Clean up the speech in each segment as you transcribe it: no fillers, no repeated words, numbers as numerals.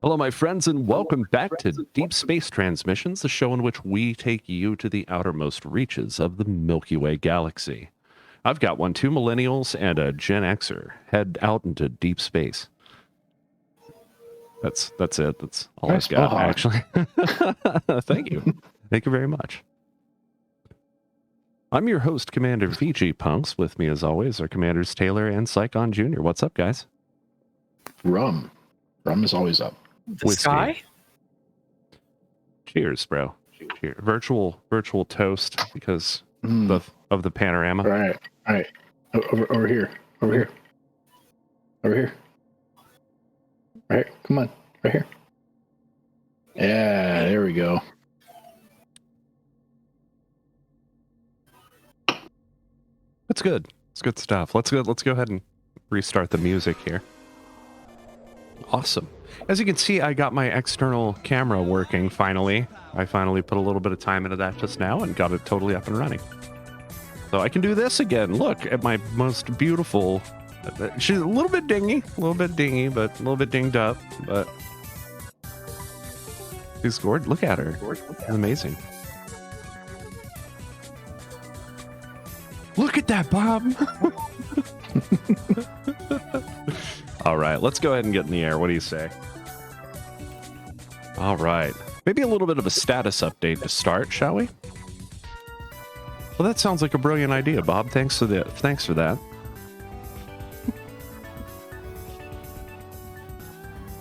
Hello, my friends, and welcome back to Deep Space Transmissions, the show in which we take you to the outermost reaches of the Milky Way galaxy. I've got two millennials and a Gen Xer head out into deep space. That's it. That's all Nice I've got, mohawk. actually. Thank you. Thank you very much. I'm your host, Commander VG Punks. With me, as always, are Commanders Taylor and Psychon Jr. What's up, guys? Rum is always up. The Whiskey. sky? Cheers, bro. Cheers. Virtual toast because of the panorama. All right. Over here. All right, come on. Right here. Yeah, there we go. That's good. It's good stuff. Let's go ahead and restart the music here. Awesome. As you can see, I got my external camera working finally. I finally put a little bit of time into that just now and got it totally up and running. So I can do this again. Look at my most beautiful... She's a little bit dingy, but a little bit dinged up, but she's gorgeous. Look at her. She's amazing. Look at that, Bob. All right, let's go ahead and get in the air. What do you say? All right. Maybe a little bit of a status update to start, shall we? Well, that sounds like a brilliant idea, Bob. Thanks for that.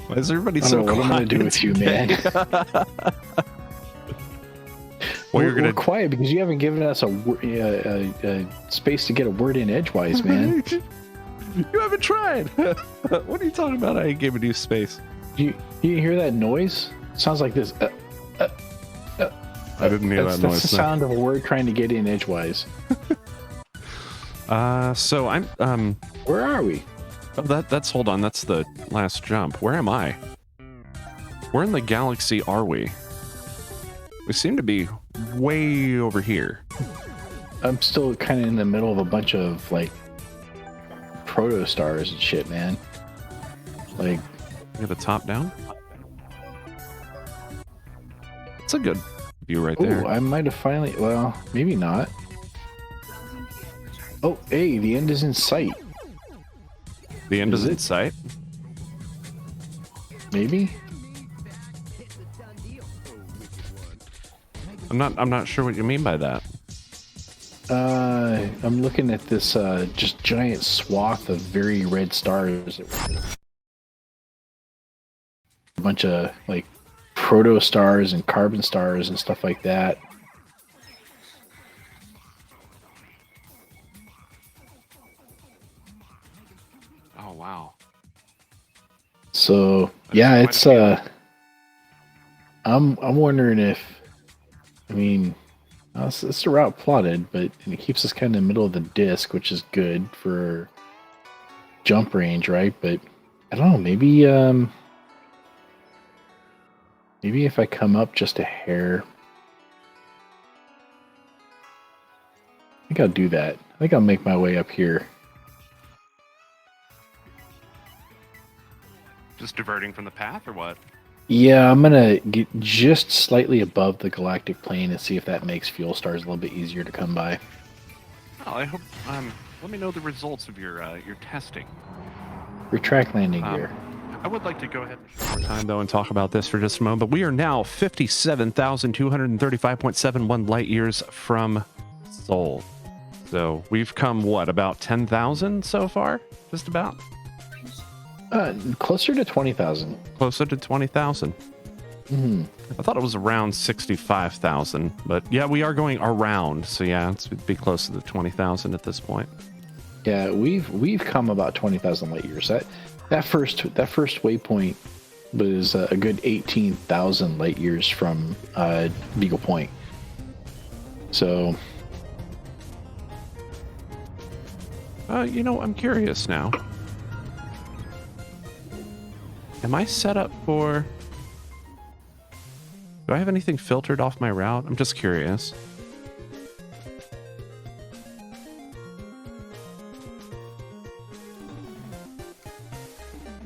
Why is everybody so quiet? What am I going to do with you, man? We're quiet because you haven't given us a space to get a word in edgewise, man. You haven't tried. What are you talking about? I ain't giving you space. You hear that noise? It sounds like this. I didn't hear that noise. That's the sound of a word trying to get in edgewise. So I'm Where are we? Oh, that's hold on. That's the last jump. Where am I? Where in the galaxy are we? We seem to be way over here. I'm still kind of in the middle of a bunch of like proto-stars and shit, man. Like, Get the top down. It's a good view right there. I might have finally. Well, maybe not. Oh, hey, the end is in sight. The end is in sight. Maybe. I'm not sure what you mean by that. I'm looking at this just giant swath of very red stars. A bunch of like proto stars and carbon stars and stuff like that. Oh wow. So yeah, it's I'm wondering if, I mean, it's the route plotted, but it keeps us kind of in the middle of the disk, which is good for jump range, right? But I don't know, maybe if I come up just a hair, I think I'll do that. I think I'll make my way up here. Just diverting from the path or what? Yeah, I'm gonna get just slightly above the galactic plane and see if that makes fuel stars a little bit easier to come by. Oh, I hope. Let me know the results of your testing. Retract landing gear. I would like to go ahead and time though and talk about this for just a moment. But we are now 57,235.71 light years from Sol. So we've come what, about 10,000 so far? Just about. Closer to 20,000. Closer to 20,000. Mm-hmm. I thought it was around 65,000, but yeah, we are going around. So yeah, it'd be closer to 20,000 at this point. Yeah, we've come about 20,000 light years. That first waypoint was a good 18,000 light years from Beagle Point. So, I'm curious now. Am I set up for... Do I have anything filtered off my route? I'm just curious.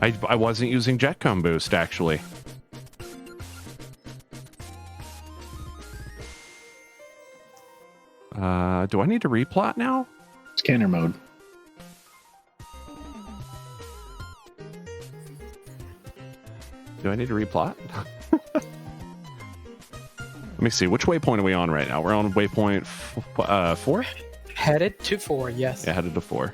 I wasn't using Jetcom boost, actually. Do I need to replot now? Scanner mode. Do I need to replot? Let me see. Which waypoint are we on right now? We're on waypoint 4? Headed to 4, yes. Yeah, headed to 4.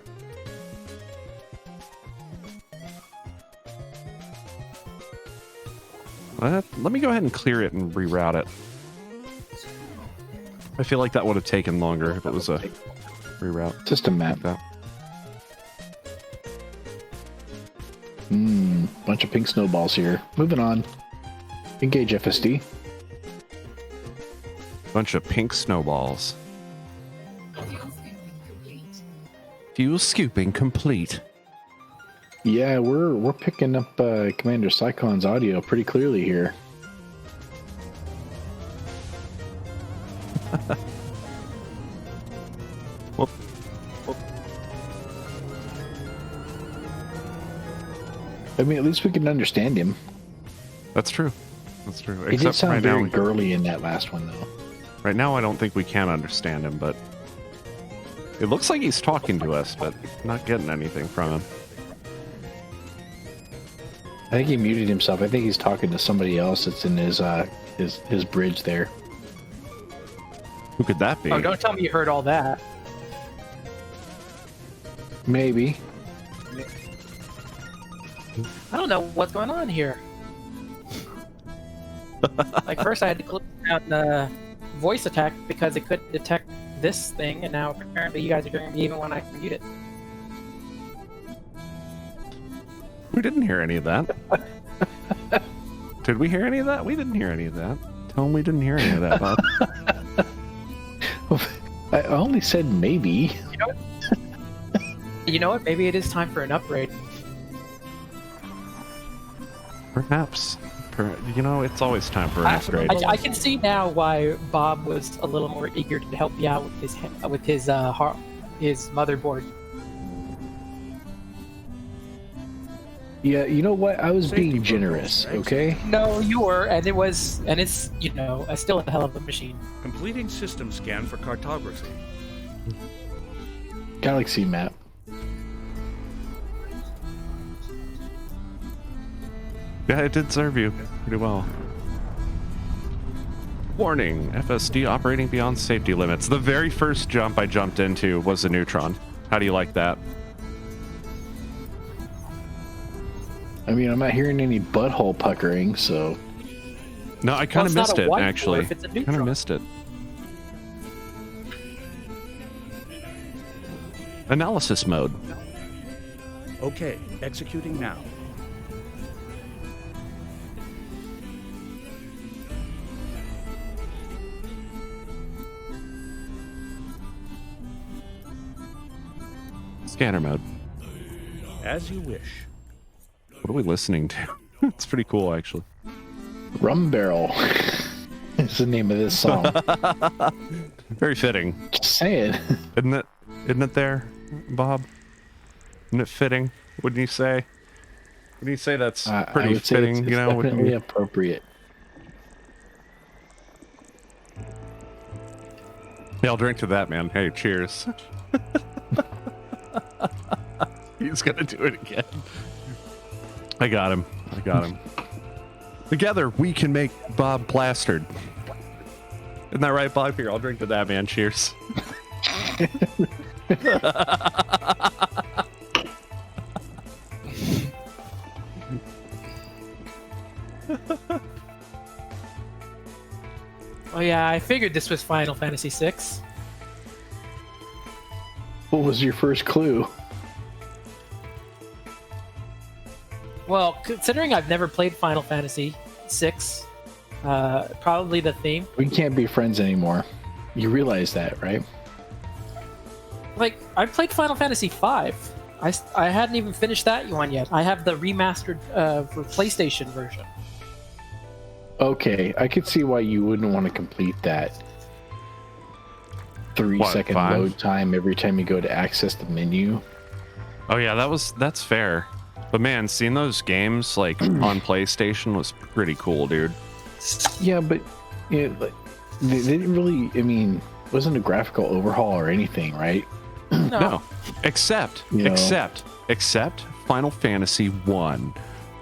Let me go ahead and clear it and reroute it. I feel like that would have taken longer if it was a reroute. Just a map. Like that. Bunch of pink snowballs here. Moving on. Engage FSD. Bunch of pink snowballs. Fuel scooping complete. Yeah, we're picking up Commander Psychon's audio pretty clearly here. Well, I mean, at least we can understand him. that's true. That's true. He did sound right very now, girly in that last one, though. right now, I don't think we can understand him, but it looks like he's talking to us, but not getting anything from him. I think he muted himself. I think he's talking to somebody else that's in his bridge there. Who could that be? Oh, don't tell me you heard all that. Maybe. I don't know what's going on here. Like, first I had to click out the voice attack because it couldn't detect this thing, and now apparently you guys are hearing me even when I mute it. We didn't hear any of that. Did we hear any of that? We didn't hear any of that. Tell him we didn't hear any of that, Bob. I only said maybe. You know what? You know what? Maybe it is time for an upgrade. Perhaps. You know, it's always time for an upgrade. I can see now why Bob was a little more eager to help you out with his motherboard. Yeah, you know what? I was being generous, okay? No, you were, and it's still a hell of a machine. Completing system scan for cartography. Galaxy map. Yeah, it did serve you pretty well. Warning, FSD operating beyond safety limits. The very first jump I jumped into was a neutron. How do you like that? I mean, I'm not hearing any butthole puckering, so... No, I kind of Well, it's missed not a it, white actually. dwarf, it's a Kind of neutron. missed it. Analysis mode. Okay, executing now. Scanner mode. As you wish. What are we listening to? It's pretty cool, actually. Rum Barrel is the name of this song. Very fitting. Just saying. Isn't it there, Bob? Isn't it fitting? Wouldn't you say? Wouldn't you say that's I pretty would say fitting? it's You know, wouldn't definitely you? appropriate. Yeah, I'll drink to that, man. Hey, cheers. He's gonna do it again. I got him. Together, we can make Bob plastered. Isn't that right, Bob? Here, I'll drink to that, man. Cheers. Oh yeah, I figured this was Final Fantasy VI. What was your first clue? Well, considering I've never played Final Fantasy VI, probably the theme. We can't be friends anymore. You realize that, right? Like, I played Final Fantasy V. I hadn't even finished that one yet. I have the remastered for PlayStation version. Okay, I could see why you wouldn't want to complete that 3-second 5? load time every time you go to access the menu. Oh yeah, that's fair. But man, seeing those games like on PlayStation was pretty cool, dude. Yeah, but like, they didn't really. I mean, wasn't a graphical overhaul or anything, right? No, except Final Fantasy 1,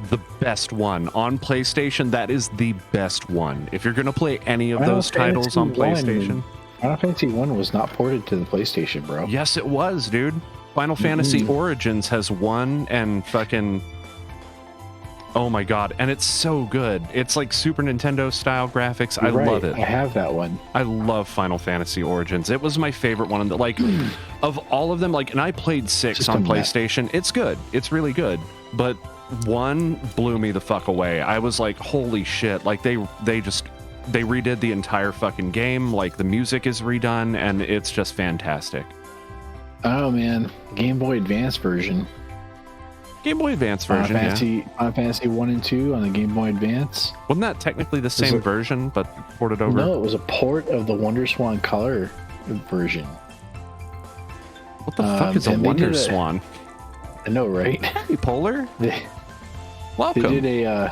the best one on PlayStation. That is the best one. If you're gonna play any of those titles on PlayStation, Final Fantasy 1 was not ported to the PlayStation, bro. yes, it was, dude. Final Fantasy Origins has 1 and fucking. Oh my god, and it's so good. It's like Super Nintendo style graphics. I love it. I have that one. I love Final Fantasy Origins. It was my favorite one. Like, of all of them, like, and I played 6 on PlayStation. It's good. It's really good. But 1 blew me the fuck away. I was like, holy shit. Like, they redid the entire fucking game. Like, the music is redone, and it's just fantastic. Oh, man. Game Boy Advance version. Game Boy Advance version, Final Fantasy 1 and 2 on the Game Boy Advance. Wasn't that technically the same version, but ported over? No, it was a port of the Wonder Swan Color version. What the fuck is a Wonder Swan? I know, right? Hey, Polar. Welcome. They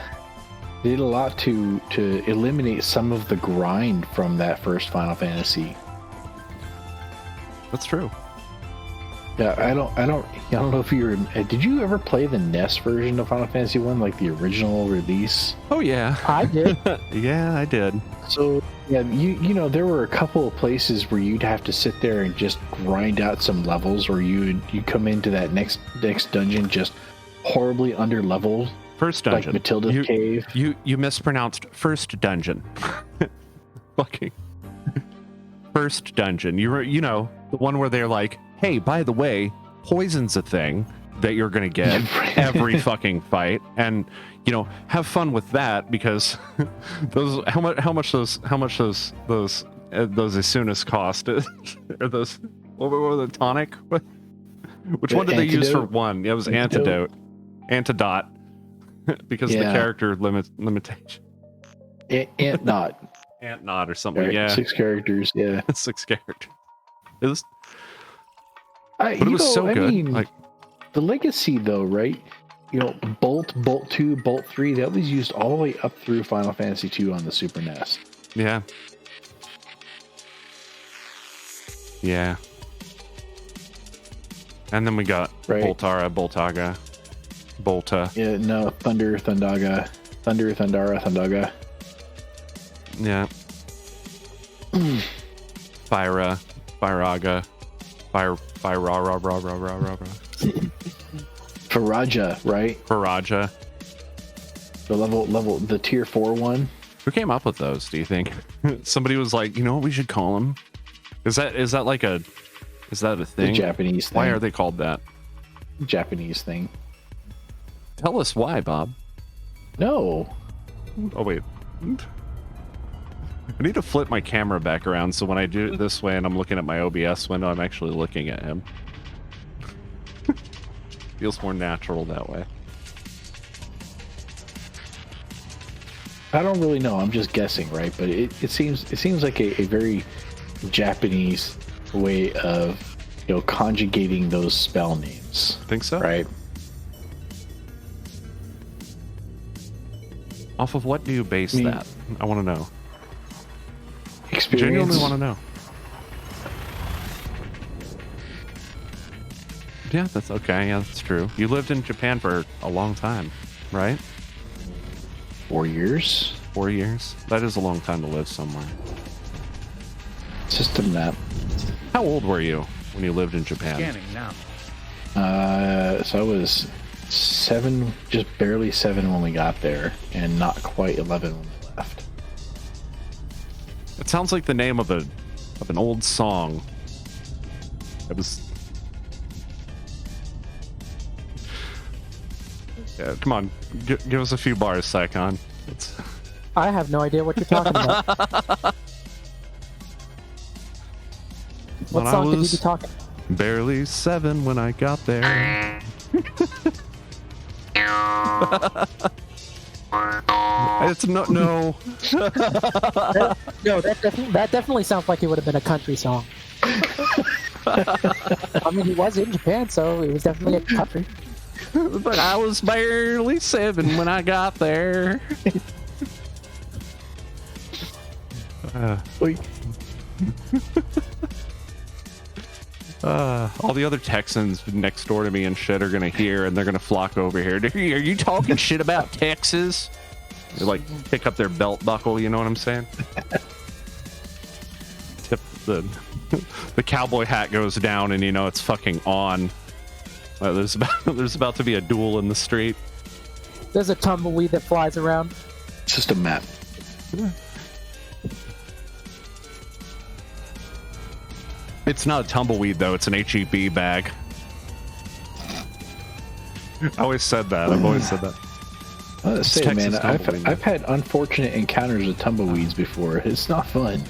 did a lot to eliminate some of the grind from that first Final Fantasy. That's true. Yeah, I don't know if you were. Did you ever play the NES version of Final Fantasy 1, like the original release? Oh yeah, I did. Yeah, I did. So yeah, you know there were a couple of places where you'd have to sit there and just grind out some levels, or you come into that next dungeon just horribly under leveled. First dungeon, like Matilda's cave. You mispronounced first dungeon. Fucking first dungeon. You know the one where they're like, hey, by the way, poison's a thing that you're gonna get every fucking fight, and you know, have fun with that, because those how much those Isunas cost? Or those what were the tonic? Which one did they use for one? It was antidot, because of the character limitation. Ant Not or something. Yeah, 6 characters. Yeah, 6 characters. It was. But it was so good. Mean, like the legacy, though, right? You know, Bolt 2, Bolt 3, that was used all the way up through Final Fantasy 2 on the Super NES. Yeah. Yeah. And then we got Boltara, Boltaga, Bolta. Yeah, no, Thunder, Thundaga. Yeah. Firaga. Faraja, right? Faraja. The tier 4 one. Who came up with those, do you think? Somebody was like, you know what we should call them? Is that a thing? The Japanese thing. Why are they called that? Japanese thing. Tell us why, Bob. No. Oh, wait. I need to flip my camera back around so when I do it this way and I'm looking at my OBS window, I'm actually looking at him. Feels more natural that way. I don't really know. I'm just guessing, right? But it seems like a very Japanese way of, you know, conjugating those spell names. Think so? Right. Off of what do you base that? I want to know. Experience. Genuinely want to know. Yeah, that's okay. Yeah, that's true. You lived in Japan for a long time, right? 4 years. 4 years. That is a long time to live somewhere. System map. How old were you when you lived in Japan? Scanning now. So I was 7, just barely 7 when we got there, and not quite 11 when we left. It sounds like the name of an old song. It was. Yeah, come on, give us a few bars, Saikon. I have no idea what you're talking about. What song could you be talking about? Barely 7 when I got there. It's no. No, that definitely sounds like it would have been a country song. I mean, he was in Japan, so it was definitely a country. But I was barely 7 when I got there. Wait. All the other Texans next door to me and shit are gonna hear, and they're gonna flock over here. Are you talking shit about Texas? They like pick up their belt buckle. You know what I'm saying? Tip the cowboy hat goes down, and you know it's fucking on. There's about to be a duel in the street. There's a tumbleweed that flies around. It's just a map. It's not a tumbleweed though. It's an HEB bag. I always said that. I've always said that. Say, man, I've had unfortunate encounters with tumbleweeds before. It's not fun.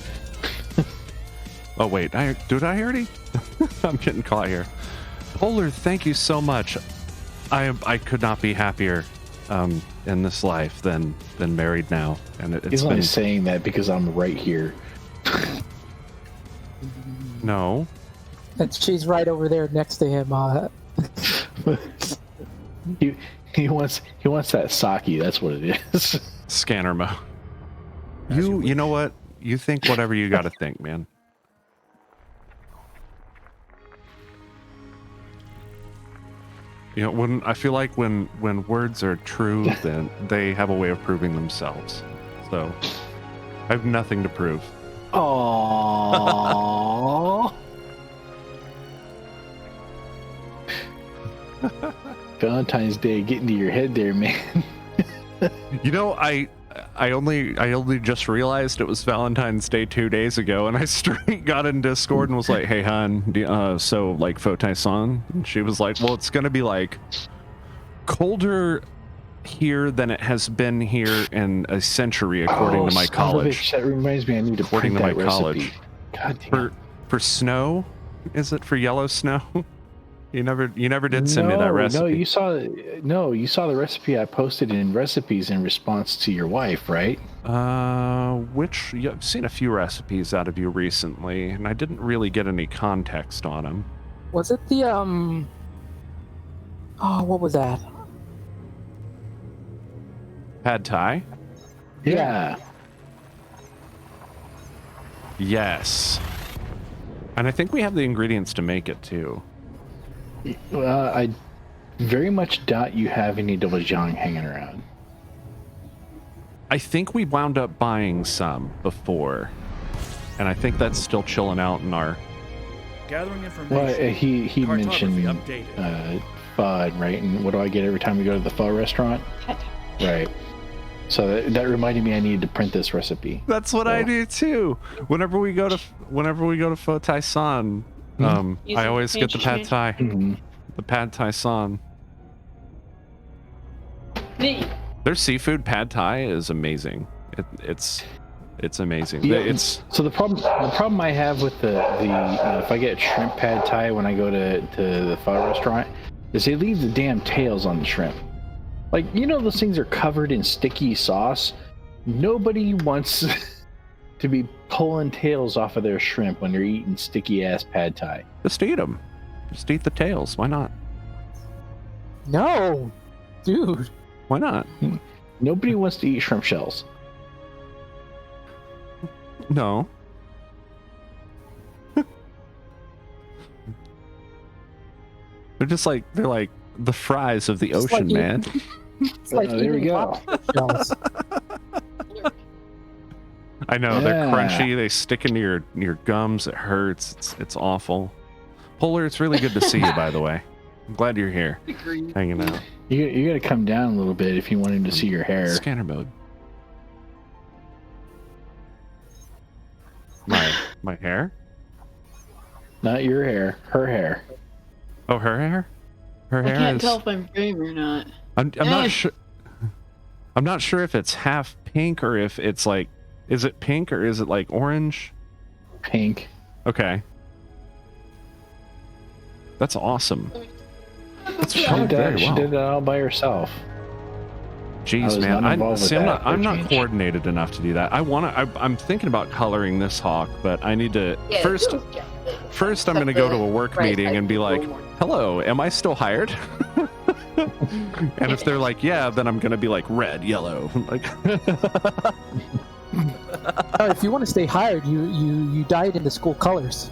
Oh wait, did I already? I'm getting caught here. Polar, thank you so much. I could not be happier in this life than married now, and it's He's only saying that because I'm right here. No. And she's right over there next to him. He wants that sake. That's what it is. Scanner mode. You know what? You think whatever you got to think, man. You know, when I feel like when words are true, then they have a way of proving themselves. So I have nothing to prove. Aww. Valentine's Day getting to your head there, man. You know, I only just realized it was Valentine's Day 2 days ago, and I straight got in Discord and was like, "Hey, hon, so like Fotai-san?" And she was like, "Well, it's gonna be like colder here than it has been here in a century, according to my college." That reminds me, I need to according print to my that college. recipe. God damn. For snow, is it for yellow snow? You never did send me that recipe. No, you saw the recipe I posted in recipes in response to your wife, right? I've seen a few recipes out of you recently, and I didn't really get any context on them. Was it the oh, what was that? Pad Thai? Yeah. Yes. And I think we have the ingredients to make it too. I very much doubt you have any double-jiang hanging around. I think we wound up buying some before, and I think that's still chilling out in our... Gathering information. Well, he mentioned updated. pho, right? And what do I get every time we go to the pho restaurant? Right. So that reminded me I needed to print this recipe. That's what I do too. Whenever we go to Fotai-san, I always get the Pad Thai. Mm-hmm. The Pad Thai-san. Me. Their seafood Pad Thai is amazing. It's amazing. Yeah, so the problem I have with the if I get shrimp Pad Thai when I go to the pho restaurant is they leave the damn tails on the shrimp. Like, you know, those things are covered in sticky sauce. Nobody wants to be pulling tails off of their shrimp when they're eating sticky ass Pad Thai. Just eat them. Just eat the tails. Why not? No, dude. Why not? Nobody wants to eat shrimp shells. No. They're like the fries of the It's ocean, like man. It's like there we eating go. lobster shells. I know, Yeah. they're crunchy. They stick into your gums. It hurts. It's awful. Polar, it's really good to see you, by the way. I'm glad you're here, hanging out. You got to come down a little bit if you want him to see your hair. Scanner mode. My hair? Not your hair, her hair. Oh, her hair? Her I hair can't is... tell if I'm brave or not. I'm not sure. I'm not sure if it's half pink or if it's like, is it pink or is it like orange? Pink. Okay. That's awesome. That's She probably did very that. She well. did that all by herself. I Jeez, was man. not involved with that for I'm a not change. coordinated enough to do that. I'm thinking about coloring this hawk, but I need to first I'm going to go to a work meeting and be like, "Hello, am I still hired?" And if they're like, "Yeah," then I'm going to be like red, yellow. Like If you want to stay hired, you dye it in the school colors.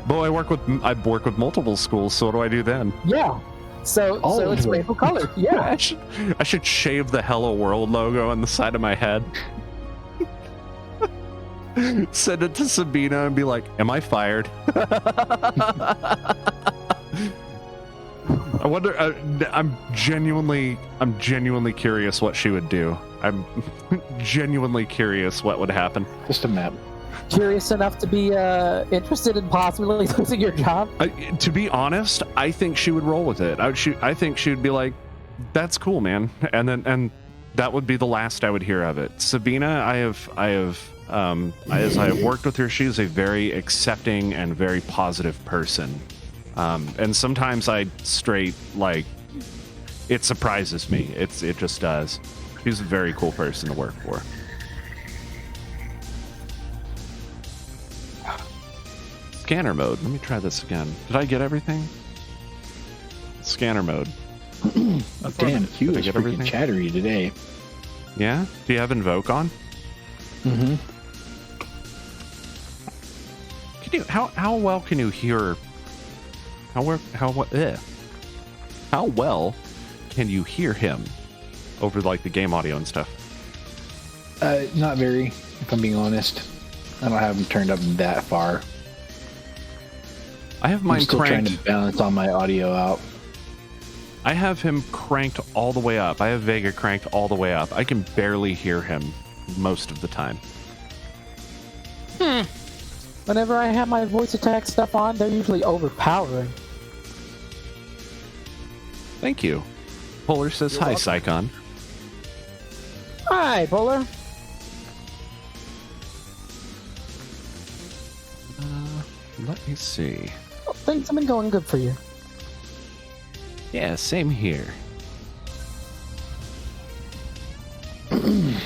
But I work with multiple schools, so what do I do then? Yeah. So All it's of them. rainbow colored. Yeah. I should shave the Hello World logo on the side of my head. Send it to Sabina and be like, "Am I fired?" I wonder. I'm genuinely curious what she would do. I'm genuinely curious what would happen. Just a map. Curious enough to be interested in possibly losing your job. To be honest, I think she would roll with it. I think she would be like, "That's cool, man," and that would be the last I would hear of it. Sabina, as I have worked with her, she is a very accepting and very positive person. And sometimes I straight like it surprises me. It just does. She's a very cool person to work for. Scanner mode. Let me try this again. Did I get everything? Scanner mode. Damn, Q Did I is get freaking everything? chattery today. Yeah? Do you have Invoke on? Mm-hmm. Can you how well can you hear how well can you hear him over like the game audio and stuff? Not very, if I'm being honest. I don't have them turned up that far. I have I'm mine still trying cranked. to balance all my audio out. I have him cranked all the way up. I have Vega cranked all the way up. I can barely hear him most of the time. Whenever I have my voice attack stuff on, they're usually overpowering. Thank you. Polar says You're hi, welcome. Psycon. Hi, Polar. Let me see. Oh, things have been going good for you. Yeah, same here. Let's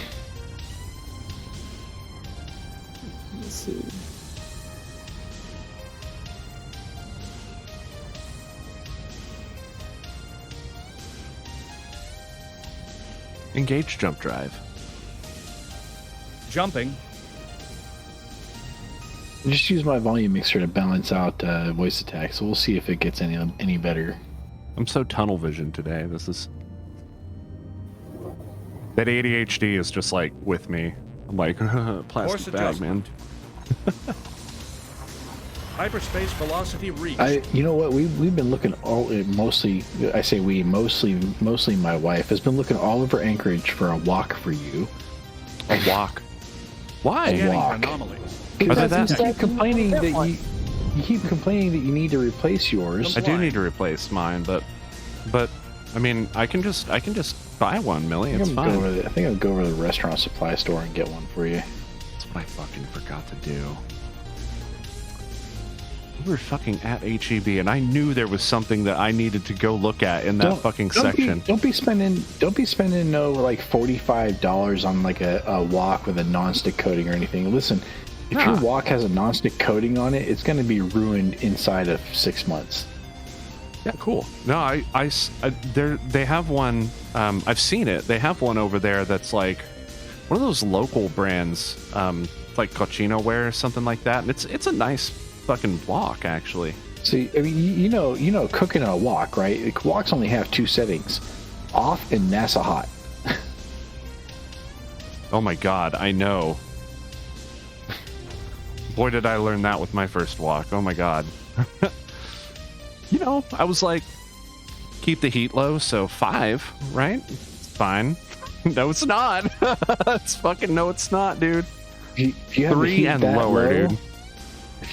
see. Engage jump drive. Jumping. Just use my volume mixer to balance out voice attack, so we'll see if it gets any better. I'm so tunnel vision today. This is that ADHD is just like with me. I'm like Course plastic bag, man. adjustment. Hyperspace velocity reached. You know what? We've been looking mostly. I say we mostly my wife has been looking all over Anchorage for a walk for you. A walk. Why? Scanning walk. anomalies. Because that- you keep complaining that you keep complaining that you need to replace yours. I do need to replace mine, but I mean, I can just buy one, Millie. It's fine. I think I'll go over to the restaurant supply store and get one for you. That's what I fucking forgot to do. We were fucking at HEB, and I knew there was something that I needed to go look at in that fucking section. Don't be spending no like $45 on like a wok with a non-stick coating or anything. Listen, if your wok has a non-stick coating on it, it's going to be ruined inside of 6 months. Yeah, cool. No, they have one. I've seen it. They have one over there that's like one of those local brands, like Cochino Ware or something like that. And it's a nice fucking wok, actually. See, I mean, you know, cooking a wok, right? Woks only have 2 settings: off and NASA hot. Oh my god, I know. Boy, did I learn that with my first wok. Oh my god. You know, I was like, keep the heat low, so 5, right? It's fine. No, it's not. It's fucking no, it's not, dude. If you have the 3 heat and that lower, low, dude.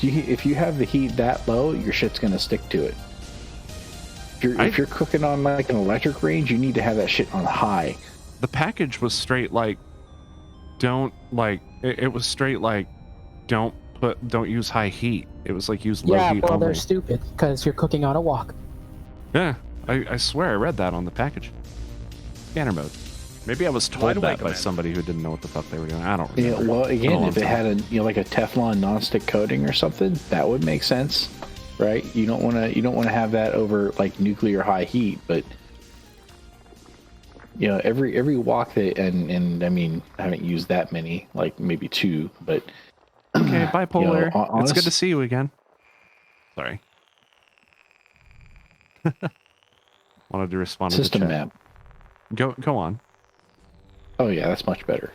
If you have the heat that low, your shit's gonna stick to it. If you're cooking on like an electric range, you need to have that shit on high. The package was straight like, don't like. It was straight like, don't use high heat. It was like use low Yeah, heat well, only. they're stupid because you're cooking on a wok. Yeah, I swear I read that on the package. Scanner mode. Maybe I was told Wide awake, that by man. somebody who didn't know what the fuck they were doing. I don't Yeah, remember. well, It's been a again, long if it time. had like a Teflon nonstick coating or something, that would make sense, right? You don't want to have that over like nuclear high heat, but you know, every wok that and I mean, I haven't used that many, like maybe 2, but Okay, bipolar. You know, It's good to see you again. Sorry. Wanted to respond to the System chat. map. Go on. Oh yeah, that's much better.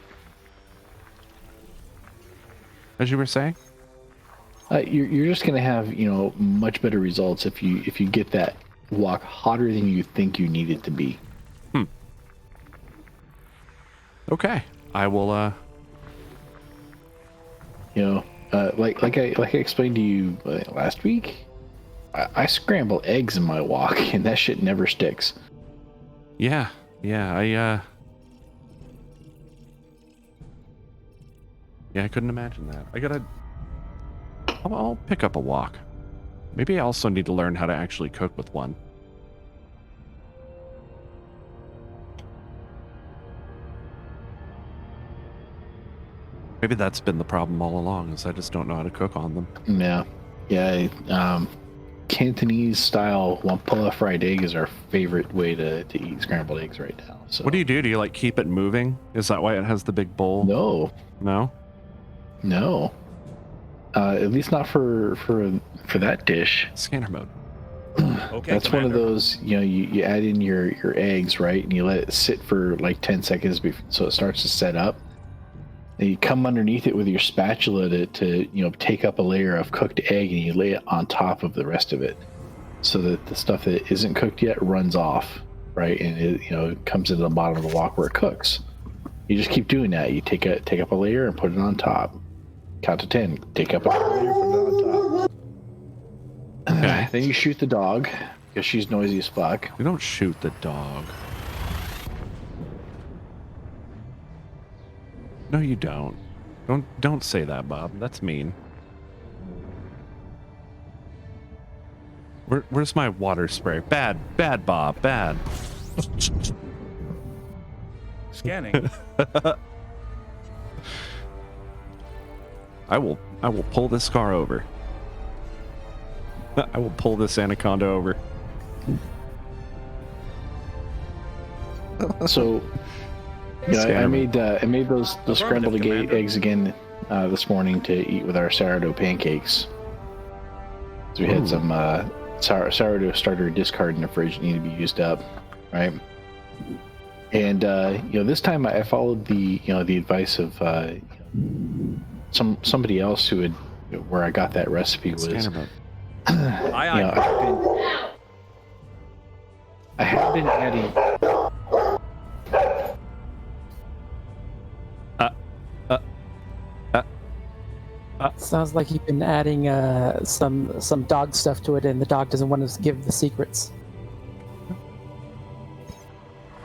As you were saying? You're just gonna have much better results if you get that wok hotter than you think you need it to be. Okay. I will Like I explained to you last week, I scramble eggs in my wok and that shit never sticks. Yeah, I couldn't imagine that. I'll pick up a wok. Maybe I also need to learn how to actually cook with one. Maybe that's been the problem all along, is I just don't know how to cook on them. Yeah. Cantonese style Wampula fried egg is our favorite way to eat scrambled eggs right now. So What do you do? Do you like keep it moving? Is that why it has the big bowl? No. No? At least not for that dish. Scanner mode. Okay, That's Commander. one of those, you add in your eggs, right? And you let it sit for like 10 seconds so it starts to set up. And you come underneath it with your spatula to take up a layer of cooked egg and you lay it on top of the rest of it so that the stuff that isn't cooked yet runs off, right? And it comes into the bottom of the wok where it cooks. You just keep doing that. You take up a layer and put it on top. Count to 10. Take up another layer, put it on top. Okay. Then you shoot the dog because she's noisy as fuck. We don't shoot the dog. No, you don't. Don't say that, Bob. That's mean. Where's my water spray? Bad, Bob. Bad. Scanning. I will pull this car over. I will pull this anaconda over. So, I made those scrambled Commander. eggs again this morning to eat with our sourdough pancakes. So we had some sourdough starter discard in the fridge that needed to be used up, right? And this time I followed the advice of somebody else who had where I got that recipe was. Scanner mode. Aye. I have been adding. Sounds like you've been adding some dog stuff to it, and the dog doesn't want to give the secrets.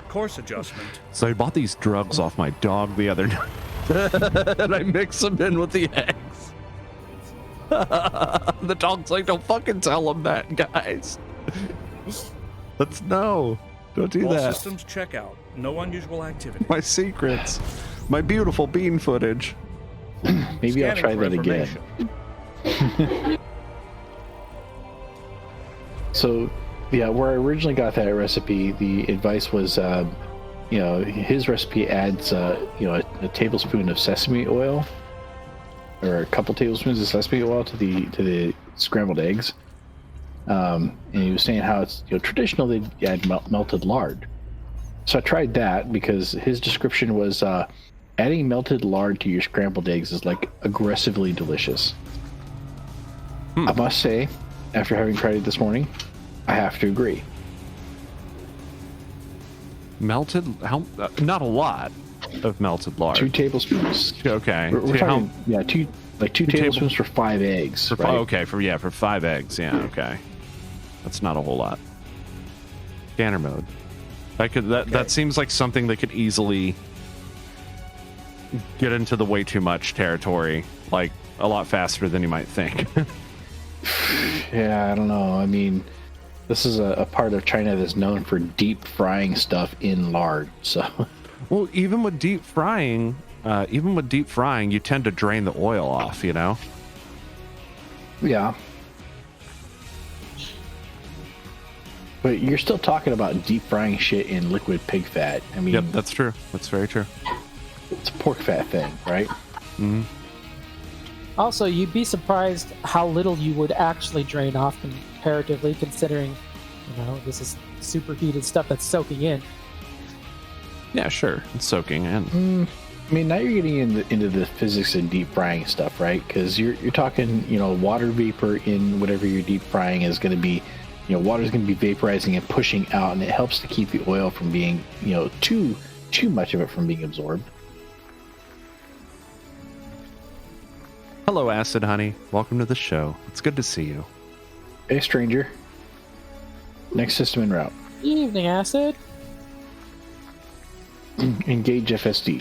Course adjustment. So I bought these drugs off my dog the other night, and I mixed them in with the eggs. The dog's like, "Don't fucking tell him that, guys." Don't do All that. systems check out. No unusual activity. My secrets, my beautiful bean footage. Maybe I'll try Scanning for that again. information. So, yeah, where I originally got that recipe, the advice was, his recipe adds, a tablespoon of sesame oil, or a couple tablespoons of sesame oil to the scrambled eggs. And he was saying how it's traditional they add melted lard. So I tried that because his description was adding melted lard to your scrambled eggs is like aggressively delicious. I must say, after having tried it this morning, I have to agree. Melted? How? Not a lot of melted lard. 2 tablespoons. Okay. We're talking, two tablespoons for 5 eggs. Right? Okay, for 5 eggs. Yeah, okay. That's not a whole lot. Scanner mode. That seems like something that could easily get into the way too much territory, like a lot faster than you might think. Yeah, I don't know. I mean, this is a part of China that's known for deep frying stuff in lard. So, Well, even with deep frying, you tend to drain the oil off, yeah. But you're still talking about deep frying shit in liquid pig fat. I mean, Yep, that's true. That's very true. it's a pork fat thing, right? Hmm. Also, you'd be surprised how little you would actually drain off comparatively, considering, this is superheated stuff that's soaking in. Yeah, sure. It's soaking in. I mean, now you're getting into the physics and deep frying stuff, right? Because you're talking, water vapor in whatever you're deep frying is going to be, water's going to be vaporizing and pushing out, and it helps to keep the oil from being, too much of it from being absorbed. Hello, Acid Honey. Welcome to the show. It's good to see you. Hey, stranger. Next system en route. Evening, Acid. Engage FSD.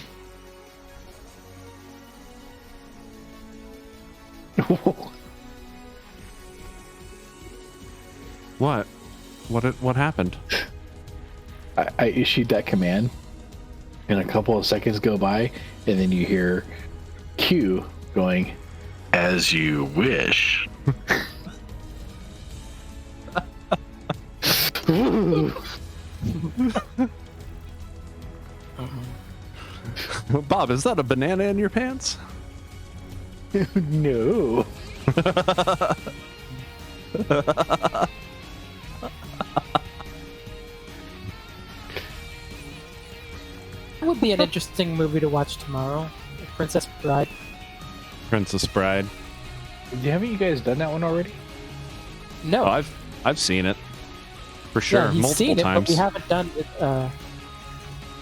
What? What happened? I issued that command, and a couple of seconds go by, and then you hear Q going, "As you wish." Bob, is that a banana in your pants? No. It would be an interesting movie to watch tomorrow. Princess Bride. Princess Bride. Haven't you guys done that one already? No. Oh, I've seen it. For sure, yeah, he's multiple seen it, times. but we haven't done it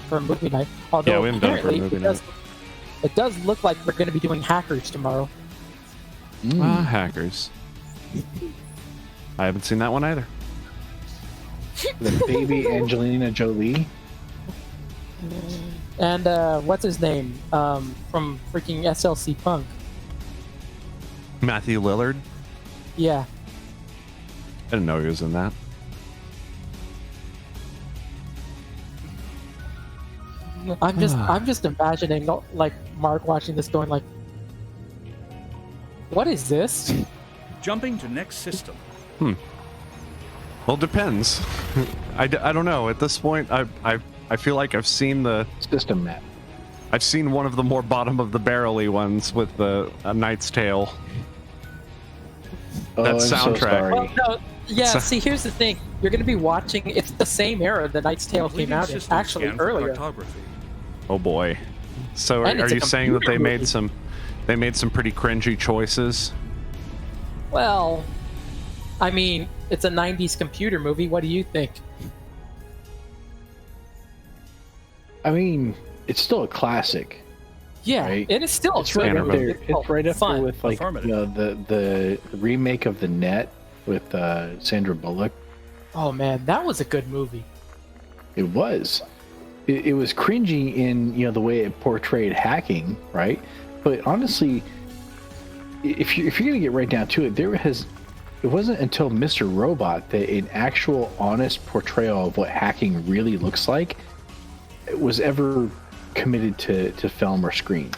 for a movie night. Although Yeah, we haven't done it for a apparently movie night. It does look like we're going to be doing Hackers tomorrow. Hackers. I haven't seen that one either. The baby Angelina Jolie. And what's his name? From freaking SLC Punk. Matthew Lillard. Yeah. I didn't know he was in that. I'm just imagining like Mark watching this going like, what is this? Jumping to next system. Well, depends. I don't know. At this point, I feel like I've seen System map. I've seen one of the more bottom of the barrel-y ones with the A Knight's Tale. Oh, That I'm so soundtrack. sorry. Well, no, yeah. So- See, here's the thing: you're going to be watching. It's the same era the Knight's Tale came Leaving out in. system Actually, scan for earlier. cartography. Oh boy. So And are it's a you saying that they computer movie. made some pretty cringy choices? Well, I mean, it's a '90s computer movie. What do you think? I mean, it's still a classic. Yeah, Right. it is still. It's right up there. It's right up there fun. with like the remake of The Net with Sandra Bullock. Oh man, that was a good movie. It was. It was cringy in the way it portrayed hacking, right? But honestly, if you're gonna get right down to it, it wasn't until Mr. Robot that an actual honest portrayal of what hacking really looks like was ever committed to film or screen.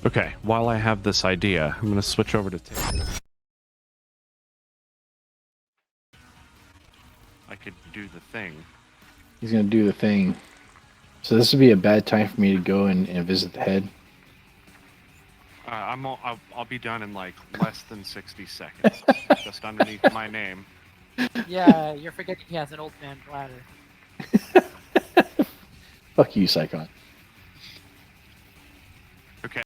Okay, while I have this idea, I'm going to switch over to Taylor. I could do the thing. He's gonna do the thing. So this would be a bad time for me to go and visit the head. I'll be done in like less than 60 seconds. Just underneath my name. Yeah, you're forgetting he has an old man bladder. Fuck you, Psychon. Okay,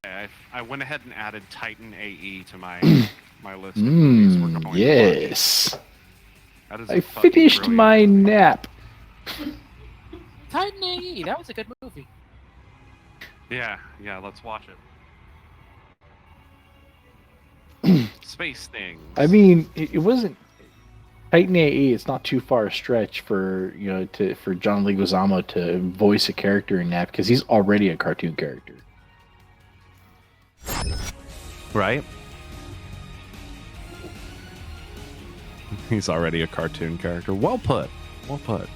I went ahead and added Titan AE to my list of movies we're going to watch. Yes. That is a I fucking finished brilliant my movie. nap. Titan AE, that was a good movie. Yeah, let's watch it. Space things. I mean, it wasn't Titan AE. It's not too far a stretch for for John Leguizamo to voice a character in that because he's already a cartoon character. Right? He's already a cartoon character. Well put. Well put.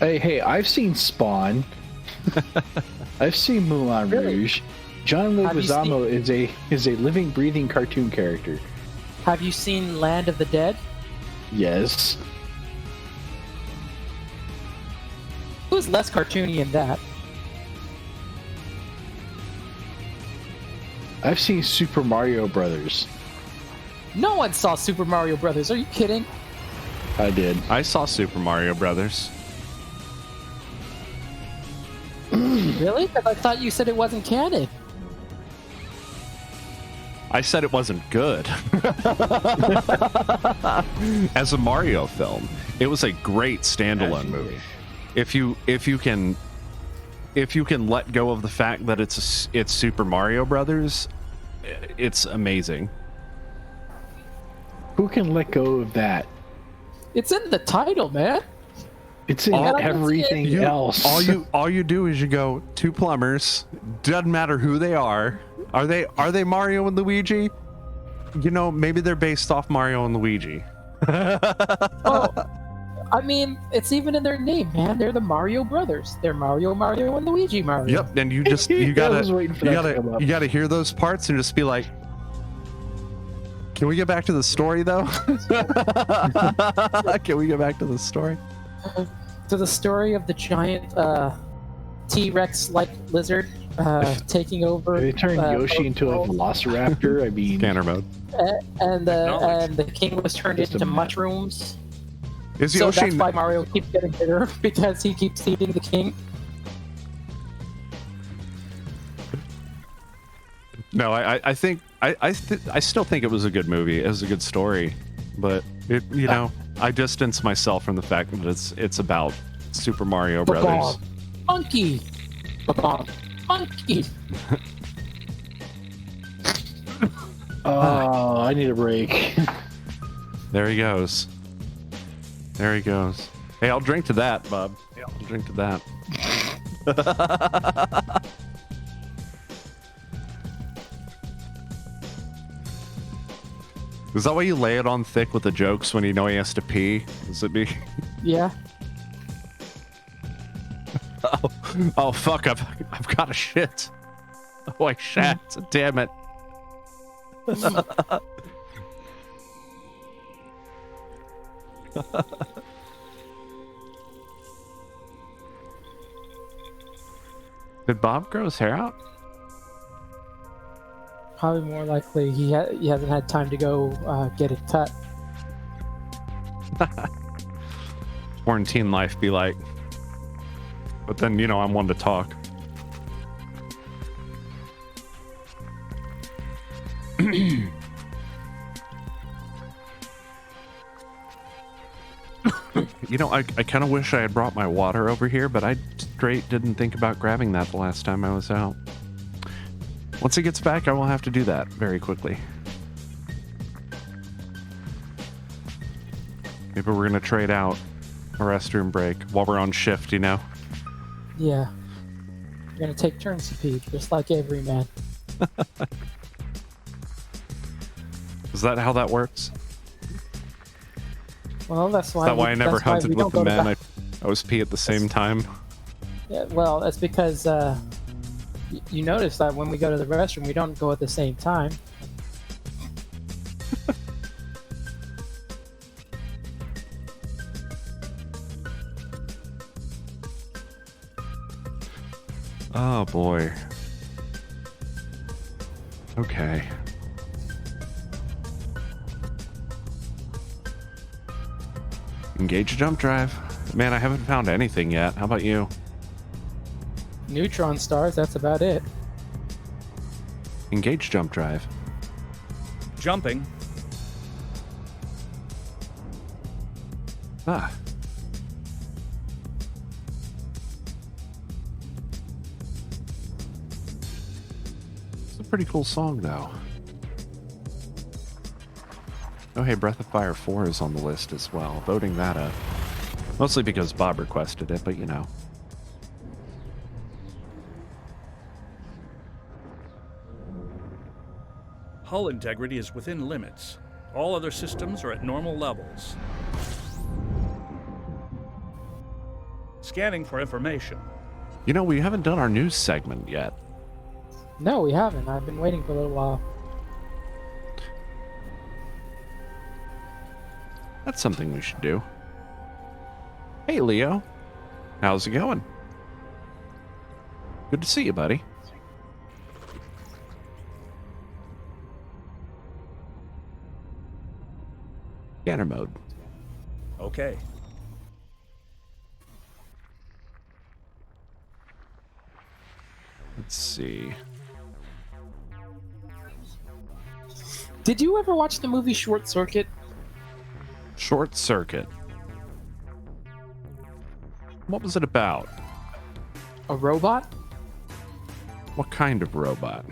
Hey, I've seen Spawn. I've seen Moulin Really? Rouge. John Have you Leguizamo is a living, breathing cartoon character. Have you seen Land of the Dead? Yes. was less cartoony in that. I've seen Super Mario Brothers. No one saw Super Mario Brothers. Are you kidding? I did. I saw Super Mario Brothers. Really? Because I thought you said it wasn't canon. I said it wasn't good. As a Mario film, it was a great standalone movie. If you can let go of the fact that it's Super Mario Brothers, it's amazing. Who can let go of that? It's in the title, man. It's in everything else. All you do is you go two plumbers. Doesn't matter who they are. Are they Mario and Luigi? You know, maybe they're based off Mario and Luigi. Oh, I mean, it's even in their name, man. They're the Mario Brothers. They're Mario, and Luigi Mario. Yep, and you I was waiting for that to come up. you gotta hear those parts and just be like, can we get back to the story though? Can we get back to the story? To the story of the giant T-Rex-like lizard taking over. They turned Yoshi into a velociraptor. I mean, Scanner mode. And the king was turned Just into a mess. mushrooms. Is So Yoshi? that's why Mario keeps getting bigger, because he keeps eating the king. No, I think I still think it was a good movie. It was a good story, but it I distance myself from the fact that it's about Super Mario Brothers. Funky. Funky. oh, I need a break. There he goes. There he goes. Hey, I'll drink to that, Bob. Yeah, I'll drink to that. Is that why you lay it on thick with the jokes when you know he has to pee? Does it be? Yeah. Oh fuck! I've got a shit. Oh, I shat. Damn it. Did Bob grow his hair out? Probably more likely he hasn't had time to go get it cut. Quarantine life be like. But then, I'm one to talk. I kind of wish I had brought my water over here, but I straight didn't think about grabbing that the last time I was out. Once it gets back, I will have to do that very quickly. Maybe we're going to trade out a restroom break while we're on shift, Yeah. We're gonna take turns to pee, just like every man. Is that how that works? Well, that's why. Is that why I never that's why hunted we don't with the go to men? I always pee at the same time. Yeah, well, that's because you notice that when we go to the restroom, we don't go at the same time. Oh boy. Okay. Engage jump drive. Man, I haven't found anything yet. How about you? Neutron stars, that's about it. Engage jump drive. Jumping. Ah. It's a pretty cool song, though. Oh, hey, Breath of Fire 4 is on the list as well. Voting that up. Mostly because Bob requested it, but you know. Hull integrity is within limits. All other systems are at normal levels. Scanning for information. You know, we haven't done our news segment yet. No, we haven't. I've been waiting for a little while. That's something we should do. Hey, Leo. How's it going? Good to see you, buddy. Scanner mode. Okay. Let's see. Did you ever watch the movie Short Circuit? Short Circuit. What was it about? A robot? What kind of robot?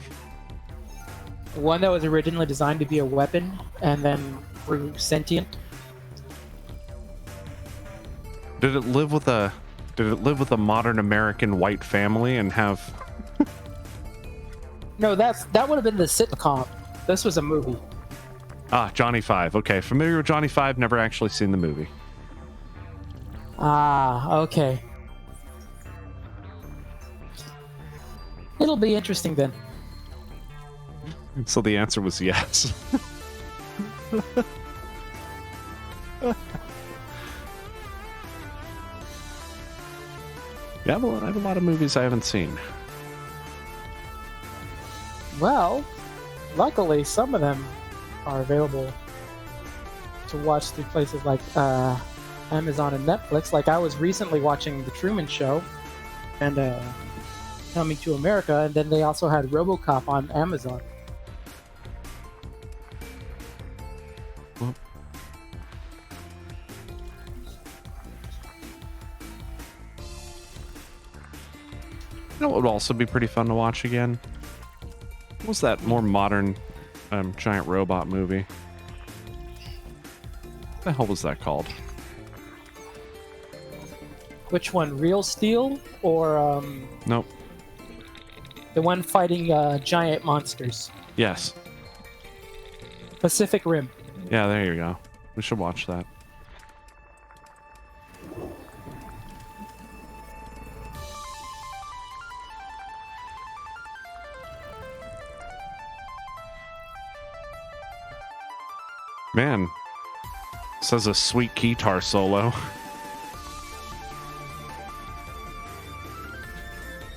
One that was originally designed to be a weapon and then grew sentient. Did it live with a Did it live with a modern American white family and have... No, that would have been the sitcom. This was a movie. Ah, Johnny Five. Okay, familiar with Johnny Five, never actually seen the movie. Ah, okay. It'll be interesting then. So the answer was yes. Yeah, well, I have a lot of movies I haven't seen. Well, luckily some of them are available to watch through places like Amazon and Netflix. Like I was recently watching The Truman Show and Coming to America, and then they also had RoboCop on Amazon. Well, you know what would also be pretty fun to watch again? What was that more modern giant robot movie? What the hell was that called? Which one, Real Steel or Nope. the one fighting giant monsters? Yes. Pacific Rim. Yeah, there you go. We should watch that. Man, says a sweet guitar solo.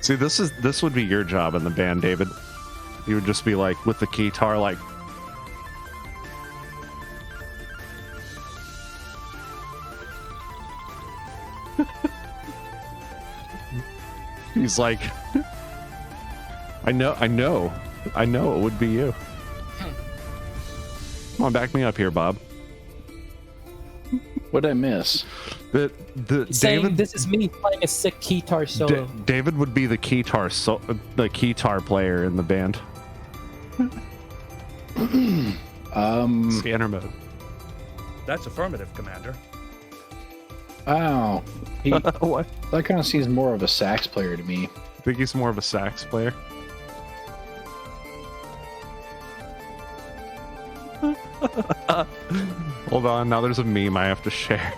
See, this would be your job in the band, David. You would just be like with the guitar, like. He's like, I know, it would be you. Come on, back me up here, Bob. What'd I miss? The Saying David, this is me playing a sick guitar solo. David would be the guitar player in the band. Scanner mode. That's affirmative, Commander. Oh, What? that kind of seems more of a sax player to me. I think he's more of a sax player. Hold on, now there's a meme I have to share.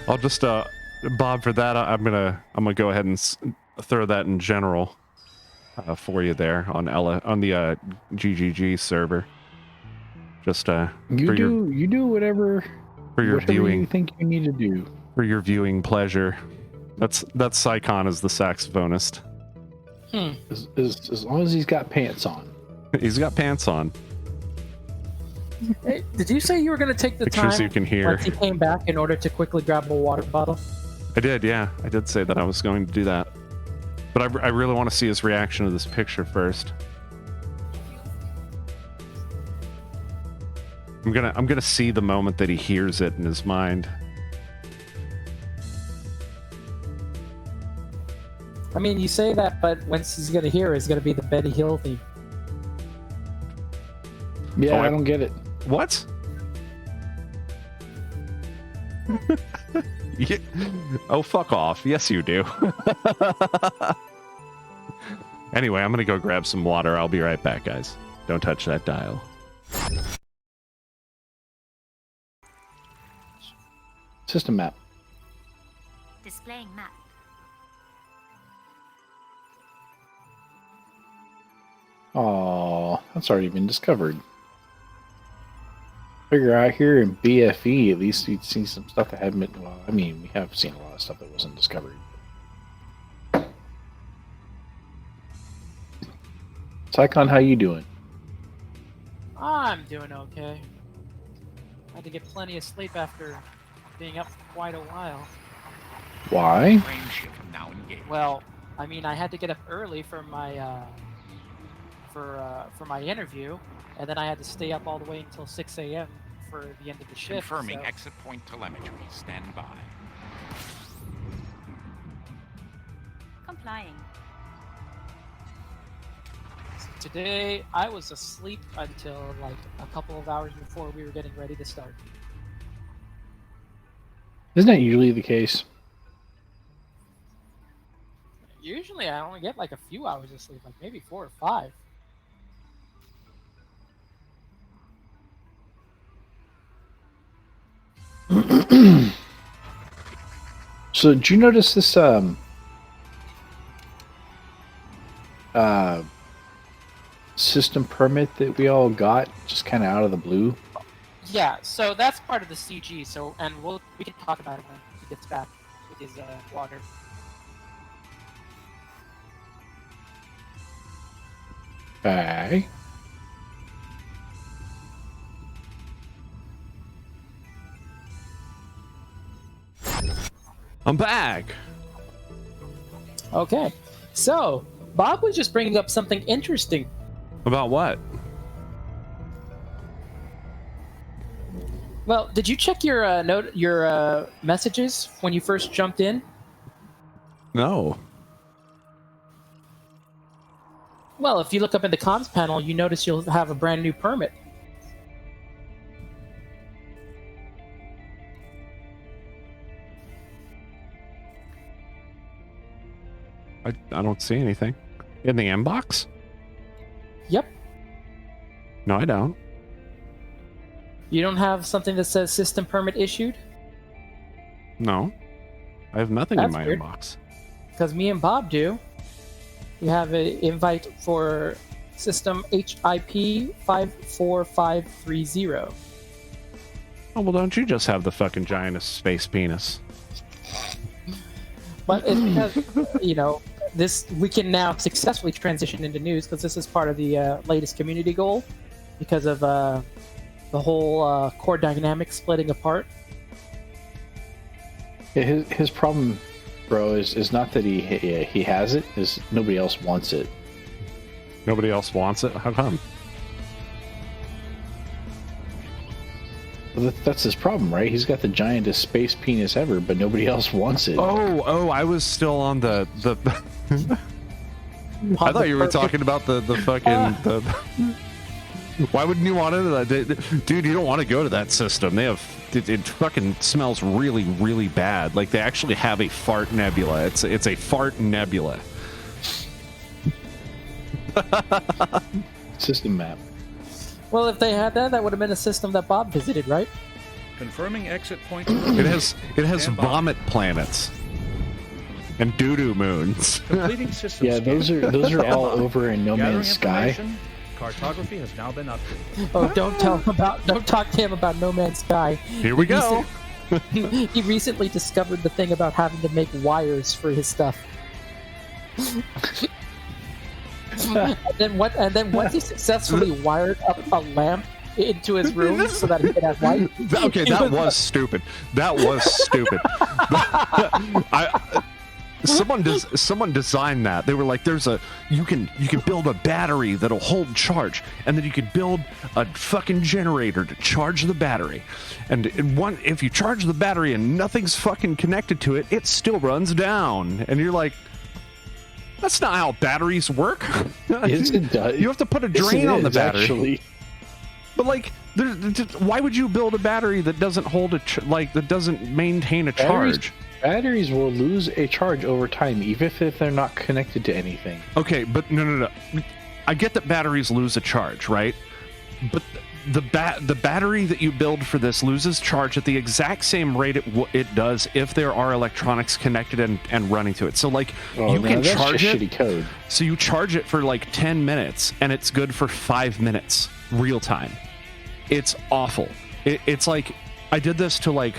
I'll just Bob, for that I'm gonna go ahead and throw that in general for you there on the GGG server. Just You do whatever for your whatever viewing, you think you need to do. for your viewing pleasure. That's Psychon as the saxophonist. As long as he's got pants on. He's got pants on. Hey, did you say you were going to take the Pictures time you can hear. once he came back in order to quickly grab a water bottle? I did, yeah. I did say that I was going to do that. But I really want to see his reaction to this picture first. I'm gonna see the moment that he hears it in his mind. I mean, you say that, but once he's going to hear it, it's going to be the Betty Hill theme. Yeah, Oh, I don't get it. What? Yeah. Oh, fuck off. Yes, you do. Anyway, I'm gonna go grab some water. I'll be right back, guys. Don't touch that dial. System map. Displaying map. Oh, that's already been discovered. Figure out here in BFE, at least you'd see some stuff that hadn't been. Well, I mean, we have seen a lot of stuff that wasn't discovered. Tycon, how you doing? I'm doing okay. Had to get plenty of sleep after being up for quite a while. Why? Frame shift now engaged. Well, I mean, I had to get up early for my for my interview, and then I had to stay up all the way until 6 a.m. for the end of the shift. Confirming so- exit point telemetry. Stand by. Complying. Today, I was asleep until like a couple of hours before we were getting ready to start. Isn't that usually the case? Usually, I only get like a few hours of sleep, like maybe 4 or 5. So, did you notice this system permit that we all got just kind of out of the blue? Yeah, so that's part of the CG. So, and we can talk about it when he gets back with his water. Okay. I'm back. Okay, so Bob was just bringing up something interesting. About what? Well, did you check your messages when you first jumped in? No. Well, if you look up in the comms panel, you notice you'll have a brand new permit. I don't see anything. In the inbox? Yep. No, I don't. You don't have something that says system permit issued? No. I have nothing That's in my weird. inbox. Because me and Bob do. You have an invite for system HIP 54530. Oh, well, don't you just have the fucking giantest space penis? But it's because, you know, we can now successfully transition into news because this is part of the latest community goal because of the whole core dynamic splitting apart. Yeah, his problem, bro, is not that he has it, is nobody else wants it. Nobody else wants it? How come? Well, that's his problem, right? He's got the giantest space penis ever, but nobody else wants it. Oh, I was still on the I thought you were talking about the fucking the. Why wouldn't you want it? Dude, you don't want to go to that system. They have it fucking smells really, really bad. Like they actually have a fart nebula. It's a fart nebula. System map. Well, if they had that, that would have been a system that Bob visited, right? Confirming exit point. It has Stand by. vomit planets and doo-doo moons. Completing system Yeah, scan. those are all over in No Gathering Man's Sky. information. Cartography has now been updated. Oh, don't talk to him about No Man's Sky. Here we go. He recently discovered the thing about having to make wires for his stuff. and then once he successfully wired up a lamp into his room so that he could have light. Okay, that was stupid. That was stupid. Someone designed that. They were like, you can build a battery that'll hold charge, and then you could build a fucking generator to charge the battery. And if you charge the battery and nothing's fucking connected to it, it still runs down. And you're like, that's not how batteries work. Yes, it does. You have to put a Yes, it drain on the is, battery. Actually. But like, why would you build a battery that doesn't hold that doesn't maintain a charge? Batteries will lose a charge over time, even if they're not connected to anything. Okay, but no. I get that batteries lose a charge, right? But the battery that you build for this loses charge at the exact same rate it does if there are electronics connected and running to it. So like you can that's charge just it. shitty code. So you charge it for like 10 minutes and it's good for 5 minutes real time. It's awful. It's like I did this to like,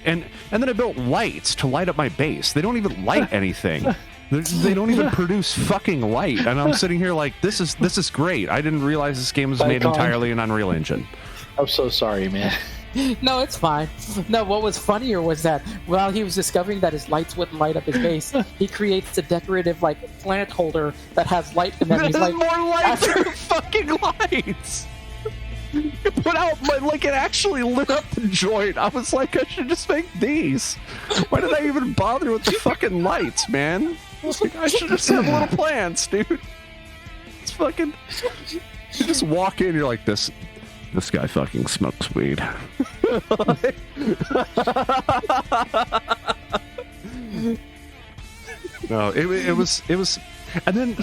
and then I built lights to light up my base. They don't even light anything. They don't even produce fucking light, and I'm sitting here like, this is great. I didn't realize this game was made entirely in Unreal Engine. I'm so sorry, man. No, it's fine. No, what was funnier was that while he was discovering that his lights wouldn't light up his base, he creates a decorative like plant holder that has light, and then he's like, more lights than fucking lights. You put out like it actually lit up the joint. I was like, I should just make these. Why did I even bother with the fucking lights, man? I should just have little plants, dude. It's fucking. You just walk in, you're like, this guy fucking smokes weed. No, it was, and then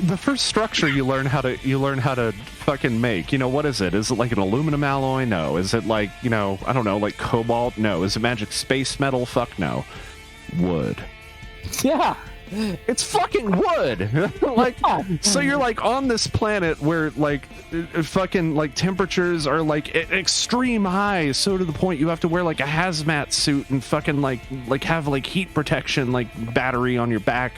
the first structure you learn how to fucking make. You know, what is it? Is it like an aluminum alloy? No. Is it like, you know, I don't know, like cobalt? No. Is it magic space metal? Fuck no. Wood. yeah. It's fucking wood. Like, so you're like on this planet where like fucking like temperatures are like extreme highs, so to the point you have to wear like a hazmat suit and fucking like have like heat protection like battery on your back.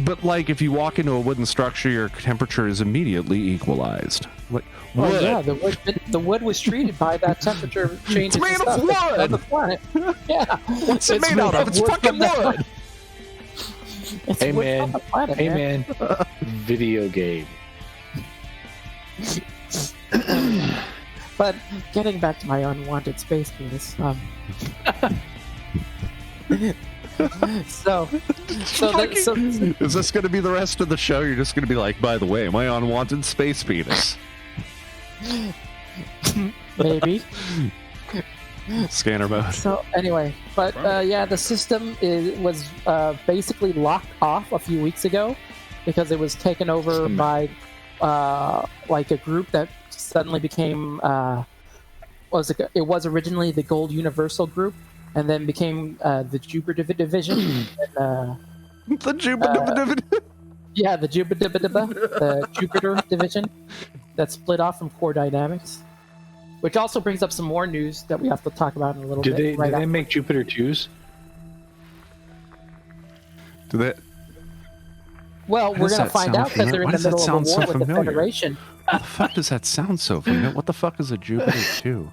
But like if you walk into a wooden structure, your temperature is immediately equalized. Like wood. Oh yeah, the wood was treated by that temperature change. It's made of wood. On the planet. Yeah. What's it made out of? It's fucking wood. It's Hey wood man, on the planet, hey man, video game. But getting back to my unwanted space penis, so Is this going to be the rest of the show? You're just going to be like, by the way, my unwanted space penis. maybe. Scanner mode. So anyway, but yeah, the system was basically locked off a few weeks ago because it was taken over by like a group that suddenly became it was originally the Gold Universal Group and then became the Jupiter Division. And, the Jupiter. Yeah, the Jupiter Division that split off from Core Dynamics. Which also brings up some more news that we have to talk about in a little bit. Did they make Jupiter 2s? Do they? Well, we're going to find out because they're in the middle of a war with the Federation. What the fuck does that sound so familiar? What the fuck is a Jupiter 2?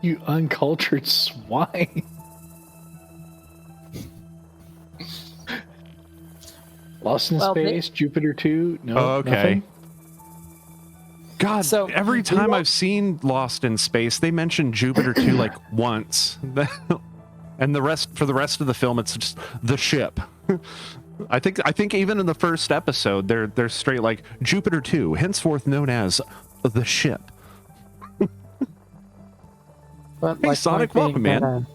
You uncultured swine. Lost in Space, Jupiter 2? No, okay. Nothing? God, So, every time I've seen Lost in Space, they mention Jupiter 2 like once. And for the rest of the film, it's just the ship. I think even in the first episode, they're straight like Jupiter 2, henceforth known as the ship. But Hey, Sonic, welcome, man.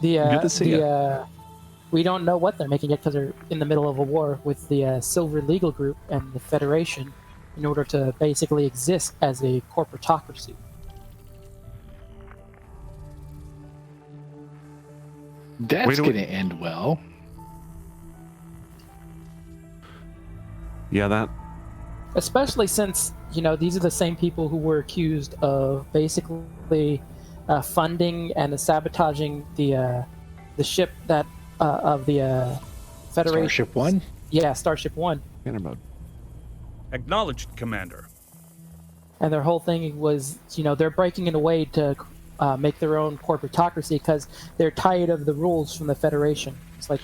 Good to see you. We don't know what they're making yet because they're in the middle of a war with the Silver Legal Group and the Federation in order to basically exist as a corporatocracy. That's going to end well. Yeah, that. Especially since, you know, these are the same people who were accused of basically funding and sabotaging the ship that of the Federation. Starship 1? Yeah, Starship 1. Scanner mode. Acknowledged, Commander. And their whole thing was, you know, they're breaking it away to make their own corporatocracy because they're tired of the rules from the Federation. It's like,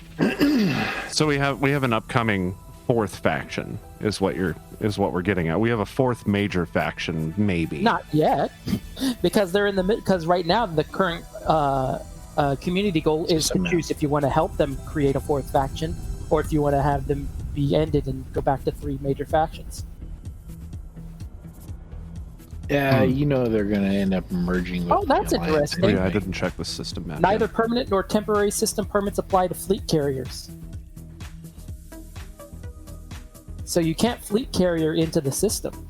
So we have an upcoming fourth faction, is what we're getting at. We have a fourth major faction, maybe. not yet, because they're in the because right now the current community goal is to choose if you want to help them create a fourth faction or if you want to have them be ended and go back to 3 major factions. Yeah, you know they're going to end up merging with Oh, that's the Alliance interesting. anyway. Yeah, I didn't check the system map. Neither yet. permanent nor temporary system permits apply to fleet carriers. So you can't fleet carrier into the system.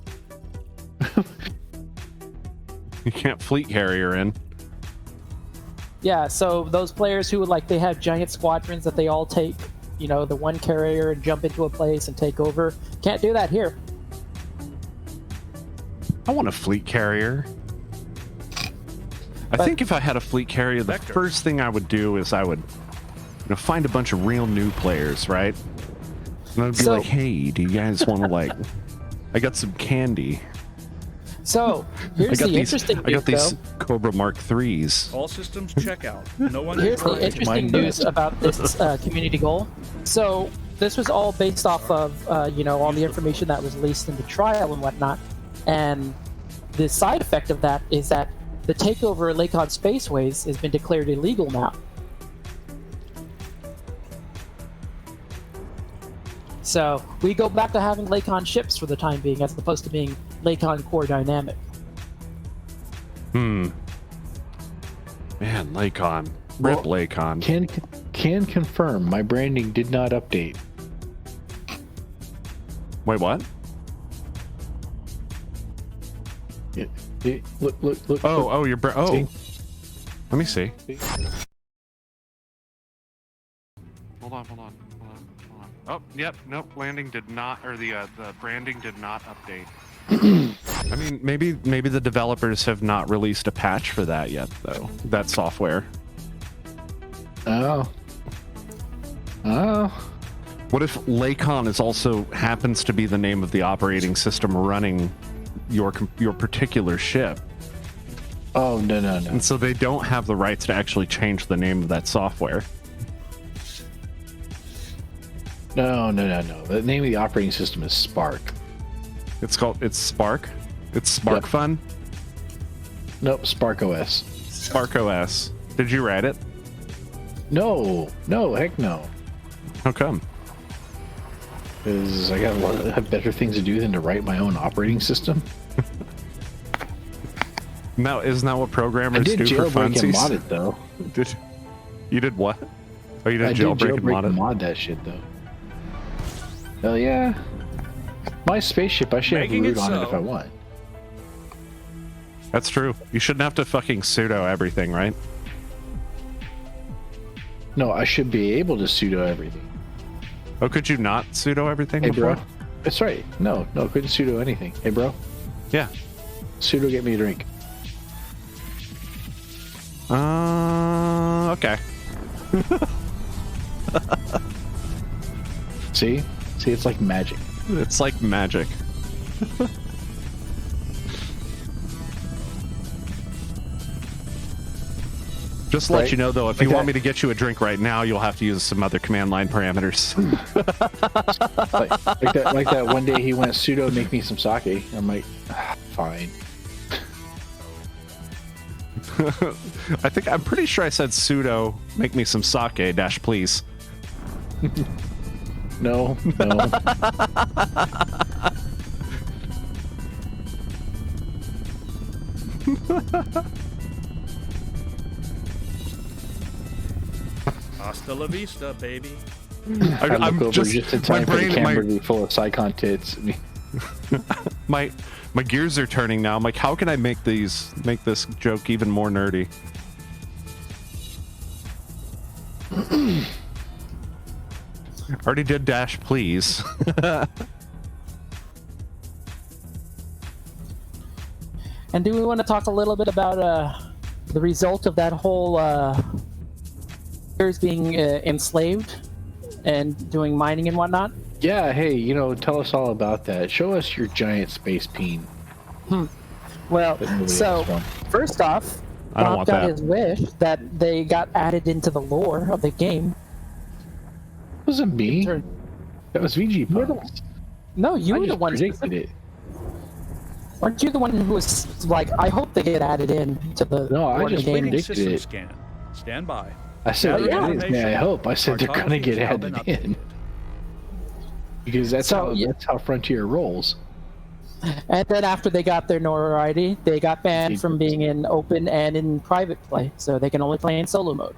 You can't fleet carrier in. Yeah, so those players who like they have giant squadrons that they all take, you know, the one carrier and jump into a place and take over. Can't do that here. I want a fleet carrier. I think if I had a fleet carrier, the Vector. first thing I would do is I would, find a bunch of real new players, right? And I'd be So- like, hey, do you guys want to like? I got some candy. So here's the interesting I got news, these though. Cobra Mark IIIs. All systems check out. No one. Here's the Mine interesting news about this community goal. So this was all based off of all the information that was released in the trial and whatnot. And the side effect of that is that the takeover of Lakon Spaceways has been declared illegal now. So we go back to having Lakon ships for the time being, as opposed to being Lakon Core Dynamic. Man, Lakon. Rip Well, Lakon. Can confirm my branding did not update. Wait, what? Look. Oh, your See? Let me see. See? Hold on. Oh, yep, nope. Landing did not, or the branding did not update. I mean, maybe the developers have not released a patch for that yet, though. That software. Oh. What if Lakon is also happens to be the name of the operating system running your particular ship? Oh, no. And so they don't have the rights to actually change the name of that software. No. The name of the operating system is Spark. It's Spark. It's Spark Yep. Fun. Nope, Spark OS. Spark OS. Did you write it? No, heck no. How come? Because I have better things to do than to write my own operating system. Now, isn't that what I programmers did do for jailbreak and funsies? mod it though. You did what? Oh, you did I did jailbreak and mod it? mod that shit though. Hell yeah. My spaceship, I should have Making root it on it so. if I want. That's true. You shouldn't have to fucking sudo everything, right? No, I should be able to sudo everything. Oh, could you not sudo everything Hey, before? bro. That's right. No, couldn't sudo anything. Hey, bro. Yeah. Sudo, get me a drink. Okay. See, it's like magic. It's like magic. Just to let Right. you know, though, if Like you want that. me to get you a drink right now, you'll have to use some other command line parameters. like that one day he went sudo make me some sake. I'm like, fine. I'm pretty sure I said sudo make me some sake dash please. No. Hasta la vista, baby. I look over just in time for the camera to my, be full of Saigon tits. my gears are turning now. I'm like, how can I make this joke even more nerdy? Already did dash please. And do we want to talk a little bit about the result of that whole players being enslaved and doing mining and whatnot? Yeah, hey, tell us all about that. Show us your giant space peen. Well, That nobody so else wants. first off, I don't Bob want got that. his wish that they got added into the lore of the game. It wasn't me. That was VG You're the- Pops. No, you I were the just one. predicted it. Weren't you the one who was like, I hope they get added in to the No, I lore of the just game? waited. Waiting Predicted system it. scan. Stand by. I said, Gathering yeah. information. I hope. I said they're gonna get Cartography has added now been in. Because that's So, yeah. that's how Frontier rolls. And then after they got their notoriety, they got banned from being in open and in private play, so they can only play in solo mode.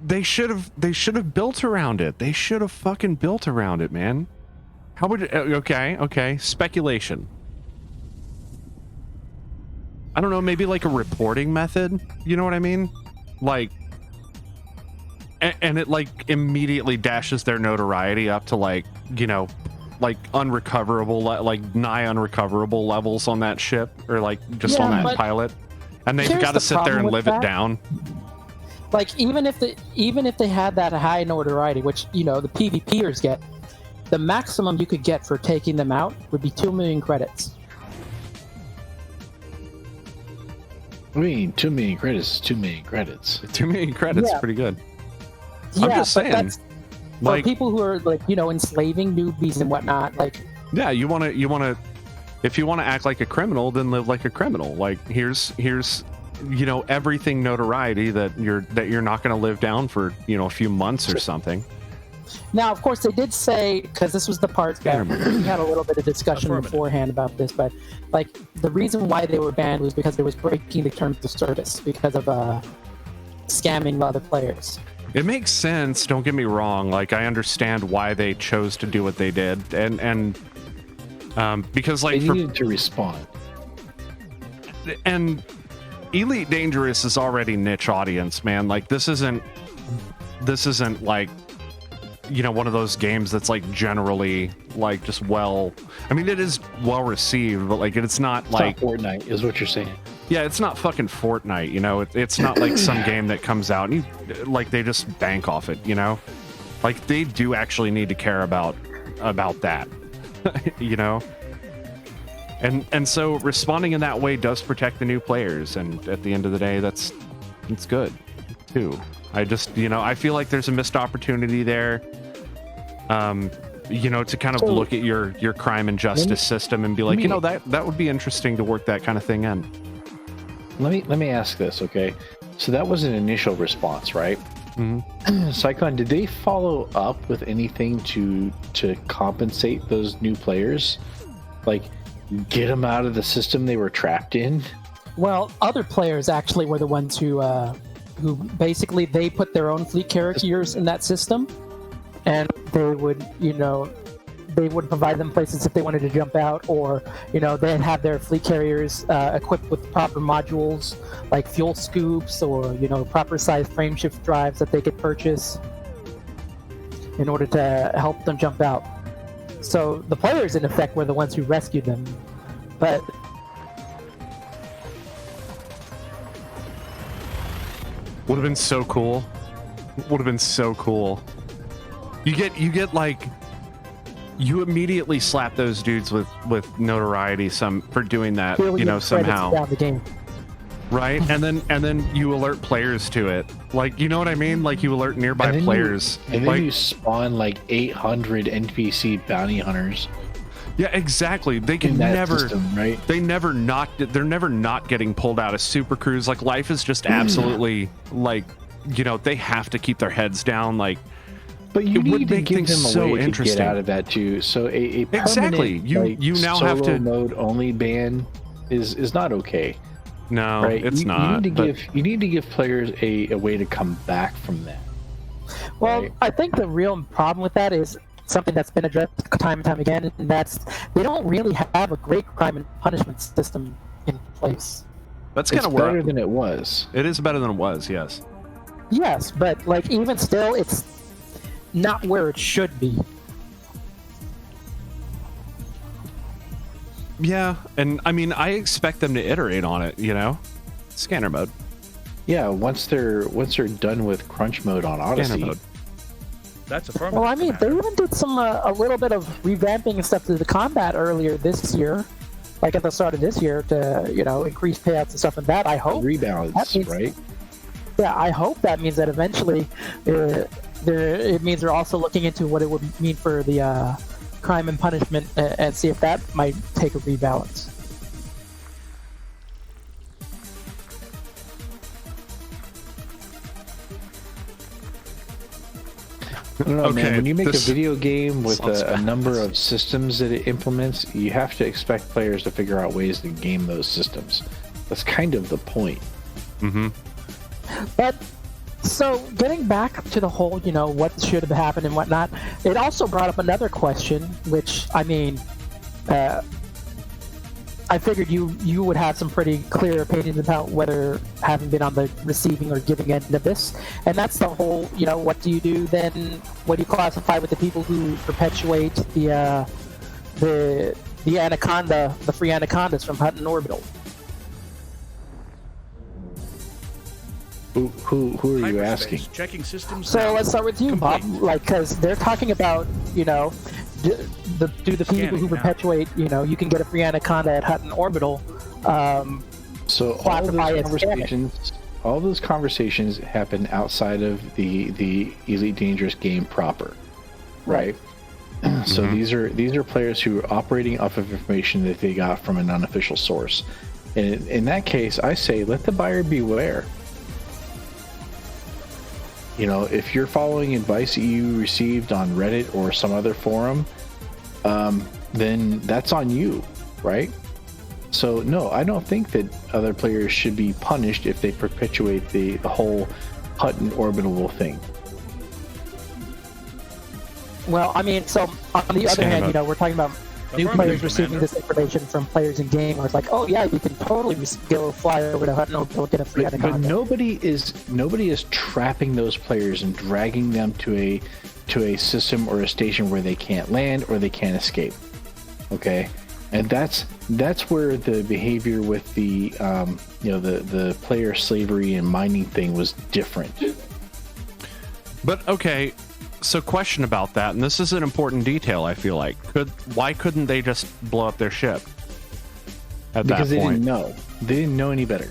They should have built around it. They should have fucking built around it, man. How would it, okay, speculation. I don't know, maybe like a reporting method, you know what I mean? Like, and it like immediately dashes their notoriety up to like, you know, like unrecoverable, like nigh unrecoverable levels on that ship, or like just on that pilot. And they've got to sit there and live it down. Like even if they had that high notoriety, which you know the PvPers get, the maximum you could get for taking them out would be 2 million credits. I mean, 2 million credits is 2 million credits. 2 million credits, Yeah. Pretty good. Yeah, I'm just saying, that's like for people who are like, you know, enslaving newbies and whatnot. Like, yeah, you want to, if you want to act like a criminal, then live like a criminal. Like here's you know, everything notoriety that you're not going to live down for, you know, a few months or something. now, of course, they did say, because this was the part that we had a little bit of discussion beforehand about this, but like the reason why they were banned was because it was breaking the terms of service because of scamming other players. It makes sense. Don't get me wrong. Like I understand why they chose to do what they did, and because like they needed to respond. And Elite Dangerous is already niche audience, man. Like this isn't like, you know, one of those games that's like generally like just I mean, it is well received, but like it's not like Fortnite is what you're saying. Yeah, it's not fucking Fortnite, you know. It's not like some game that comes out and like they just bank off it, you know. Like they do actually need to care about that, you know. And so responding in that way does protect the new players, and at the end of the day, it's good too. I just, you know, I feel like there's a missed opportunity there. You know, to kind of look at your crime and justice system and be like, you know, that would be interesting to work that kind of thing in. Let me ask this, okay? So that was an initial response, right? Mm-hmm. Cyclone, did they follow up with anything to compensate those new players? Like, get them out of the system they were trapped in? Well, other players actually were the ones who basically they put their own fleet carriers in that system, and they would, you know, they would provide them places if they wanted to jump out, or, you know, they'd have their fleet carriers equipped with proper modules like fuel scoops, or, you know, proper size frame shift drives that they could purchase in order to help them jump out. So the players, in effect, were the ones who rescued them. But would have been so cool. Would have been so cool. You get like, you immediately slap those dudes with notoriety for doing that, you know, somehow. Down the game. Right? And then you alert players to it. Like, you know what I mean? Like you alert nearby players. And then you spawn like 800 NPC bounty hunters. Yeah, exactly. They can never system, right? They're never not getting pulled out of super crews. Like life is just absolutely like, you know, they have to keep their heads down. Like, but you need to make give things them a so way interesting. to get out of that too. So a permanent, exactly. You now solo have to mode only ban is not okay. No, right? It's not. You need to give players a way to come back from that. Well, right? I think the real problem with that is something that's been addressed time and time again, and that's they don't really have a great crime and punishment system in place. That's kind of better than it was. It is better than it was, yes. Yes, but like even still, it's not where it should be. Yeah, and I mean, I expect them to iterate on it, you know? Scanner mode. Yeah, once they're done with crunch mode on Odyssey. Scanner mode. That's affirmative. Well, I mean, they even did some a little bit of revamping and stuff to the combat earlier this year, like at the start of this year, to, you know, increase payouts and stuff. And that, I hope, rebalance, right? Yeah, I hope that means that eventually, it means they're also looking into what it would mean for the crime and punishment, and see if that might take a rebalance. I don't know, Okay, man. When you make a video game with a number of systems that it implements, you have to expect players to figure out ways to game those systems. That's kind of the point. Mm-hmm. But So getting back to the whole, what should have happened and whatnot, it also brought up another question, which, I mean, I figured you would have some pretty clear opinions about whether having been on the receiving or giving end of this, and that's the whole, what do you do then? What do you classify with the people who perpetuate the anaconda, the free anacondas from Hutton Orbital? Who are you asking? Checking systems. So now. let's start with you, Bob. Complete. Like, because they're talking about, do the people Scanning who now. perpetuate, you can get a free anaconda at Hutton Orbital. So all those conversations happen outside of the Elite Dangerous game proper, right? So these are players who are operating off of information that they got from an unofficial source. And in that case, I say let the buyer beware. If you're following advice that you received on Reddit or some other forum, then that's on you, right? So no, I don't think that other players should be punished if they perpetuate the whole Hutton Orbital thing. Well, I mean, so on the other hand, we're talking about new Affirmative, players receiving Commander. this information from players in game, where it's like, oh yeah, you can totally go fly over to Hutton Orbital, get a free But anaconda. nobody is trapping those players and dragging them to a system or a station where they can't land or they can't escape. Okay, and that's where the behavior with the the player slavery and mining thing was different. But okay, so question about that, and this is an important detail. I feel like why couldn't they just blow up their ship at Because that they point? didn't know. They didn't know any better.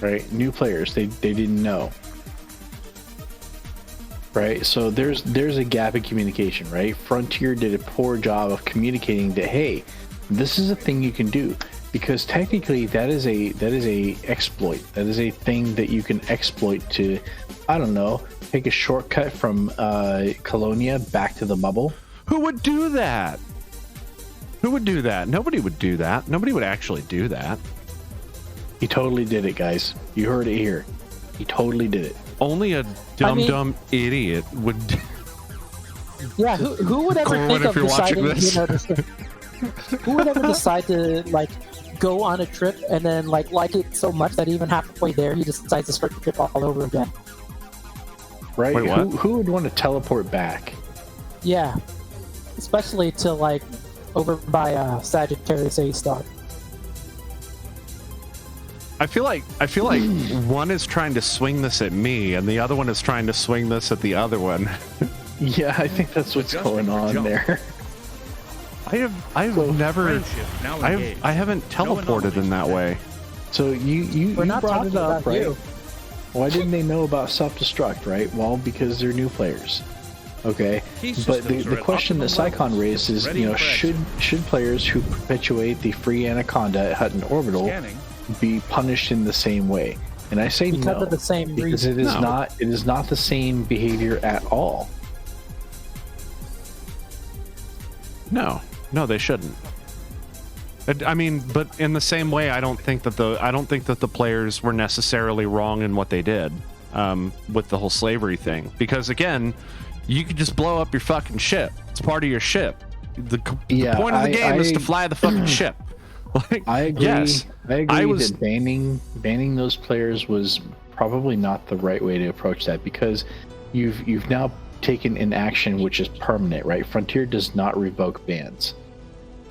Right? New players, they didn't know. Right? So there's a gap in communication, right? Frontier did a poor job of communicating that, hey, this is a thing you can do. Because technically that is a exploit. That is a thing that you can exploit to, I don't know, take a shortcut from Colonia back to the bubble. Who would do that? Who would do that? Nobody would do that. Nobody would actually do that. He totally did it, guys. You heard it here. He totally did it. Only a dumb idiot would. Yeah, who would ever Corwin, think if of you're watching deciding, who would ever decide to go on a trip and then like it so much that even halfway there he decides to start the trip all over again? Right? Wait, what? Who would want to teleport back? Yeah, especially to over by Sagittarius A star. I feel like one is trying to swing this at me, and the other one is trying to swing this at the other one. Yeah, I think that's what's Adjusting going for on jump. there. I've never. Friendship now engaged. I haven't teleported in that way. So you We're not brought it talking up, about right? you. Why didn't they know about self-destruct, right? Well, because they're new players. Okay, Key but systems the are at question that optimum Psychon levels. raised is, Ready for should action. players who perpetuate the free Anaconda at Hutton Orbital Scanning. be punished in the same way? And I say Because no, of the same because reason. it is No. not the same behavior at all. No, they shouldn't. I mean, but in the same way, I don't think that the players were necessarily wrong in what they did with the whole slavery thing. Because again, you could just blow up your fucking ship. It's part of your ship. The point of the game is to fly the fucking ship. I agree. Yes, I agree was. that banning those players was probably not the right way to approach that, because you've now taken an action which is permanent, right? Frontier does not revoke bans.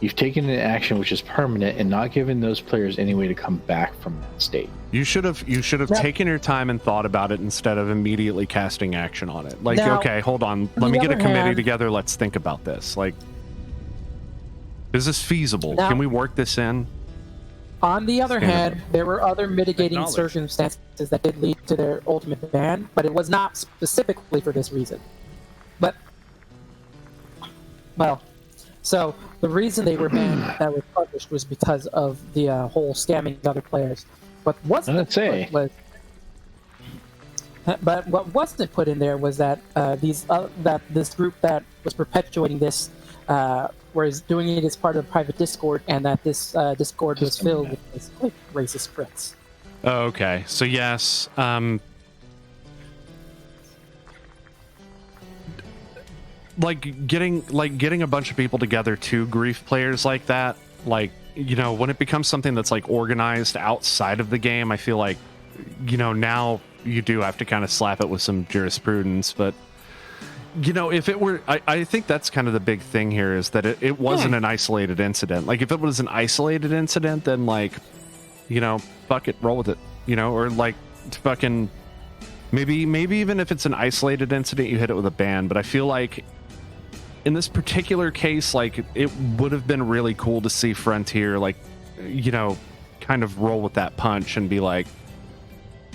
You've taken an action which is permanent and not given those players any way to come back from that state. You should have Yeah. taken your time and thought about it instead of immediately casting action on it. Like, Now, okay, hold on, on let me the get a other committee hand- together. Let's think about this. Like, is this feasible? Now- Can we work this in? On the other Stand hand, there were other mitigating Acknowledge. circumstances that did lead to their ultimate ban, but it was not specifically for this reason. But, well, so the reason they were banned that was published was because of the whole scamming other players. But Let's say. But what wasn't put in there was that that this group that was perpetuating this was doing it as part of the private Discord, and that this Discord was filled with basically racist crits. Oh, okay, so yes, getting a bunch of people together to grief players like that, like, you know, when it becomes something that's like organized outside of the game, I feel like, you know, now you do have to kind of slap it with some jurisprudence. But, you know, if it were, I think that's kind of the big thing here, is that it wasn't an isolated incident. Like, if it was an isolated incident, then, like, you know, fuck it, roll with it, you know, or like fucking maybe even if it's an isolated incident, you hit it with a ban. But I feel like in this particular case, like, it would have been really cool to see Frontier, like, you know, kind of roll with that punch and be like,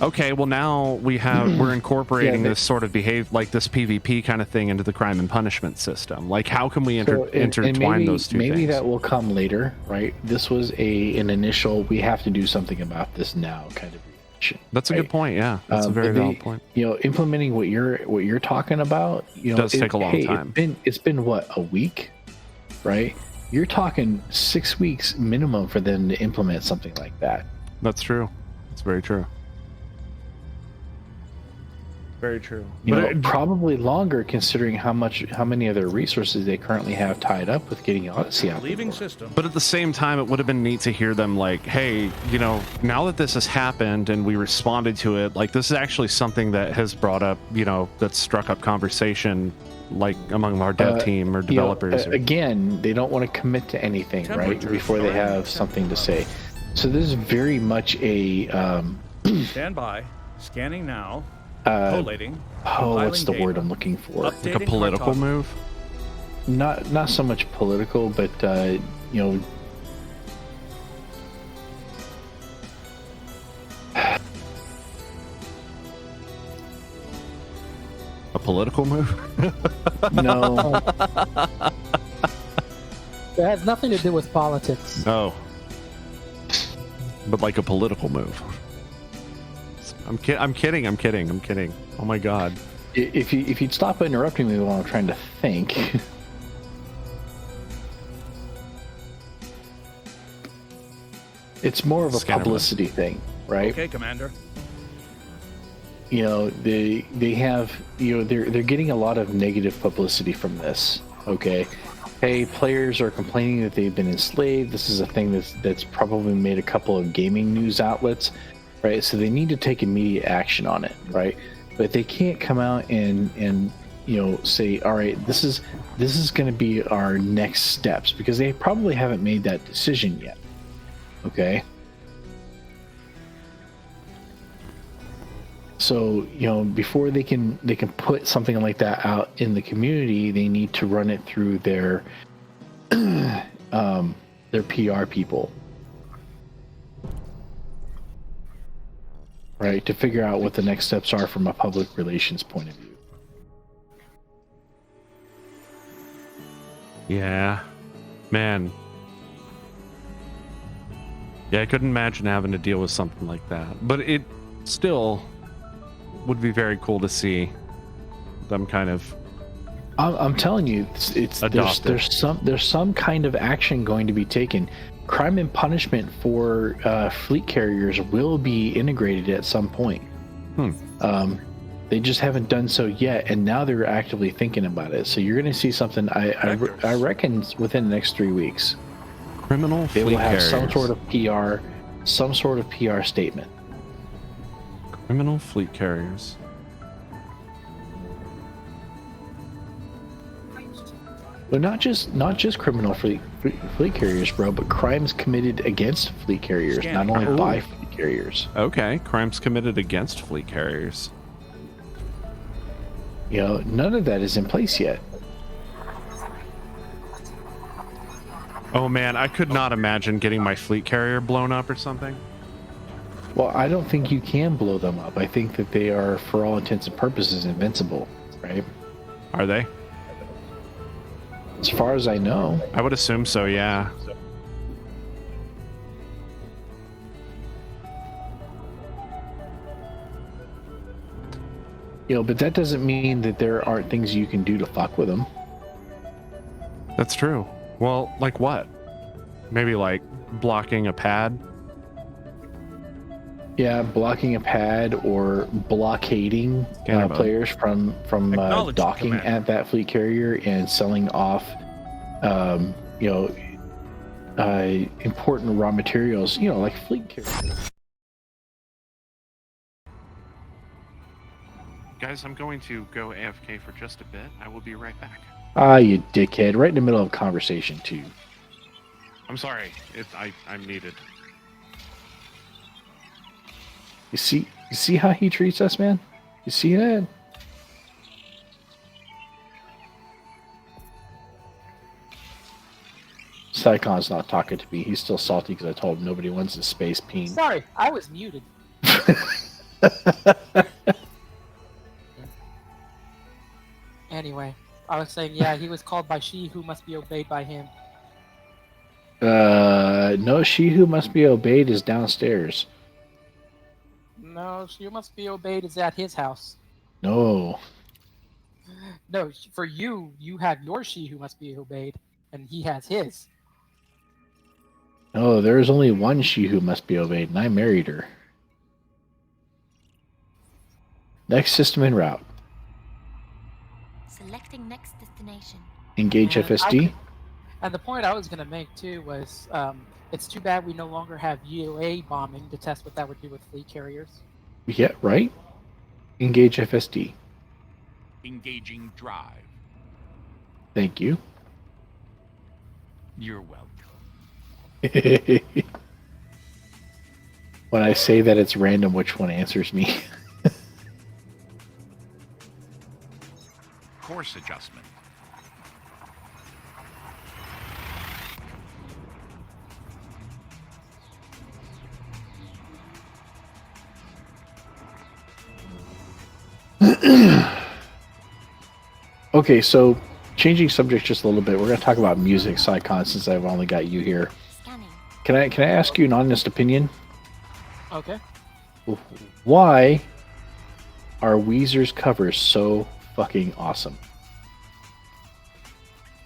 okay, well, now we're incorporating this sort of this PvP kind of thing into the crime and punishment system. Like, how can we intertwine those two things? Maybe that will come later, right? This was an initial, we have to do something about this now kind of reaction. That's a good point. Yeah, that's a very valid point. You know, implementing what you're talking about, you know, does take a long time. It's been what, a week, right? You're talking 6 weeks minimum for them to implement something like that. That's true. That's very true. Very true. But probably longer, considering how many other resources they currently have tied up with getting Odyssey out. Leaving system. But at the same time, it would have been neat to hear them like, hey, you know, now that this has happened and we responded to it, like, this is actually something that has brought up, you know, that struck up conversation, like, among our dev team or developers. You know, again, they don't want to commit to anything, right, before they have something to say. So this is very much a stand by, scanning now. Collating. What's the word I'm looking for? Like a political move? Not so much political, but you know, a political move? No. It has nothing to do with politics. Oh. But like a political move. I'm kidding. Oh my god. If you'd stop interrupting me while I'm trying to think. It's more of a publicity thing, right? Okay, Commander. You know, they have, you know, they're getting a lot of negative publicity from this. Okay. Hey, players are complaining that they've been enslaved. This is a thing that's probably made a couple of gaming news outlets. Right, so they need to take immediate action on it, right? But they can't come out and you know, say, all right, this is going to be our next steps, because they probably haven't made that decision yet. Okay. So, you know, before they can put something like that out in the community, they need to run it through their PR people. Right, to figure out what the next steps are from a public relations point of view. Yeah, man. Yeah, I couldn't imagine having to deal with something like that. But it still would be very cool to see them kind of. I'm telling you, there's some kind of action going to be taken. Crime and punishment for fleet carriers will be integrated at some point. They just haven't done so yet, and now they're actively thinking about it. So you're going to see something. I reckon within the next 3 weeks. Criminal they fleet will have carriers. some sort of PR statement. Criminal fleet carriers. But not just criminal fleet carriers, bro, but crimes committed against fleet carriers, not only by fleet carriers. Okay, crimes committed against fleet carriers. You know, none of that is in place yet. Oh man, I could not imagine getting my fleet carrier blown up or something. Well, I don't think you can blow them up. I think that they are, for all intents and purposes, invincible, right? Are they? As far as I know. I would assume so, yeah. You know, but that doesn't mean that there aren't things you can do to fuck with them. That's true. Well, like what? Maybe like blocking a pad? Yeah, blocking a pad or blockading Scanner mode. players from Acknowledged, docking Commander. at that fleet carrier and selling off, you know, important raw materials. You know, like fleet carriers. Guys, I'm going to go AFK for just a bit. I will be right back. Ah, you dickhead! Right in the middle of a conversation too. I'm sorry. I'm needed. You see how he treats us, man? You see that? Sycon's not talking to me. He's still salty because I told him nobody wants his space peen. Sorry, I was muted. Anyway, I was saying, yeah, he was called by she who must be obeyed by him. No, she who must be obeyed is downstairs. No, she who must be obeyed is at his house. No. No, for you, you have your she who must be obeyed, and he has his. No, there is only one she who must be obeyed, and I married her. Next system en route. Selecting next destination. Engage And FSD. And the point I was going to make, too, was it's too bad we no longer have UA bombing to test what that would do with fleet carriers. Yeah, right? Engage FSD. Engaging drive. Thank you. You're welcome. When I say that it's random which one answers me. Course adjustment. Okay, so changing subject just a little bit, we're going to talk about music, Sycon, since I've only got you here. Scanning. Can I ask you an honest opinion? Okay. Why are Weezer's covers so fucking awesome?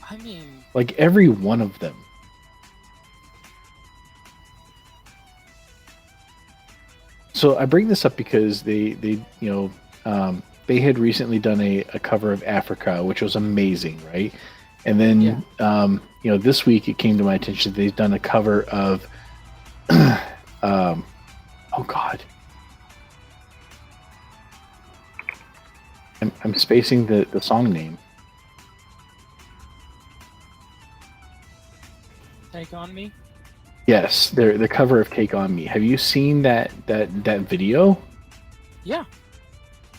I mean, Like every one of them. So I bring this up because they had recently done a cover of Africa, which was amazing, right? And then this week it came to my attention they've done a cover of oh god. I'm spacing the song name. Take On Me? Yes, the cover of Take On Me. Have you seen that video? Yeah.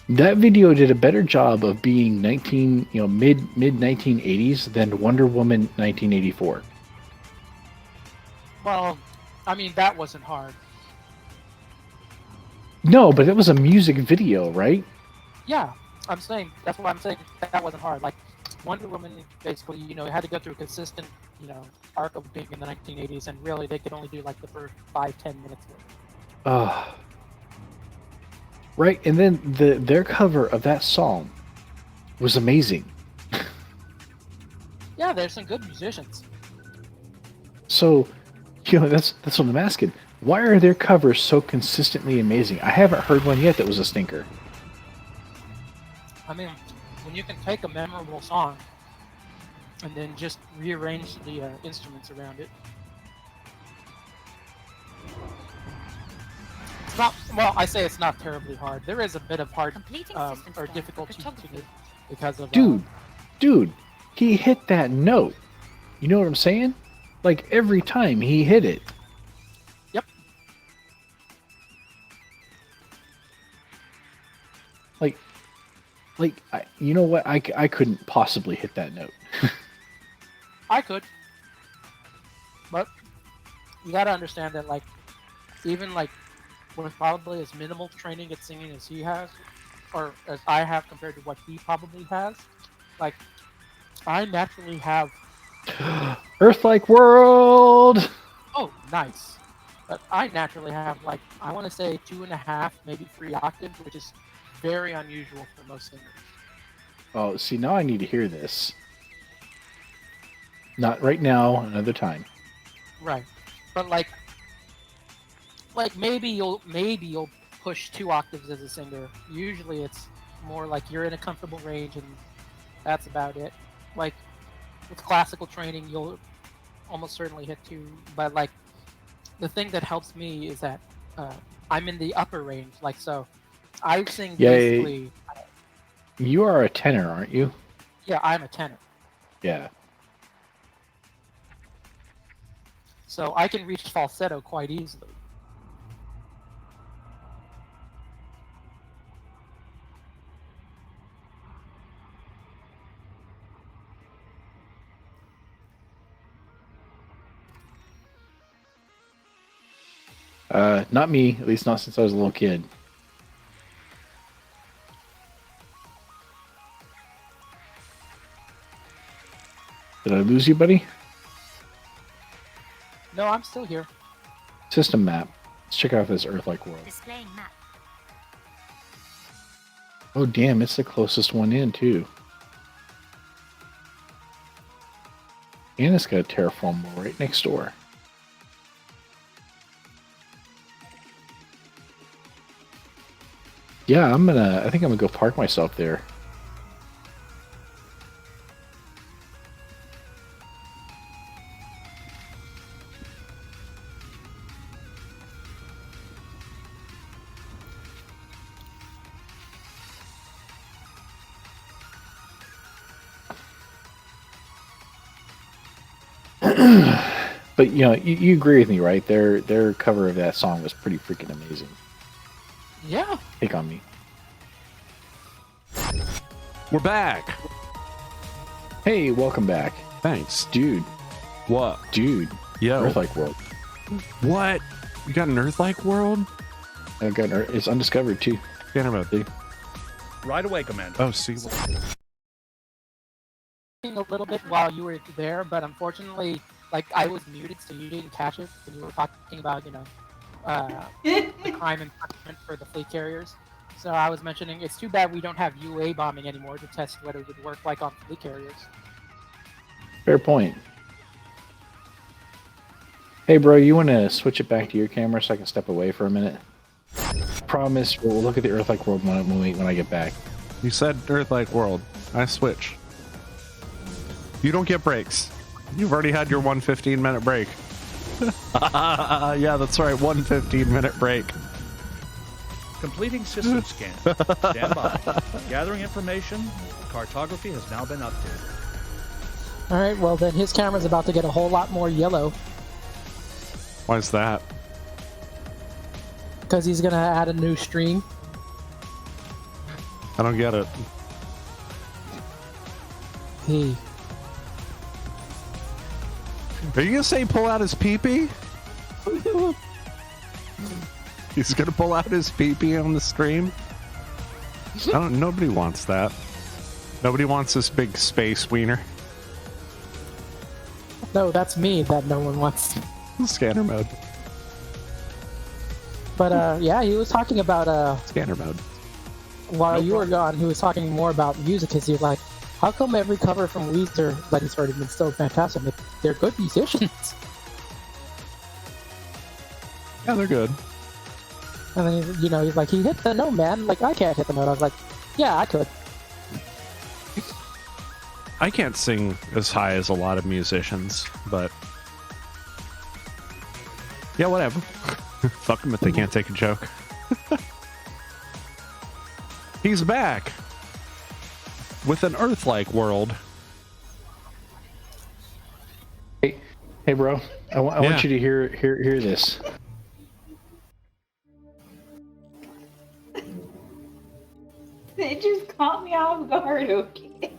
That video did a better job of being mid 1980s than Wonder Woman 1984. Well, I mean, that wasn't hard. No, but it was a music video, right? Yeah, that's what I'm saying. That wasn't hard. Like, Wonder Woman, basically, had to go through a consistent, arc of being in the 1980s, and really they could only do like the first 5-10 minutes of it. Right, and then their cover of that song was amazing. Yeah, there's some good musicians. So, that's what I'm asking. Why are their covers so consistently amazing? I haven't heard one yet that was a stinker. I mean, when you can take a memorable song and then just rearrange the instruments around it. It's not, well, I say it's not terribly hard. There is a bit of hard Completing system or scan difficulty for to photography. it because of... Dude, he hit that note. You know what I'm saying? Like every time he hit it. Yep. You know what? I couldn't possibly hit that note. I could. But you gotta understand that, like, even, like, with probably as minimal training at singing as he has, or as I have compared to what he probably has, like, I naturally have... Earth-like world! Oh, nice. But I naturally have, like, I want to say 2.5, maybe 3 octaves, which is very unusual for most singers. Oh, see, now I need to hear this. Not right now, another time. Right. But, like, like maybe you'll push 2 octaves as a singer. Usually it's more like you're in a comfortable range and that's about it. Like with classical training, you'll almost certainly hit 2. But like the thing that helps me is that I'm in the upper range. Like so, I sing basically. You are a tenor, aren't you? Yeah, I'm a tenor. Yeah. So I can reach falsetto quite easily. Not me, at least not since I was a little kid. Did I lose you, buddy? No, I'm still here. System map. Let's check out this Earth-like world. Displaying map. Oh, damn, it's the closest one in, too. And it's got a terraform wall right next door. Yeah, I think I'm gonna go park myself there. But you know, you agree with me, right? Their cover of that song was pretty freaking amazing. Yeah. Take on me. We're back. Hey, welcome back, Thanks. dude. What? Dude, Yo. Earth-like world. What? You got an Earth-like world? It's undiscovered too. Scanner mode. See? Right away, Commander. Oh, see. A little bit while you were there, but unfortunately, like I was muted, so you didn't catch it. And you were talking about, the crime and punishment for the fleet carriers. So I was mentioning it's too bad we don't have UA bombing anymore to test what it would work like on fleet carriers. Fair point. Hey, bro, you want to switch it back to your camera so I can step away for a minute? Promise, we'll look at the Earth-like world when I get back. You said Earth-like world. I switch. You don't get breaks. You've already had your 1 15-minute break. Yeah, that's right. 1 15-minute break. Completing system scan. Stand by. Gathering information. Cartography has now been updated. Alright, well then his camera's about to get a whole lot more yellow. Why is that? Because he's going to add a new stream. I don't get it. He. Are you gonna say pull out his pee-pee? He's gonna pull out his pee-pee on the stream? Nobody wants that. Nobody wants this big space wiener. No, that's me that no one wants. Scanner mode. But yeah, he was talking about Scanner mode. while you were gone, he was talking more about music because he was like, how come every cover from Weezer that he's heard has been so fantastic? Like, they're good musicians. Yeah, they're good. And then, he's like, he hit the note, man. Like, I can't hit the note. I was like, yeah, I could. I can't sing as high as a lot of musicians, but yeah, whatever. Fuck them if they can't take a joke. He's back with an Earth-like world. Hey, bro, I want you to hear this. It just caught me off guard, okay?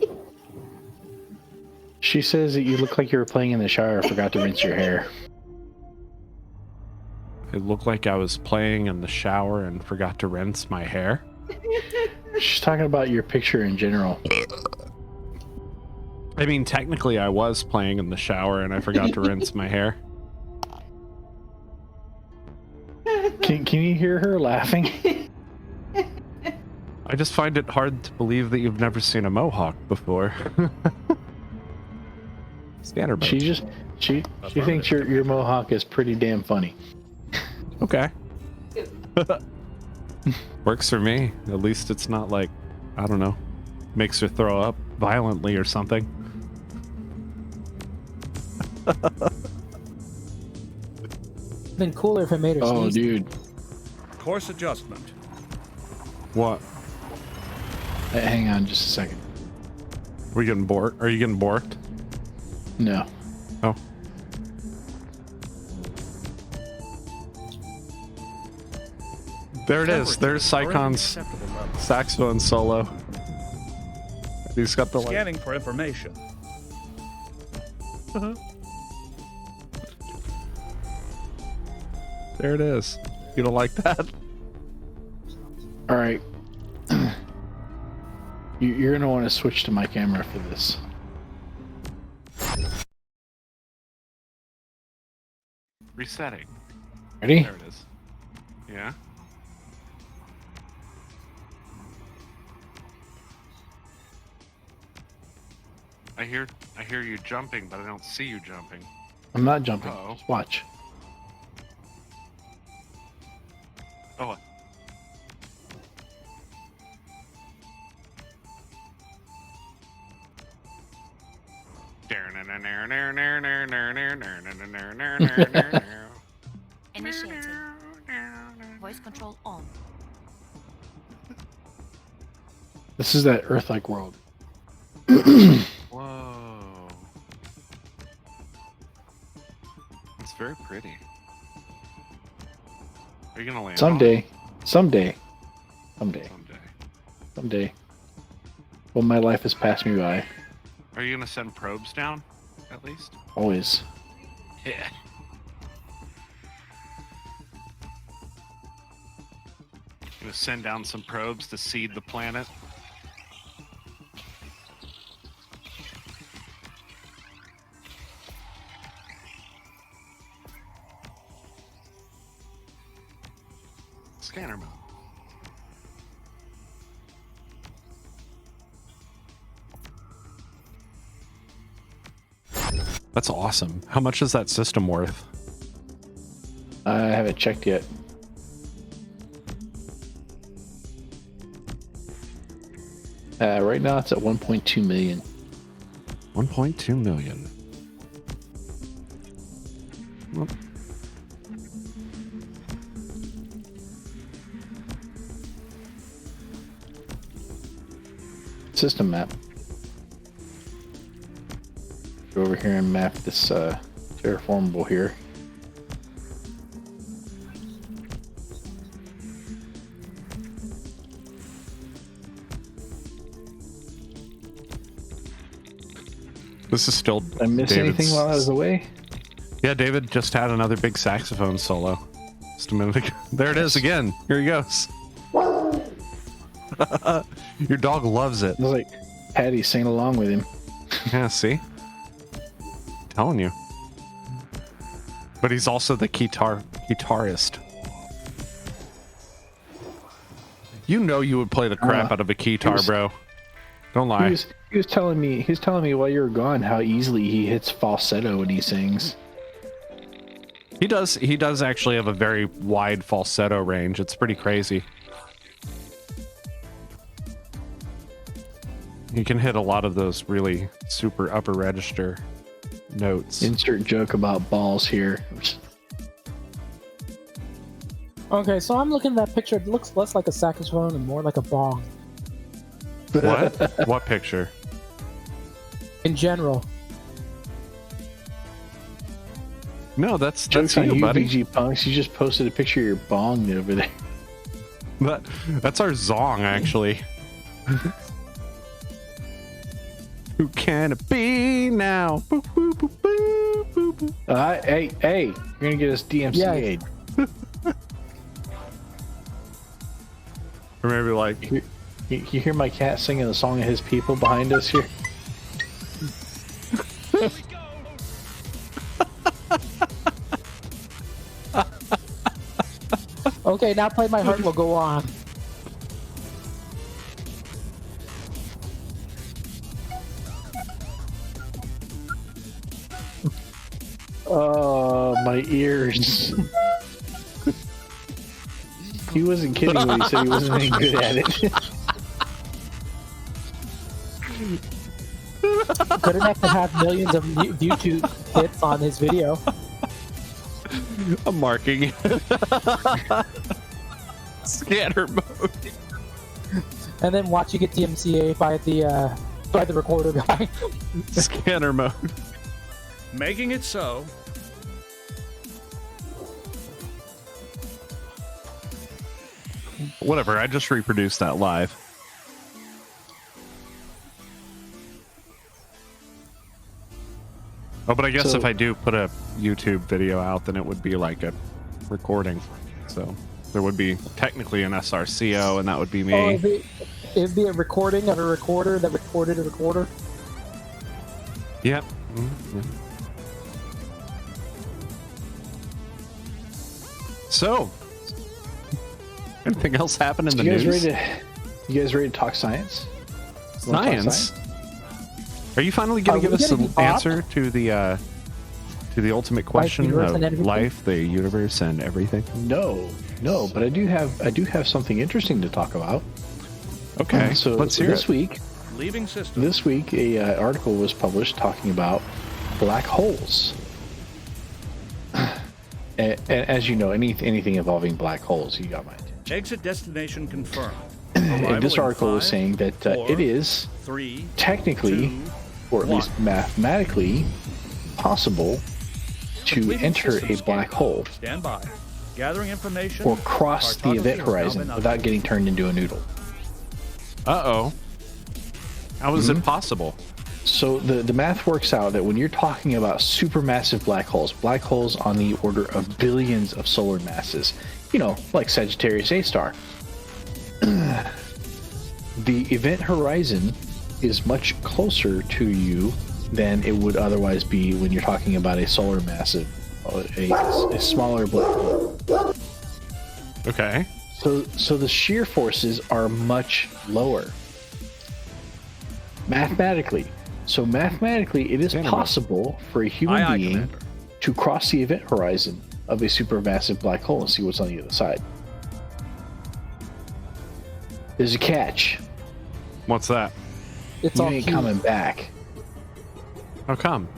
She says that you look like you were playing in the shower and forgot to rinse your hair. It looked like I was playing in the shower and forgot to rinse my hair. She's talking about your picture in general. I mean, technically I was playing in the shower and I forgot to rinse my hair. Can you hear her laughing? I just find it hard to believe that you've never seen a mohawk before. Scanner mode. She thinks your mohawk is pretty damn funny. Okay. Works for me. At least it's not like, I don't know, makes her throw up violently or something. Been cooler if it made her Oh, sneeze. dude. Course adjustment. What? Hang on just a second. Are you getting borked? No. Oh. There it is. There's Sycon's Acceptable level. saxophone solo. He's got the like. Scanning for information. There it is. You don't like that? All right. You're gonna want to switch to my camera for this. Resetting. Ready? There it is. Yeah. I hear you jumping, but I don't see you jumping. I'm not jumping. Uh-oh. Just watch. Oh. Initiating. Voice control on. This is that Earth-like world. Whoa. It's very pretty. Are you gonna land Someday. Someday. When my life has passed me by. Are you gonna send probes down, at least? Always. Yeah. Gonna send down some probes to seed the planet. Scanner mode. That's awesome. How much is that system worth? I haven't checked yet. Right now it's at 1.2 million. 1.2 million. Well, System map. Go over here and map this terraformable here. this is still. Did I miss David's- anything while I was away? Yeah, David just had another big saxophone solo. Just a minute ago. There it is again. Here he goes. Your dog loves it. It was like Patty singing along with him. Yeah, see? Telling you. But he's also the guitarist. You know you would play the crap out of a guitar, bro. Don't lie. He was telling me while you were gone how easily he hits falsetto when he sings. He does actually have a very wide falsetto range. It's pretty crazy. You can hit a lot of those really super upper register notes. Insert joke about balls here. Okay, so I'm looking at that picture. It looks less like a saxophone and more like a bong What? What picture? in general. No, that's Jokes on you, you, buddy. VG punks. You just posted a picture of your bong over there. That's our zong, actually. Who can it be now? Boop, boop, boop, boop, boop, boop. Hey, you're gonna get us DMCA'd. Or maybe like, You hear my cat singing the song of his people behind us here? Okay, now Play My Heart Will Go On. Oh, my ears. He wasn't kidding when he said he wasn't any good at it. Couldn't have to have millions of YouTube hits on his video. I'm marking. Scanner mode. And then watch you get DMCA by the recorder guy. Scanner mode. Making it so. Whatever, I just reproduced that live. Oh, but I guess So- if I do put a YouTube video out, then it would be like a recording. So there would be technically an SRCO, and that would be me. Oh, it'd be a recording of a recorder that recorded a recorder. Yep. So, anything else happen in the news? You guys ready to talk science? You wanna talk Science? Are you finally going Are to give we us gonna an be off? answer to the ultimate question universe, and of everything? life, the universe, and everything? No, but I do have something interesting to talk about. Okay, So let's hear this it. week, Leaving system. This week, a article was published talking about black holes. And as you know, anything involving black holes, you got my attention. Exit destination confirmed. And this Arrival in article is 5, saying that 4, it is 3, technically, 2, or at least 1. mathematically, possible to Completing enter system a black scan. hole Stand by. Gathering information. or cross the Cartography event has now horizon been without updated. getting turned into a noodle. Uh-oh. How is it possible? So the math works out that when you're talking about supermassive black holes on the order of billions of solar masses, like Sagittarius A star, the event horizon is much closer to you than it would otherwise be when you're talking about a solar massive, a smaller black hole. Okay. So the shear forces are much lower. Mathematically. So mathematically, it is possible for a human Aye, aye, being Commander. to cross the event horizon of a supermassive black hole and see what's on the other side. There's a catch. What's that? It's You all ain't cute. coming back How come?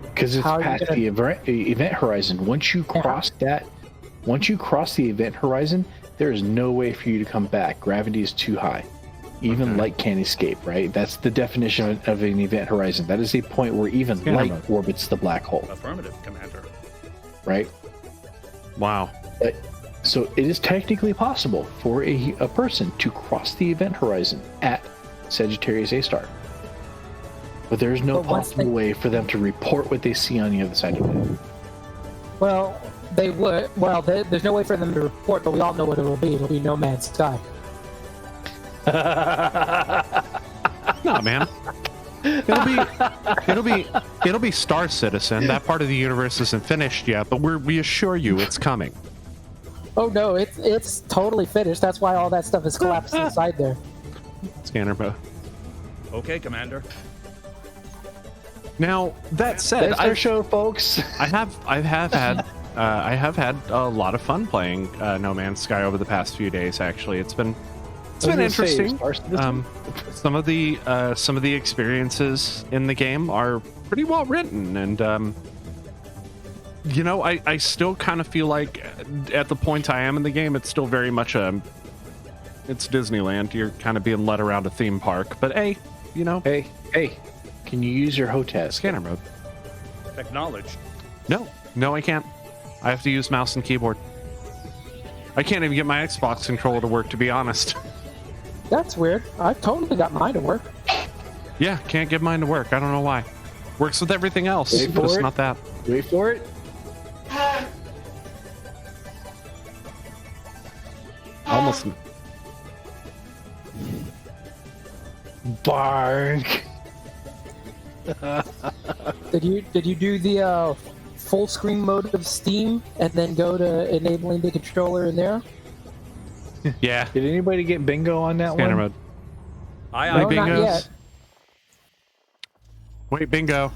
because it's How are you past gonna- the event horizon. Once you cross the event horizon, there is no way for you to come back. Gravity is too high. Even light can't escape, right? That's the definition of an event horizon. That is a point where even Scanner light mode. orbits the black hole, Affirmative, Commander. right? Wow. So it is technically possible for a person to cross the event horizon at Sagittarius A star. But there's no But once possible way for them to report what they see on the other side of it. Well, they would. Well, there's no way for them to report, but we all know what it'll be. It'll be No Man's Sky. No, man. It'll be Star Citizen. That part of the universe isn't finished yet, but we assure you it's coming. Oh no, it's totally finished. That's why all that stuff is collapsed inside there. Scanner mode. Okay, Commander. Now that said, That's our show, folks. I have had a lot of fun playing No Man's Sky over the past few days. Actually, it's been interesting. Some of the experiences in the game are pretty well written, and I still kind of feel like at the point I am in the game, it's still very much it's Disneyland. You're kind of being led around a theme park, but hey, Hey, can you use your HOTAS? scanner mode. Acknowledged. No, I can't. I have to use mouse and keyboard. I can't even get my Xbox controller to work, to be honest. That's weird. I totally got mine to work. Yeah, can't get mine to work. I don't know why. Works with everything else, Wait but for it's it. not that. Wait for it. Almost. Bark. Did you do the full screen mode of Steam and then go to enabling the controller in there? Yeah. Did anybody get bingo on that Scanner one? mode. Aye, No, aye, not bingos? yet. Wait, bingo.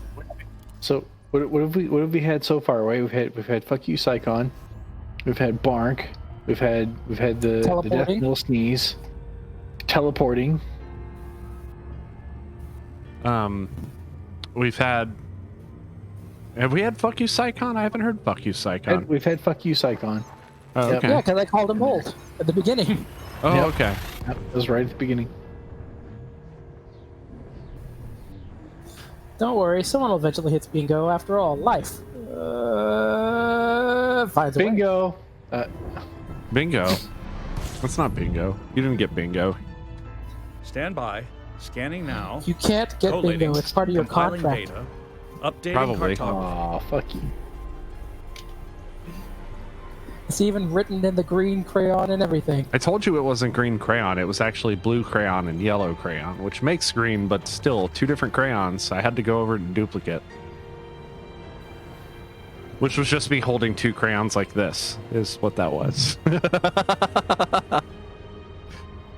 So what have we had so far? Right, we've had fuck you, Psychon. We've had Bark. We've had the death Teleporting. knell sneeze, teleporting. We've had. Have we had fuck you, Psychon? I haven't heard fuck you, Psychon. We've had fuck you, Psychon. Oh, Yep. okay. Yeah, because I called him old at the beginning. Oh, Yep. okay. That was right at the beginning. Don't worry, someone will eventually hit bingo. After all, life finds a way. Bingo. Bingo. That's not bingo. You didn't get bingo. Stand by. Scanning now. You can't get Collating. bingo. It's part of your Compiling contract. data. Updating Probably. cartography. Aw, fuck you. It's even written in the green crayon and everything. I told you it wasn't green crayon. It was actually blue crayon and yellow crayon, which makes green, but still two different crayons. I had to go over and duplicate. Which was just me holding two crayons like this, is what that was.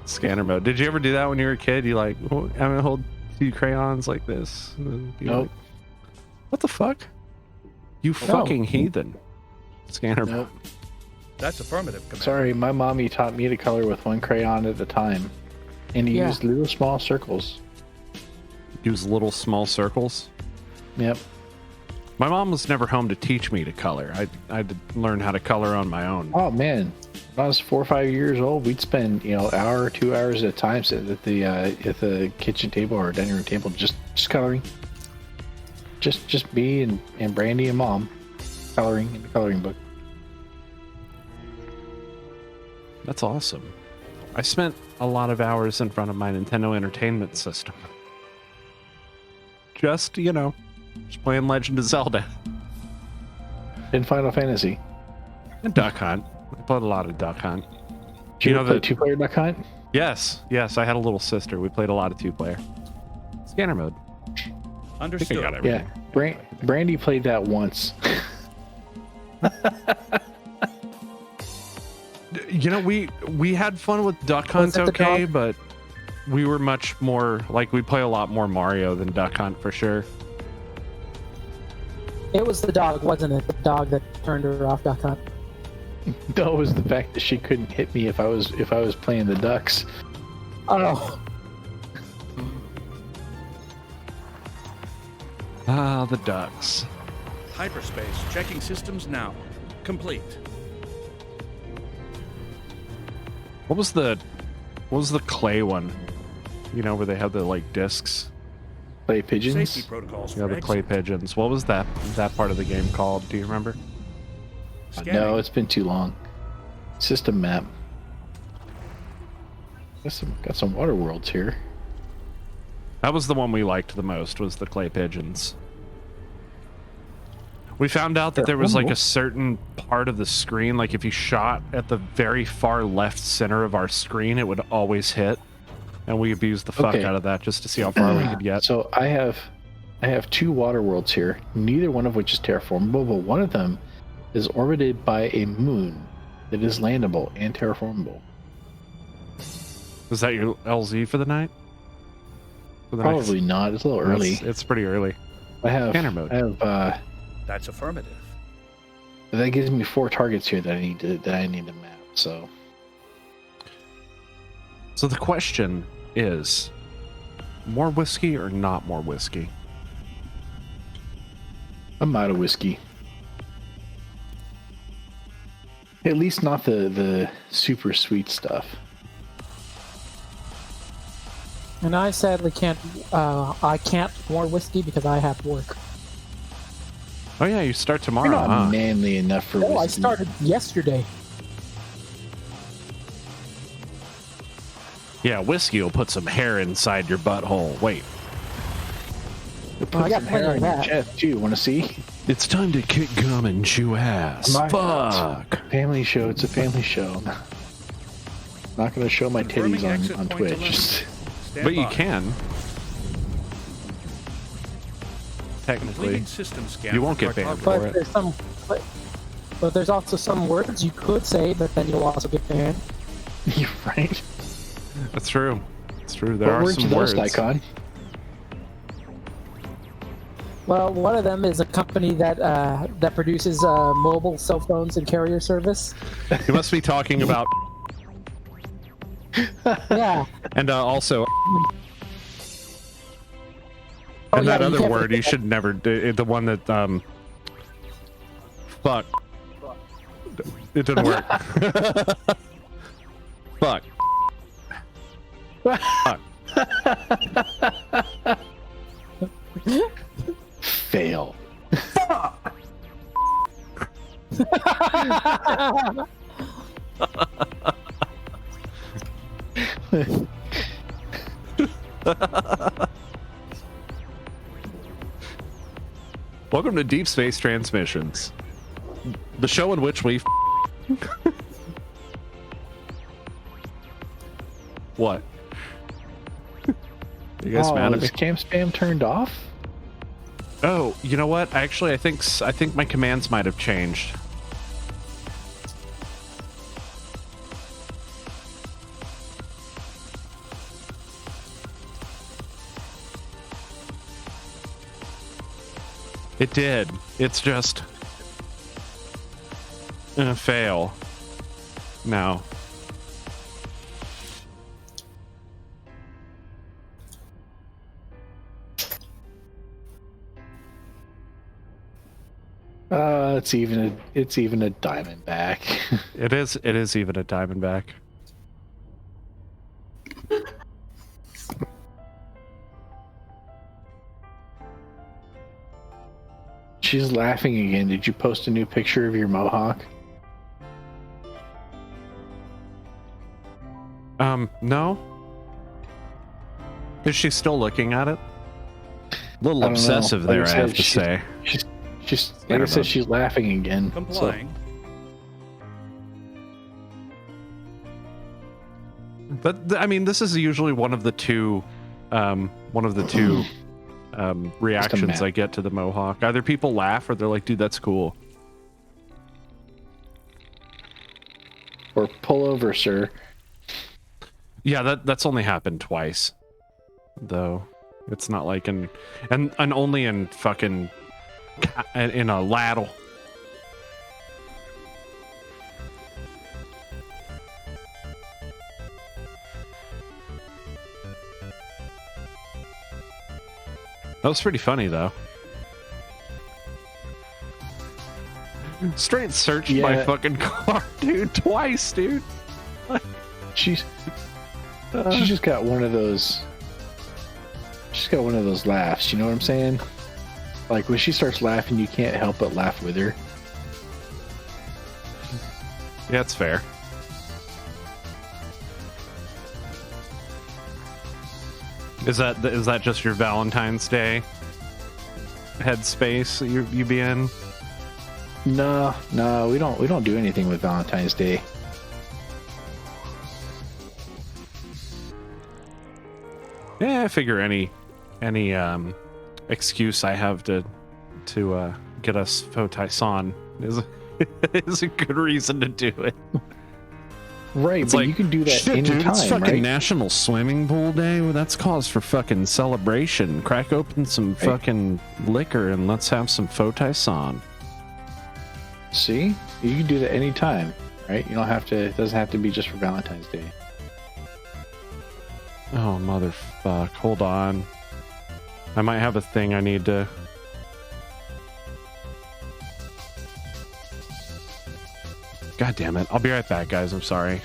Scanner mode. Did you ever do that when you were a kid? You like, I'm gonna hold two crayons like this. Nope. What the fuck? You fucking heathen. Scanner mode. Nope. That's affirmative, Commander. Sorry, my mommy taught me to color with one crayon at a time, and Yeah. used little small circles. Use little small circles. Yep. My mom was never home to teach me to color. I had to learn how to color on my own. Oh man, when I was 4 or 5 years old, we'd spend hour or 2 hours at a time sitting at the kitchen table or dining room table, just coloring. Just me and Brandy and Mom coloring in the coloring book. That's awesome. I spent a lot of hours in front of my Nintendo Entertainment System. Just playing Legend of Zelda In Final Fantasy. and Duck Hunt. I played a lot of Duck Hunt. Did you know ever play that- two-player Duck Hunt? Yes, I had a little sister. We played a lot of two-player. Scanner mode. I think I Understood. got Yeah, everything. Brandy played that once. We had fun with Duck Hunt, it the okay, dog? but we were much more like we play a lot more Mario than Duck Hunt for sure. It was the dog, wasn't it? The dog that turned her off Duck Hunt. No, it was the fact that she couldn't hit me if I was playing the ducks. Oh, Ah, the ducks. Hyperspace. Checking systems now. Complete. What was the clay one? Where they had the like discs. Play pigeons. Safety protocols. Yeah, for the clay exit. pigeons. What was that part of the game called? Do you remember? Scanning. No, it's been too long. System map. Got some water worlds here. That was the one we liked the most, was the clay pigeons. We found out that there was like a certain part of the screen, like if you shot at the very far left center of our screen, it would always hit. And we abused the fuck Okay. out of that just to see how far we could get. So I have two water worlds here, neither one of which is terraformable, but one of them is orbited by a moon that is landable and terraformable. Is that your LZ for the night? For the next- Probably not. It's a little early. It's pretty early. I have Scanner mode. That's affirmative. That gives me 4 targets here that I need to map. So So the question is, more whiskey or not more whiskey? I'm out of whiskey. At least not the super sweet stuff. and I sadly can't. I can't more whiskey because I have work. Oh yeah, you start You're tomorrow, not huh? manly enough for Oh, whiskey. I started yesterday. Yeah, whiskey will put some hair inside your butthole. Wait, Put I got some plenty hair of on your that. chest too. Want to see? it's time to kick gum and chew ass. My- Fuck. Family show. It's a family show. Not going to show my Confirming titties exit on point Twitch. eliminated. Stand But you by. can. Technically. Completing system scan. You won't for get banned cartography. for it. There's some, but there's also some words you could say, but then you'll also get banned. You're right. That's true. It's true. There What are words some are those, words. Lycon? Well, one of them is a company that that produces mobile cell phones and carrier service. You must be talking about, Yeah. and also, Oh, and yeah, that you other can't word forget you that. should never do. The one that fuck. It didn't work. Fuck. Fuck. Fail. Welcome to Deep Space Transmissions, the show in which we. What? You guys mad at me? Is cam spam turned off? Oh, you know what? Actually, I think my commands might have changed. It did. It's just a fail. No. It's even a Diamondback. It is even a Diamondback. She's laughing again. Did you post a new picture of your mohawk? No. Is she still looking at it? A little I don't know. obsessive Like there, I said, have to say. She's I like I don't said, know. she's laughing again. So. Complying. But I mean, this is usually one of the two reactions map. I get to the Mohawk. Either people laugh or they're like, "Dude, that's cool." Or pull over, sir. Yeah, that's only happened twice, though. It's not like and only in fucking in a ladle. That was pretty funny, though. Straight searched my Yeah. fucking car, dude, twice, dude. She's just got one of those. She's got one of those laughs. You know what I'm saying? Like when she starts laughing, you can't help but laugh with her. Yeah, it's fair. Is that just your Valentine's Day headspace you be in? No, we don't do anything with Valentine's Day. Yeah, I figure any excuse I have to get us Fotai-san is a good reason to do it. Right, It's but like, you can do that shit, dude, anytime, it's fucking right? National Swimming Pool Day. Well, that's cause for fucking celebration. Crack open some fucking liquor and let's have some Fotai-san. See, you can do that anytime, right? You don't have to. It doesn't have to be just for Valentine's Day. Oh, motherfuck. Hold on. I might have a thing I need to... God damn it. I'll be right back, guys. I'm sorry.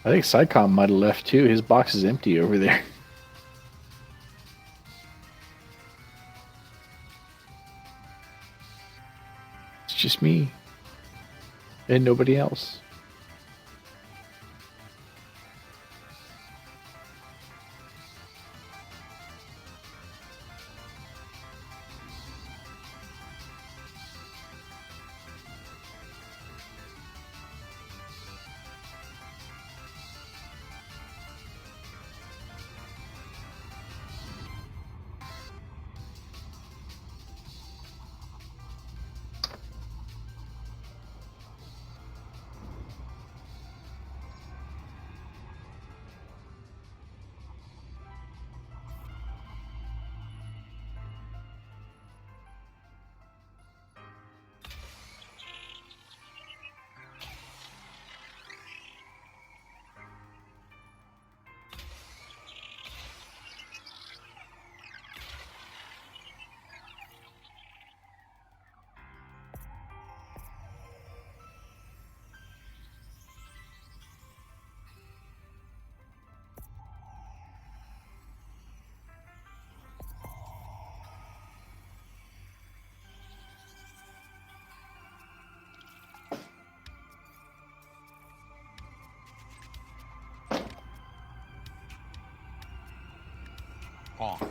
I think Psycom might have left too. His box is empty over there. It's just me and nobody else. on.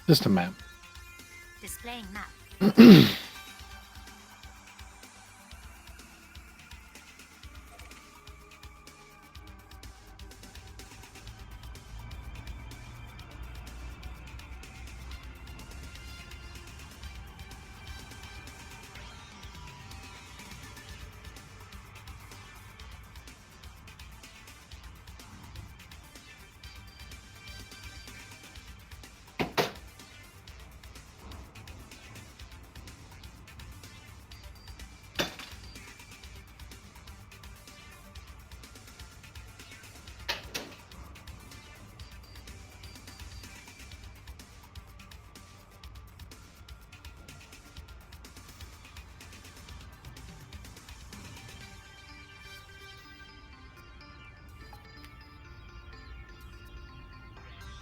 Just a map. Displaying map.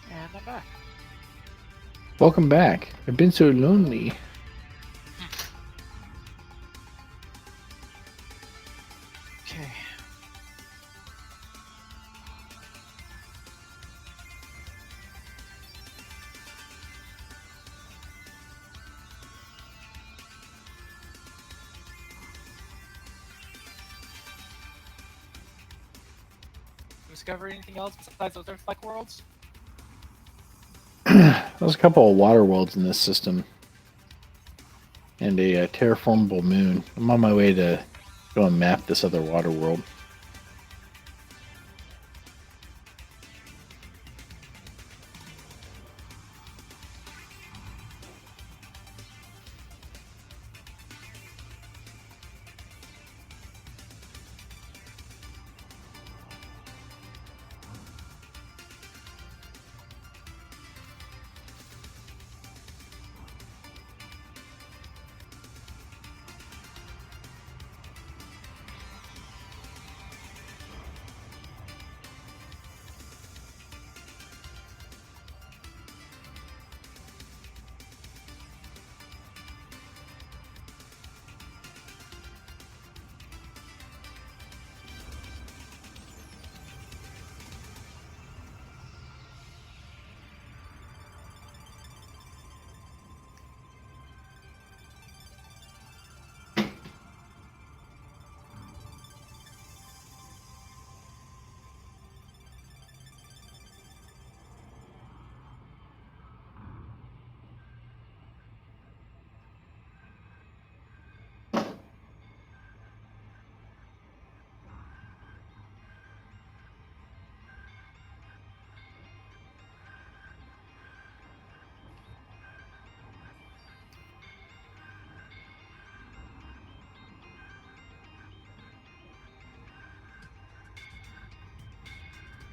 And I'm back. Welcome back. I've been so lonely. Okay. Discover anything else besides those Earth-like worlds? There's a couple of water worlds in this system. And a terraformable moon. I'm on my way to go and map this other water world.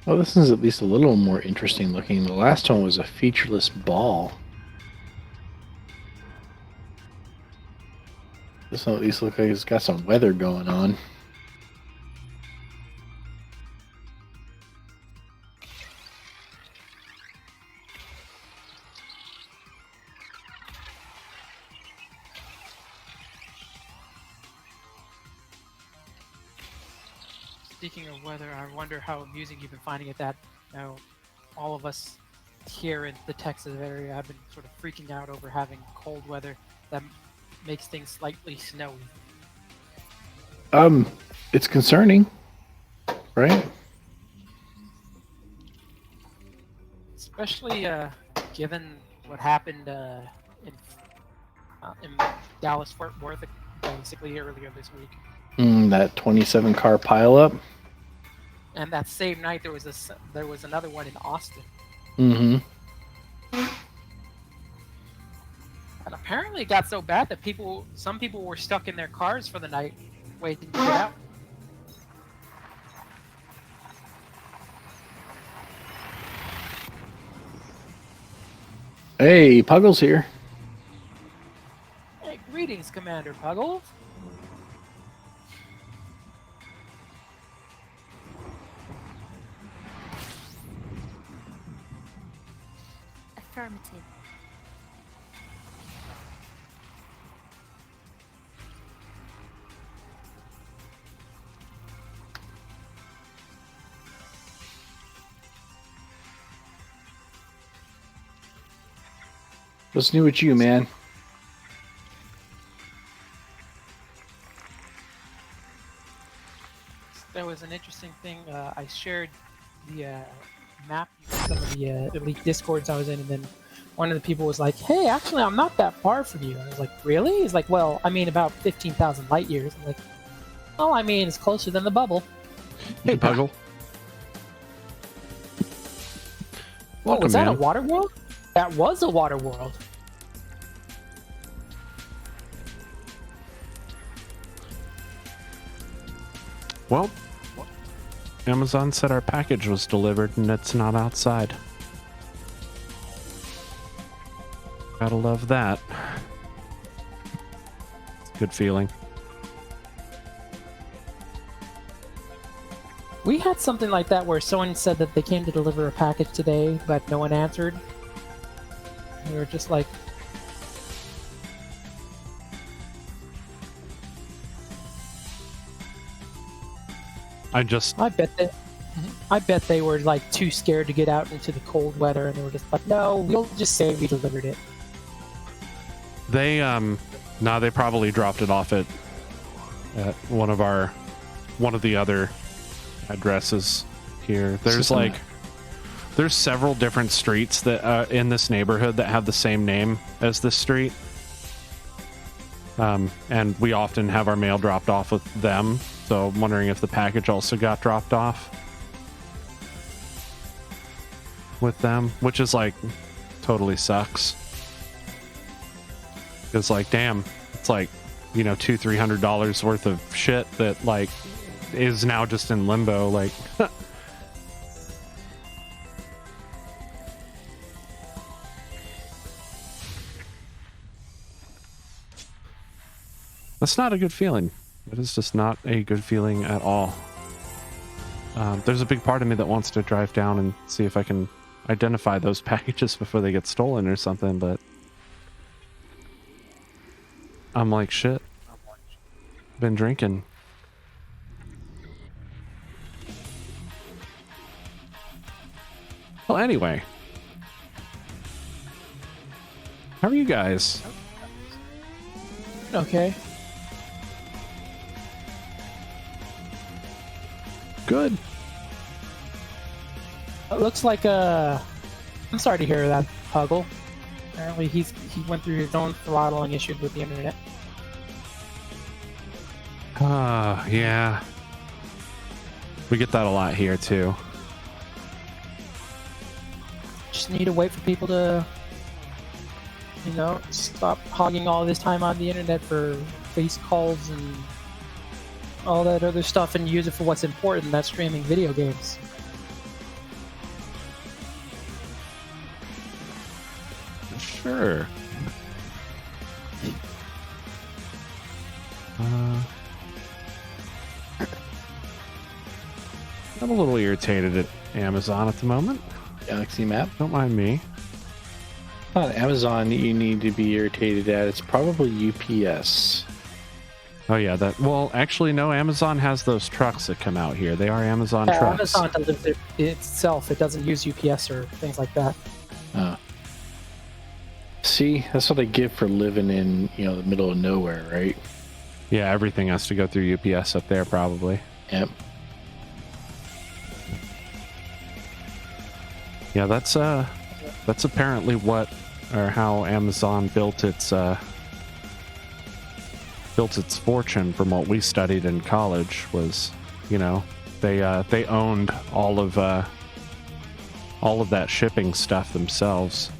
Well, this is at least a little more interesting looking. The last one was a featureless ball. This one at least looks like it's got some weather going on. Speaking of weather, I wonder how amusing you've been finding it that, you know, all of us here in the Texas area have been sort of freaking out over having cold weather that makes things slightly snowy. It's concerning, right? Especially given what happened in Dallas Fort Worth basically earlier this week. That 27 car pileup. And that same night there was another one in Austin. Mm-hmm. And apparently it got so bad that some people were stuck in their cars for the night waiting to get out. Hey, Puggle's here. Hey, greetings, Commander Puggle. Affirmative. What's new with you, man? There was an interesting thing. I shared the map with some of the elite discords I was in, and then one of the people was like, "Hey, actually, I'm not that far from you." I was like, "Really?" He's like, "Well, I mean, about 15,000 light years." I'm like, "Oh, I mean, it's closer than the bubble." Hey, Puggle. Oh, Welcome, was that a man. water world? That was a water world. Well, Amazon said our package was delivered and it's not outside. Gotta love that. Good feeling. We had something like that where someone said that they came to deliver a package today, but no one answered. And we were just like, I bet they were like too scared to get out into the cold weather, and they were just like, "No, we'll just say we delivered it." They they probably dropped it off at one of the other addresses here. There's there's several different streets that in this neighborhood that have the same name as this street. And we often have our mail dropped off with them, so I'm wondering if the package also got dropped off with them, which is like totally sucks. It's like, damn, it's like, you know, $200-300 worth of shit that like is now just in limbo. Like, that's not a good feeling. It is just not a good feeling at all. There's a big part of me that wants to drive down and see if I can identify those packages before they get stolen or something, but I'm like, shit. Been drinking. Well, anyway. How are you guys? Okay. Good. It looks like I'm sorry to hear that, Puggle. Apparently he went through his own throttling issues with the internet. Yeah. We get that a lot here too. Just need to wait for people to, you know, stop hogging all this time on the internet for face calls and all that other stuff and use it for what's important, that's streaming video games. Sure. I'm a little irritated at Amazon at the moment. Galaxy map. Don't mind me. On Amazon, you need to be irritated at. It's probably UPS. Oh yeah, that. Well, actually, no. Amazon has those trucks that come out here. They are Amazon Yeah, trucks. Amazon delivers it itself. It doesn't use UPS or things like that. See, that's what I get for living in, the middle of nowhere, right? Yeah, everything has to go through UPS up there, probably. Yep. Yeah, that's apparently what or how Amazon built its fortune from what we studied in college was, they owned all of that shipping stuff themselves.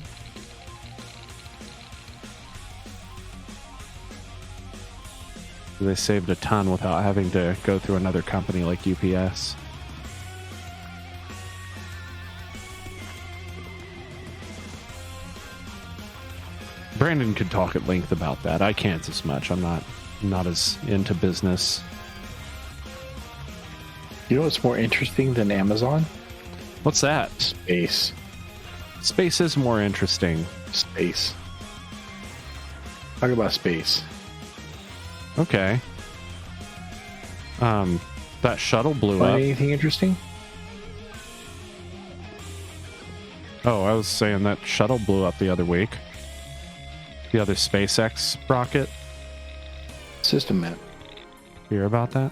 They saved a ton without having to go through another company like UPS. Brandon could talk at length about that. I can't as much. I'm not as into business. You know what's more interesting than Amazon? What's that? Space. Space is more interesting. Space. Talk about space. Okay. That shuttle blew Find up. anything interesting? Oh, I was saying that shuttle blew up the other week. The other SpaceX rocket. System map. Hear about that?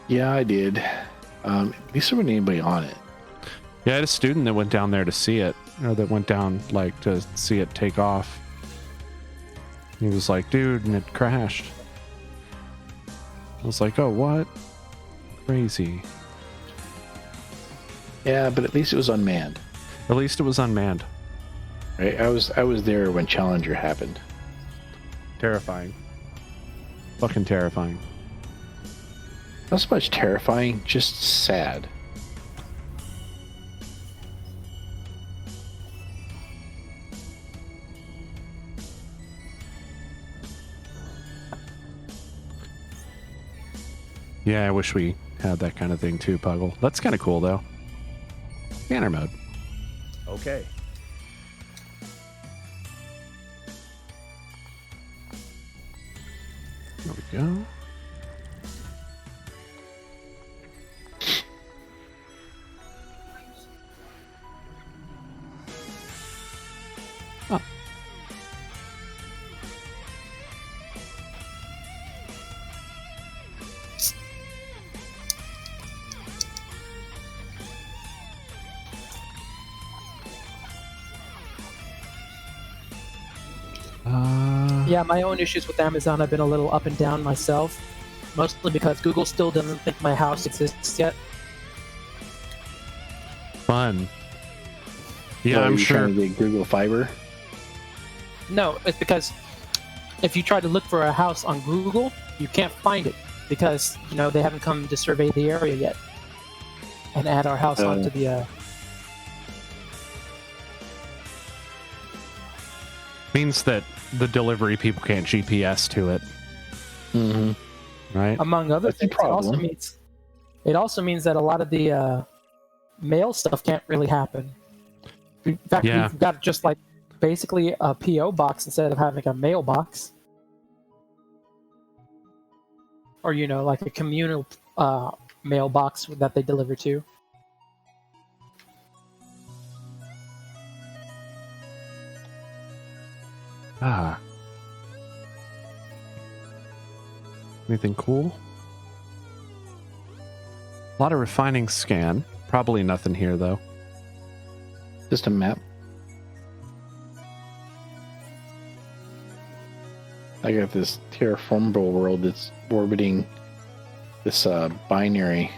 Yeah, I did. At least there wasn't anybody on it. Yeah, I had a student that went down there to see it, or that went down to see it take off. He was like, dude, and it crashed. I was like, oh, what? Crazy. Yeah, but at least it was unmanned. At least it was unmanned. Right? I was there when Challenger happened. Terrifying. Fucking terrifying. Not so much terrifying, just sad. Yeah, I wish we had that kind of thing too, Puggle. That's kind of cool, though. Scanner mode. Okay. There we go. Oh. Yeah, my own issues with Amazon have been a little up and down myself, mostly because Google still doesn't think my house exists yet. Fun. Yeah, So I'm you're sure. trying to get Google Fiber. No, it's because if you try to look for a house on Google, you can't find it because, they haven't come to survey the area yet and add our house onto the... Means that the delivery people can't GPS to it, Mm-hmm. right? Among other That's a things, problem. it also means that a lot of the mail stuff can't really happen. In fact, Yeah. we've got just like basically a PO box instead of having a mailbox, or like a communal mailbox that they deliver to. Ah. Anything cool? A lot of refining scan. Probably nothing here, though. System map. I got this terraformable world that's orbiting this binary.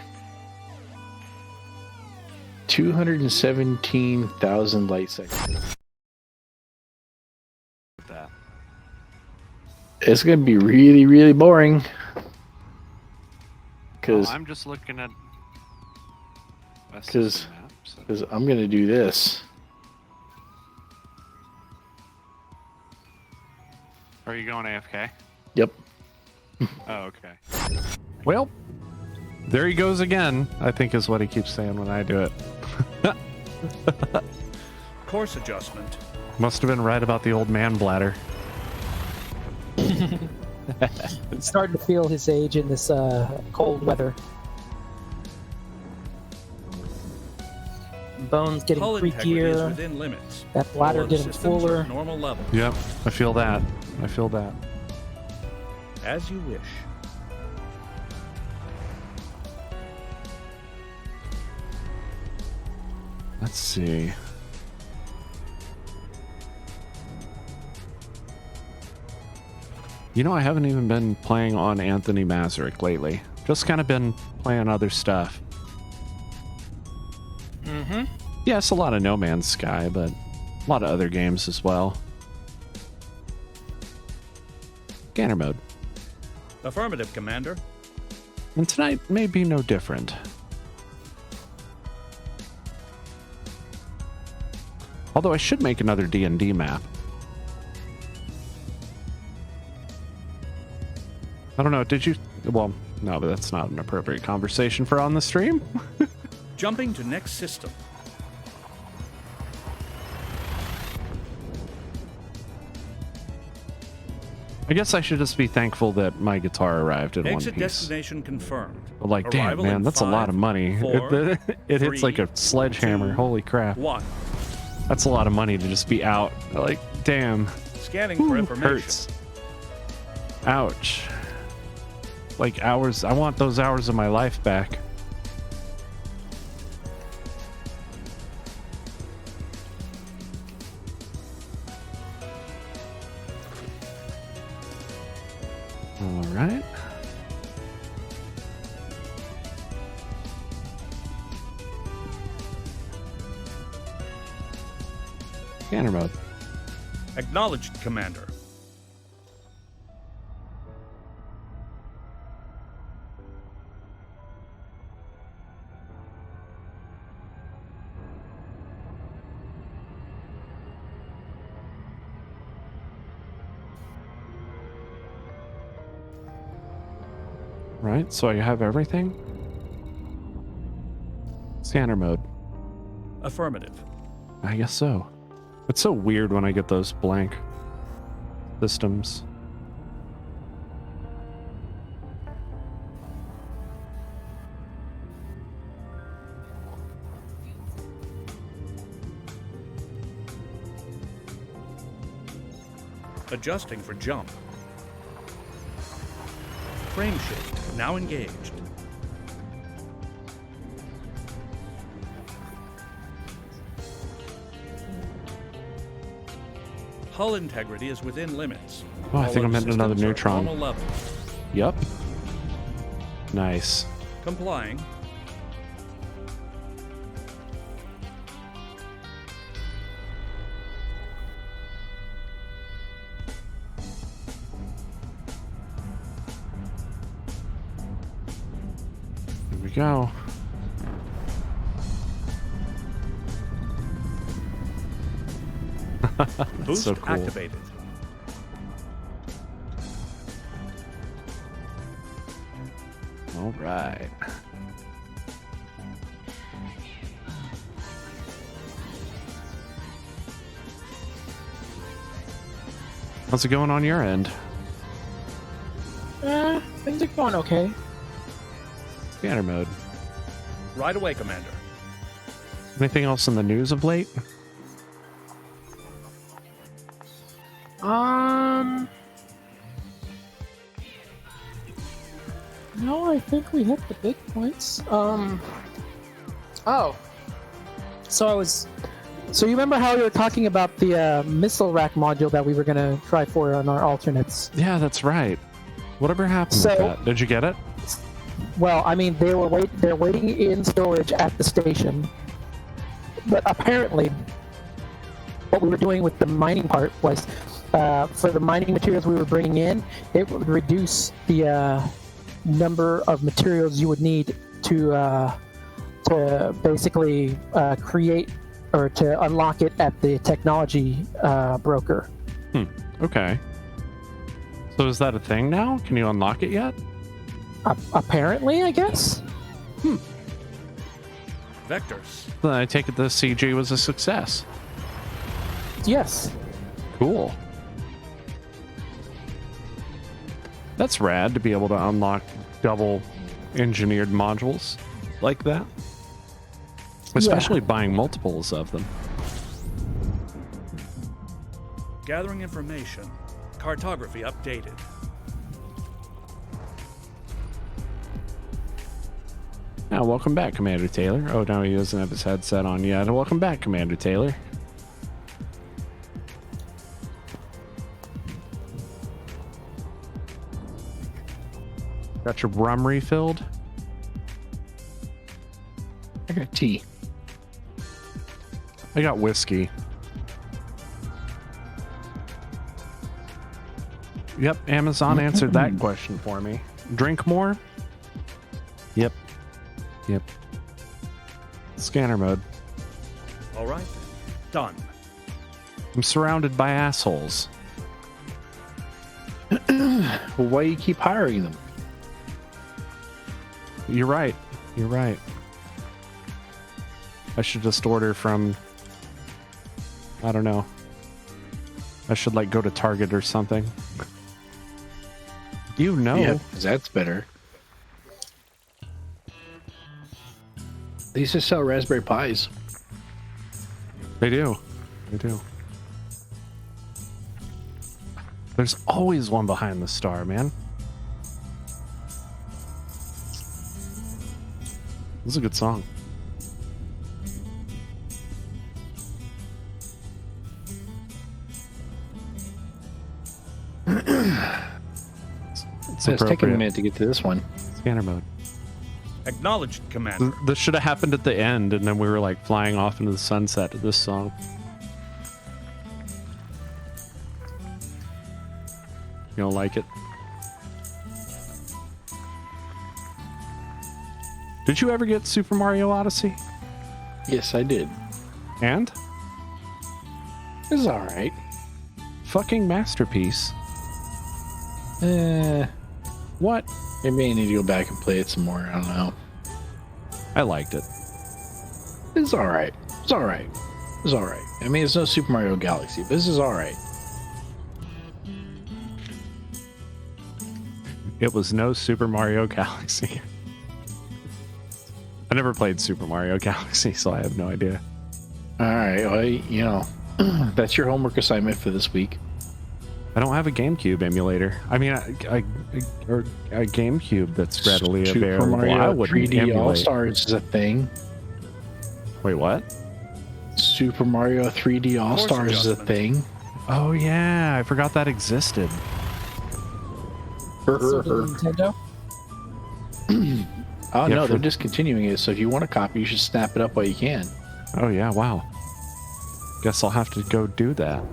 217,000 light seconds. That. It's going to be really, really boring. Because I'm just looking at. Because I'm going to do this. Are you going AFK? Yep. Oh, okay. Well, there he goes again, I think is what he keeps saying when I do it. Course adjustment. Must have been right about the old man bladder. He's starting to feel his age in this cold weather. Bones getting Hull integrity is creakier. within limits. That bladder All other getting systems are fuller. at normal level. Yep, I feel that. I feel that. As you wish. Let's see. You know, I haven't even been playing on Anthony Mazurek lately. Just kind of been playing other stuff. Mm-hmm. Yeah, it's a lot of No Man's Sky, but a lot of other games as well. Scanner mode. Affirmative, Commander. And tonight may be no different. Although I should make another D&D map. I don't know, did you... Well, no, but that's not an appropriate conversation for on the stream. Jumping to next system. I guess I should just be thankful that my guitar arrived in one Exit piece. destination confirmed. But like, damn, Arrival man, in that's a lot of 5, money. 4, It hits like a 3, sledgehammer. 2, Holy crap. 1. That's a lot of money to just be out. Like, damn. Scanning for information. Hurts. Ouch. Like hours. I want those hours of my life back. All right. Scanner mode. Acknowledged, Commander. Right, so I have everything. Scanner mode. Affirmative. I guess so. It's so weird when I get those blank systems. Adjusting for jump. Frame shift now engaged. Hull integrity is within limits. Oh, I All think I'm other hitting another systems are at neutron. Normal level. Yup. Nice. Complying. Here we go. That's Boost so cool. activated. All right. How's it going on your end? Things are going okay. Scanner mode. Right away, Commander. Anything else in the news of late? No, I think we hit the big points. Oh. So you remember how we were talking about the missile rack module that we were gonna try for on our alternates? Yeah, that's right. Whatever happened with So- that? Did you get it? Well, I mean, they're waiting in storage at the station. But apparently, what we were doing with the mining part was, for the mining materials we were bringing in, it would reduce the number of materials you would need to basically create or to unlock it at the technology broker. Okay. So is that a thing now? Can you unlock it yet? Apparently, I guess. Vectors. Then I take it the CG was a success. Yes. Cool. That's rad to be able to unlock double engineered modules like that. Especially buying multiples of them. Gathering information. Cartography updated. Now, welcome back, Commander Taylor. Oh, no, he doesn't have his headset on yet. Welcome back, Commander Taylor. Got your rum refilled? I got tea. I got whiskey. Yep, Amazon answered that question for me. Drink more? Yep. Yep. Scanner mode. All right. Done. I'm surrounded by assholes. Well, why do you keep hiring them? You're right. You're right. I should just order from... I don't know. I should, like, go to Target or something. You know. Yeah, 'cause that's better. They used to sell Raspberry Pis. They do. They do. There's always one behind the star, man. This is a good song. It's taking a minute to get to this one. Scanner mode. Acknowledged, Commander. This should have happened at the end, and then we were like flying off into the sunset to this song. You don't like it? Did you ever get Super Mario Odyssey? Yes, I did. And? This is alright. Fucking masterpiece. What? Maybe I need to go back and play it some more. I don't know. I liked it. It's alright. It's alright. It's alright. I mean, it's no Super Mario Galaxy, but this is alright. It was no Super Mario Galaxy. I never played Super Mario Galaxy, so I have no idea. Alright, well, you know, that's your homework assignment for this week. I don't have a GameCube emulator. I mean, or a GameCube that's readily Super available. I Mario wouldn't 3D emulate. All-Stars is a thing. Wait, what? Super Mario 3D All-Stars is a thing. Oh yeah, I forgot that existed. Super Nintendo. Oh Yeah, no, for- they're discontinuing it. So if you want a copy, you should snap it up while you can. Oh yeah, wow. Guess I'll have to go do that.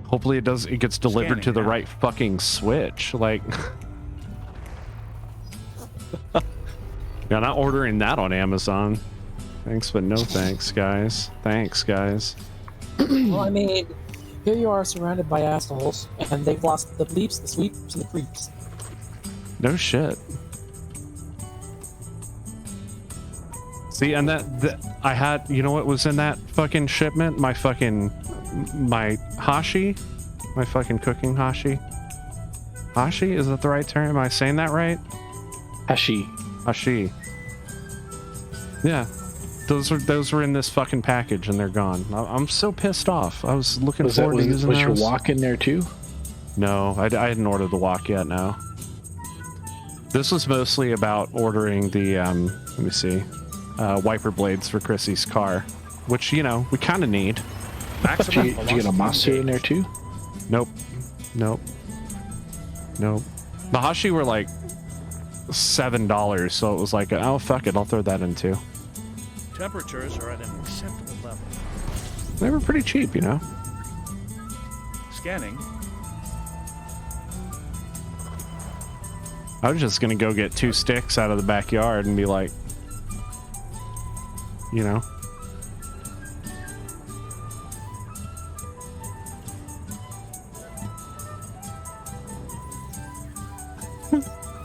Hopefully it gets delivered to the Scanning now. right fucking Switch. Like, yeah, not ordering that on Amazon. Thanks, but no thanks, guys. Thanks, guys. Well, I mean, here you are surrounded by assholes, and they've lost the bleeps, the sweeps, and the creeps. No shit. See, and that I had, you know what was in that fucking shipment? My hashi? My fucking cooking hashi? Hashi? Is that the right term? Am I saying that right? Hashi. Hashi. Yeah. Those were in this fucking package and they're gone. I'm so pissed off. I was looking forward to using was your those. walk in there too? No, I hadn't ordered the wok yet, no. This was mostly about ordering the, let me see, wiper blades for Chrissy's car, which, you know, we kind of need. Did you get a Masu in there too? Nope. Nope. Nope. The Hashi were like $7, so it was like, oh, fuck it, I'll throw that in too. Temperatures are at an acceptable level. They were pretty cheap, you know? Scanning. I was just gonna go get 2 sticks out of the backyard and be like, you know.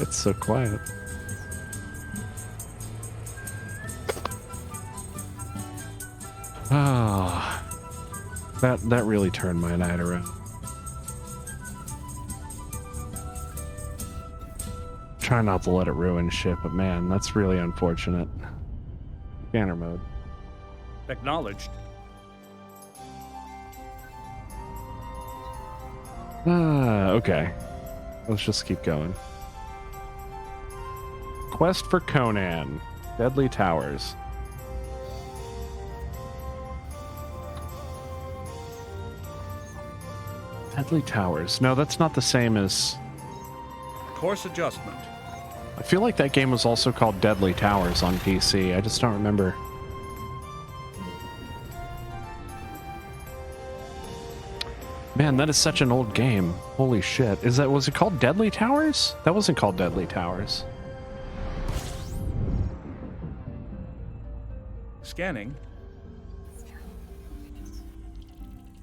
It's so quiet. Ah, that really turned my night around. trying not to let it ruin shit, but man, that's really unfortunate. Scanner mode. Acknowledged. Okay. Let's just keep going. Quest for Conan. Deadly Towers. Deadly Towers. No, that's not the same as... Course adjustment. I feel like that game was also called Deadly Towers on PC. I just don't remember. Man, that is such an old game. Holy shit. Was it called Deadly Towers? That wasn't called Deadly Towers. Scanning.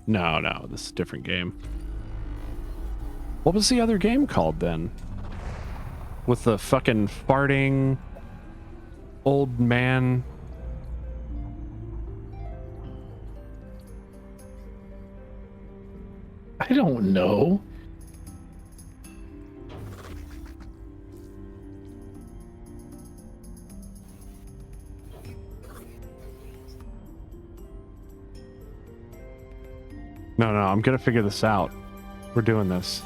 No, this is a different game. What was the other game called then? With the fucking farting old man. I don't know. No, I'm gonna figure this out. We're doing this.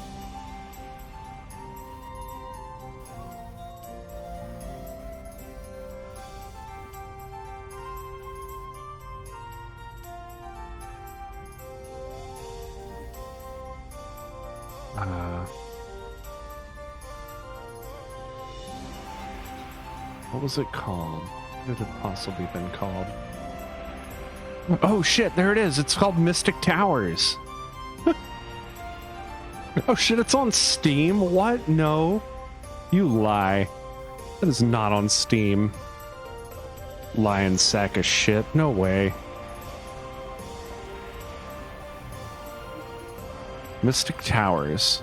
What was it called? What had it possibly been called? Oh shit, there it is. It's called Mystic Towers. Oh shit, it's on Steam? What? No. You lie. That is not on Steam. Lying sack of shit. No way. Mystic Towers.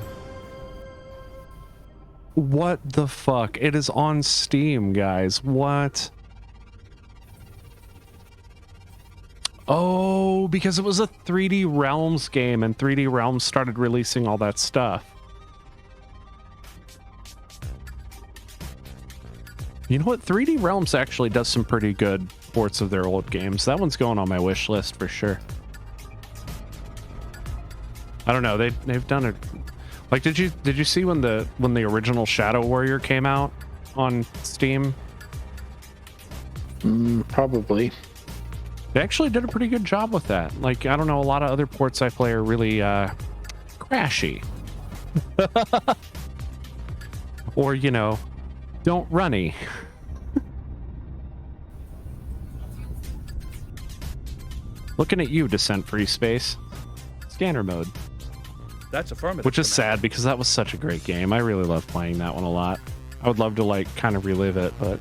What the fuck? It is on Steam, guys. What? Oh, because it was a 3D Realms game and 3D Realms started releasing all that stuff. You know what? 3D Realms actually does some pretty good ports of their old games. That one's going on my wish list for sure. I don't know. They've done it. Like, did you see when the original Shadow Warrior came out on Steam? Probably. They actually did a pretty good job with that. Like, I don't know, a lot of other ports I play are really crashy. Or, you know, don't runny. Looking at you, Descent Free Space. Scanner mode. That's affirmative. Which is sad because that was such a great game. I really love playing that one a lot. I would love to, like, kind of relive it, but...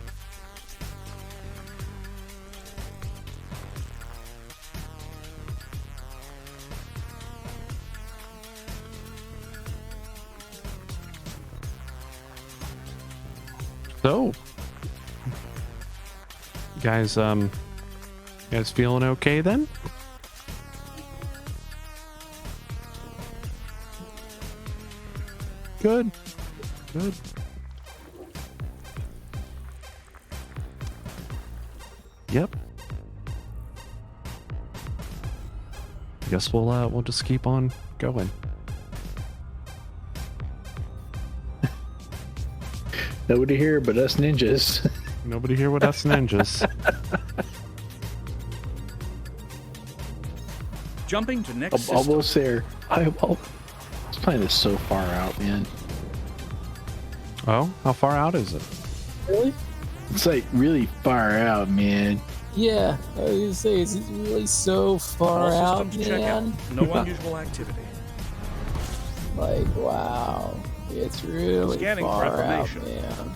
So, guys, you guys feeling okay then? Good. Good. Yep. I guess we'll just keep on going. Nobody here but us ninjas. Nobody here with us ninjas. Jumping to next system. Almost there. I was playing this so far out, man. Oh, how far out is it? Really? It's like really far out, man. Yeah, I was gonna say, it's really so far All out, systems check out. man. No unusual activity. Like, wow. It's really Scanning for far out, information. man.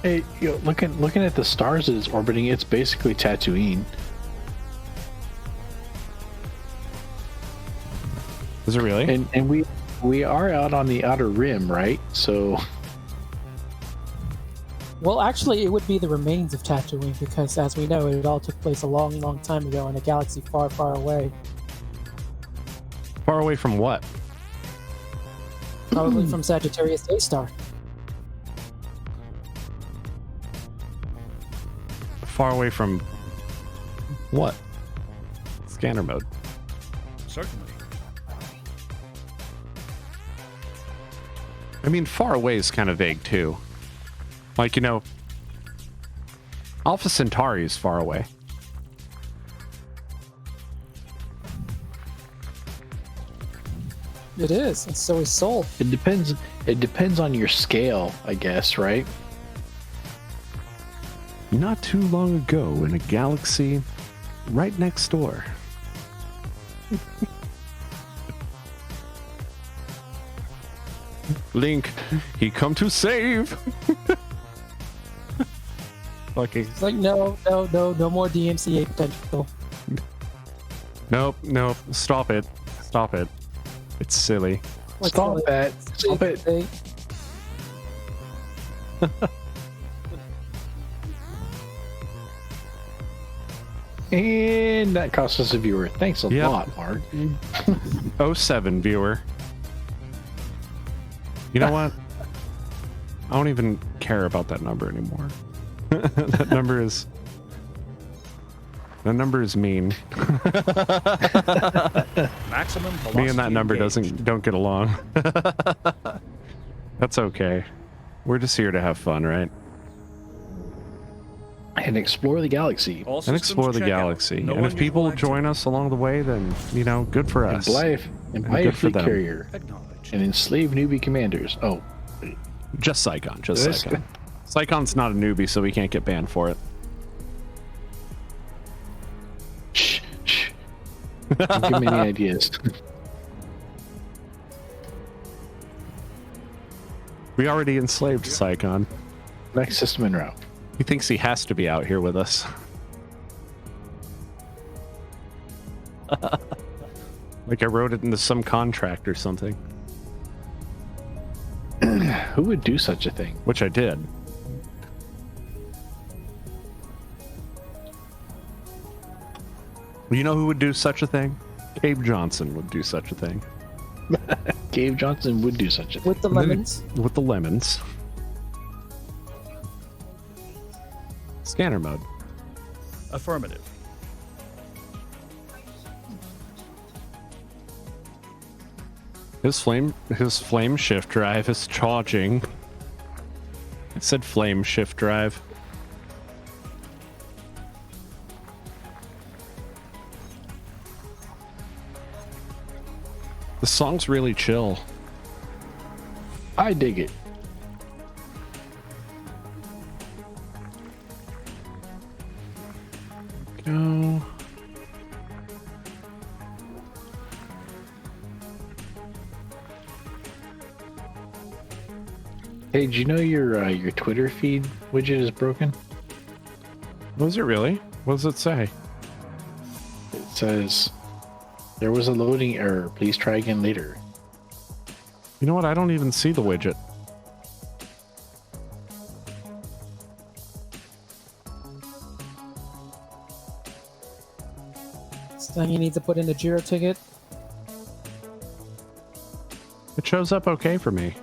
Hey, you know, looking at the stars it's orbiting, it's basically Tatooine. Is it really? And we are out on the outer rim, right? So Well, actually, it would be the remains of Tatooine because, as we know, it all took place a long, long time ago in a galaxy far, far away. Far away from what? Probably from Sagittarius A star. far away from what? Scanner mode. Certainly. I mean, far away is kind of vague too. Like, you know, Alpha Centauri is far away. It is, and so is Soul. It depends. It depends on your scale, I guess, right? Not too long ago in a galaxy right next door. Link, he come to save. Fucking. It's like, no more DMCA potential. Nope. Stop it. It's silly. Like, Stop like, that. Stop it. they- And that cost us a viewer. Thanks a Yep. lot, Mark. 07 viewer. You know what? I don't even care about that number anymore. That number is mean. Maximum velocity. Me and that number engaged. don't get along. That's okay. We're just here to have fun, right? And explore the galaxy. All And systems explore the check out. galaxy. No And if people unusual join us along the way, then, you know, good for us. And buy a good for fleet them. carrier. Acknowledged. And enslave newbie commanders. Oh, Just Psychon. Just This- Psychon. Psychon's not a newbie, so we can't get banned for it. shh. Don't give me any ideas. We already enslaved Psychon. Next system en route. He thinks he has to be out here with us. Like I wrote it into some contract or something, Who would do such a thing? which I did. You know who would do such a thing? Abe Johnson would do such a thing. Gabe Johnson would do such a thing. with the lemons. With the lemons. Scanner mode. Affirmative. His flame shift drive is charging. It said flame shift drive. The song's really chill. I dig it. Go. Hey, did you know your Twitter feed widget is broken? Was it really? What does it say? It says there was a loading error. Please try again later. You know what? I don't even see the widget. Saying you need to put in a Jira ticket. It shows up okay for me.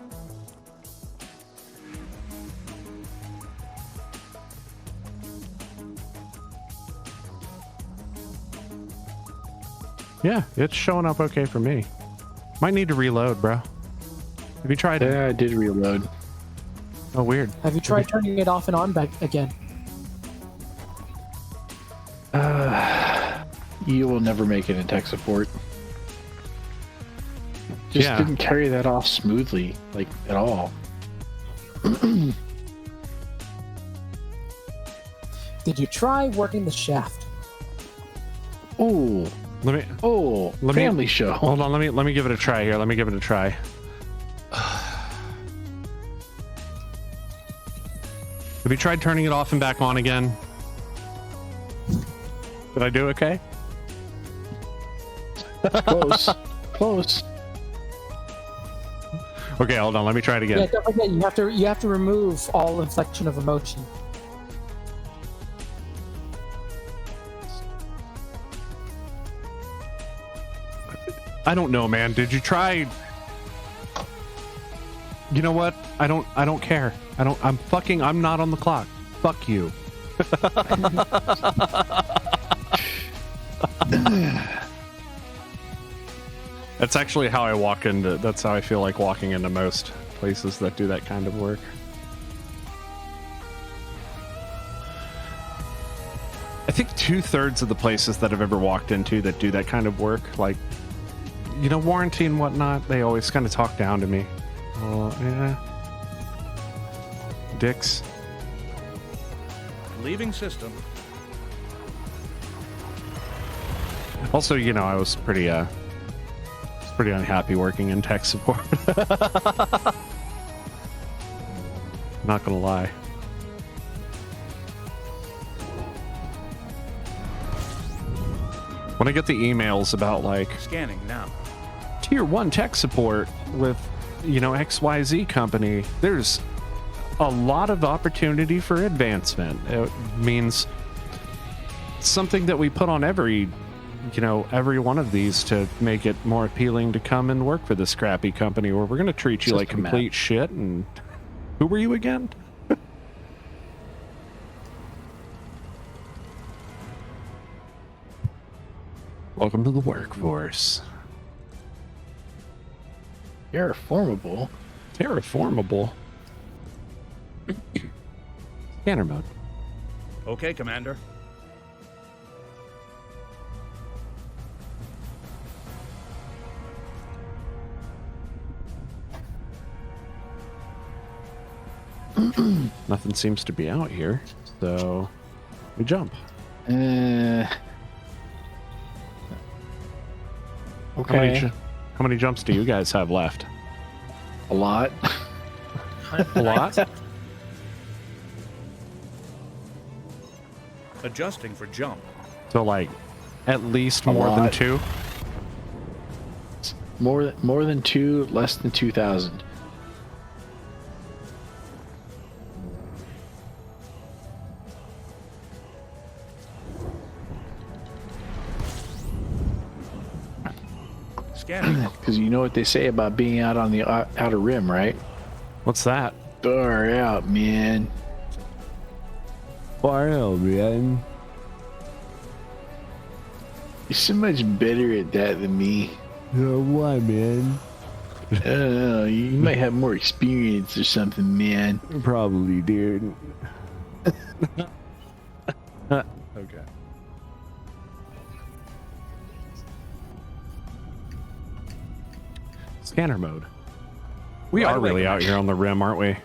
Yeah, it's showing up okay for me. Might need to reload, bro. Have you tried it? Yeah, I did reload. Oh, weird. Have you tried turning it off and on back again? You will never make it in tech support. Just Yeah. didn't carry that off smoothly, like at all. Did you try working the shaft? Oh, Let me let me family show. hold on. Let me give it a try here. Let me give it a try. Have you tried turning it off and back on again? Did I do okay? Close, close. Okay, hold on. Let me try it Yeah, again. don't forget you have to remove all inflection of emotion. I don't know, man. Did you try? You know what? I don't care. I'm not on the clock. Fuck you. That's actually how I walk into. That's how I feel like walking into most places that do that kind of work. I think 2/3 of the places that I've ever walked into that do that kind of work, like, you know, warranty and whatnot, they always kind of talk down to me. Oh, yeah. Dicks. Leaving system. Also, you know, I was pretty unhappy working in tech support. Not gonna lie. When I get the emails about like Scanning now. tier 1 tech support with, you know, XYZ company, there's a lot of opportunity for advancement. It means something that we put on every one of these to make it more appealing to come and work for this crappy company, or we're going to treat you like complete shit. And who were you again? Welcome to the workforce. Terraformable. Terraformable. Scanner mode. Okay, Commander. Nothing seems to be out here, so we jump. Okay. How many jumps do you guys have left? A lot. A lot? Adjusting for jump. So like at least A more than lot. 2? More than 2, less than 2,000. Scanning. Because you know what they say about being out on the outer rim, right? What's that? Far out, man. Far out, man. You're so much better at that than me. Why, man? I don't know. You might have more experience or something, man. Probably, dude. Okay. Scanner mode. We Right are away, really out here on the rim, aren't we?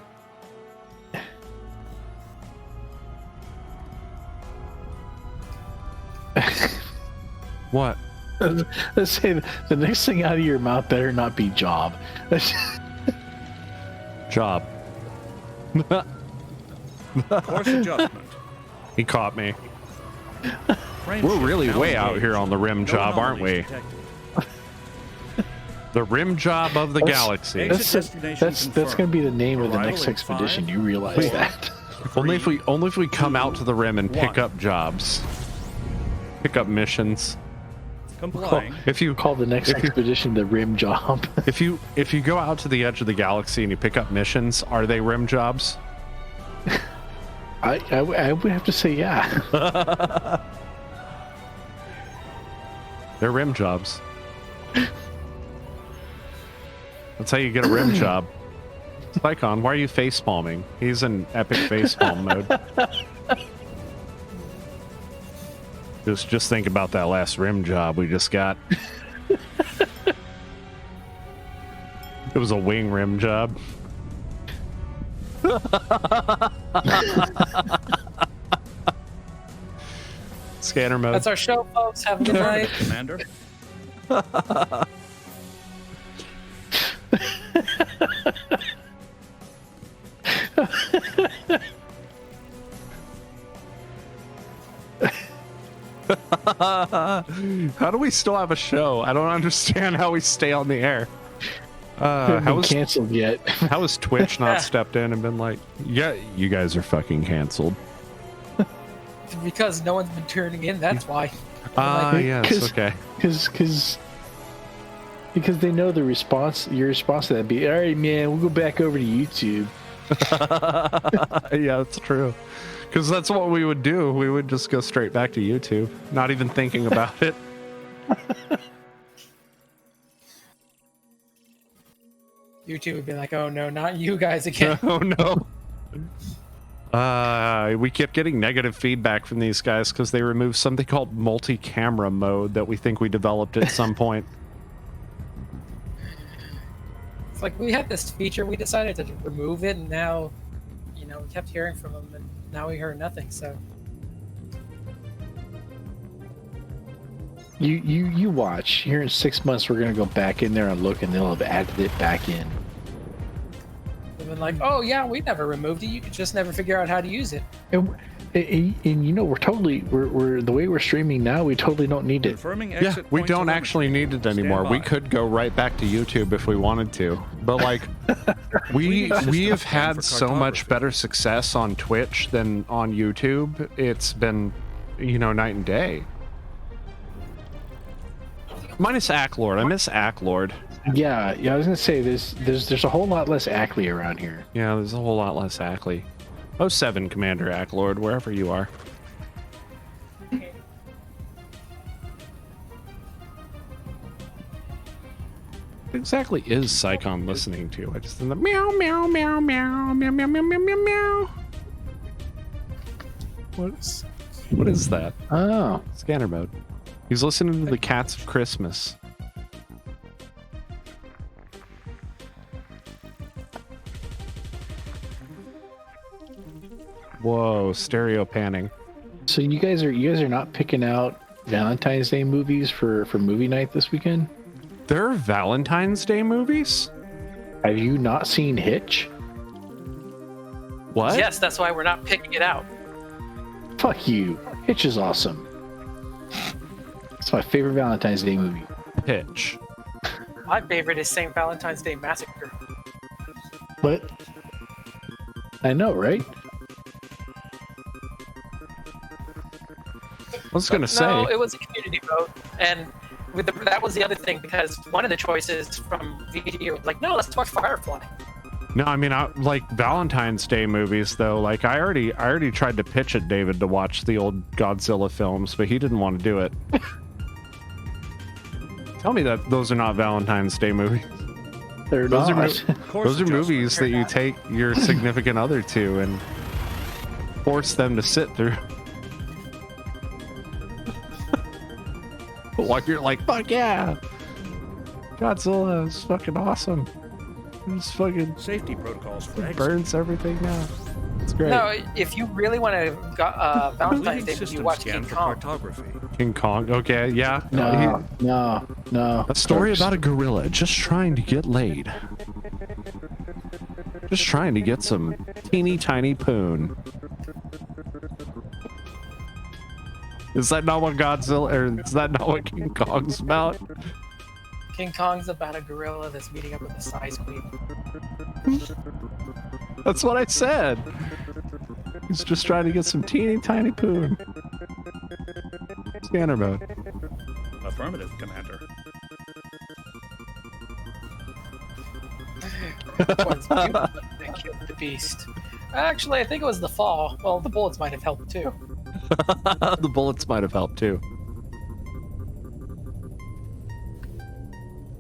What? Let's say the next thing out of your mouth better not be job. Job. Course adjustment. He caught me. Frame We're shift really now way out engaged. here on the rim No job, aren't anomalies we? detected. The rim job of the galaxy. Exit That's destination that's confirmed. going to be the name of the Arrival next in expedition. 5, You realize 4, that? Only if we come out to the rim and pick 1. up jobs, pick up missions. Complying. If you Call the next expedition the rim job. if you go out to the edge of the galaxy and you pick up missions, are they rim jobs? I would have to say yeah. They're rim jobs. That's how you get a rim job. Spycon, why are you face palming? He's in epic face palm mode. Just think about that last rim job we just got. It was a wing rim job. Scanner mode. That's our show, folks. Have a good night. Commander. How do we still have a show? I don't understand how we stay on the air. Haven't How been is canceled yet. how has Twitch not stepped in and been like, yeah, you guys are fucking canceled? Because no one's been turning in, that's why. Yes, 'Cause- okay. Because they know the response. Your response to that be, all right, man, we'll go back over to YouTube. Yeah, that's true. Because that's what we would do. We would just go straight back to YouTube, not even thinking about it. YouTube would be like, "Oh no, not you guys again." Oh no. We kept getting negative feedback from these guys because they removed something called multi-camera mode that we think we developed at some point. It's like we had this feature, we decided to remove it, and now, we kept hearing from them, and now we heard nothing. So You watch. Here in 6 months, we're gonna go back in there and look, and they'll have added it back in. they've been like, "Oh yeah, we never removed it. You could just never figure out how to use it." And we're the way we're streaming now. We totally don't need it. Confirming Yeah, exit we point don't telemetry. actually need it anymore. Stand We by. could go right back to YouTube if we wanted to. But like we have had so much better success on Twitch than on YouTube. It's been, night and day. Minus Acklord. I miss Acklord. Yeah. I was gonna say there's a whole lot less Ackley around here. Yeah, there's a whole lot less Ackley. 07 Commander Acklord, wherever you are. What exactly is Psychon listening to? I just in the meow meow meow meow meow meow meow meow meow meow. What is that? Oh, Scanner mode. He's listening to the Cats of Christmas. Whoa, stereo panning. so you guys are not picking out Valentine's Day movies for movie night this weekend? There are Valentine's Day movies? Have you not seen Hitch? What? Yes, that's why we're not picking it out. Fuck you. Hitch is awesome. It's my favorite Valentine's Day movie. Pitch. My favorite is St. Valentine's Day Massacre. But I know, right? I was gonna say. No, it was a community vote, and that was the other thing, because one of the choices from video was like, "No, let's watch Firefly." No, I mean, I like Valentine's Day movies though. Like I already tried to pitch at David to watch the old Godzilla films, but he didn't want to do it. Tell me that those are not Valentine's Day movies. They're Those are not. Course Those are adjustment. movies that you take your significant other to and force them to sit through. While you're like, fuck yeah, Godzilla is fucking awesome. It's fucking Safety protocols for exit. burns everything now. It's great. No, if you really want to Valentine's Leading Day, you system watch scan King for Kong. cartography. King Kong. Okay, yeah. No. A story about a gorilla just trying to get laid. Just trying to get some teeny tiny poon. Is that not what Godzilla, or is that not what King Kong's about? King Kong's about a gorilla that's meeting up with a size queen. That's what I said. He's just trying to get some teeny tiny poon. Scanner mode. Affirmative, Commander. One's cute, that killed the beast. Actually, I think it was the fall. Well, the bullets might have helped too. The bullets might have helped too.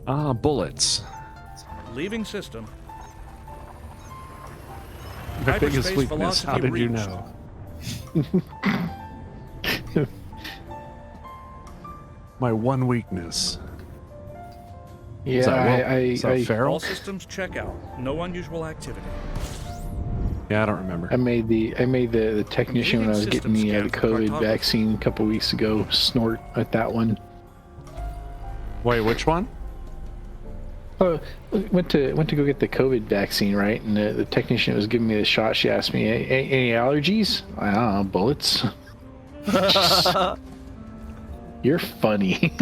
Ah, bullets. Leaving system. My biggest Hyperspace weakness. How velocity did you reached. know? My one weakness. Is that, Yeah, is that I feral? All systems check out. No unusual activity. Yeah, I don't remember. made the technician when I was getting the COVID vaccine a couple weeks ago snort at that one. Wait, which one? Oh, went to go get the COVID vaccine, right? And the technician was giving me the shot. She asked me, any allergies? I don't know, bullets. You're funny.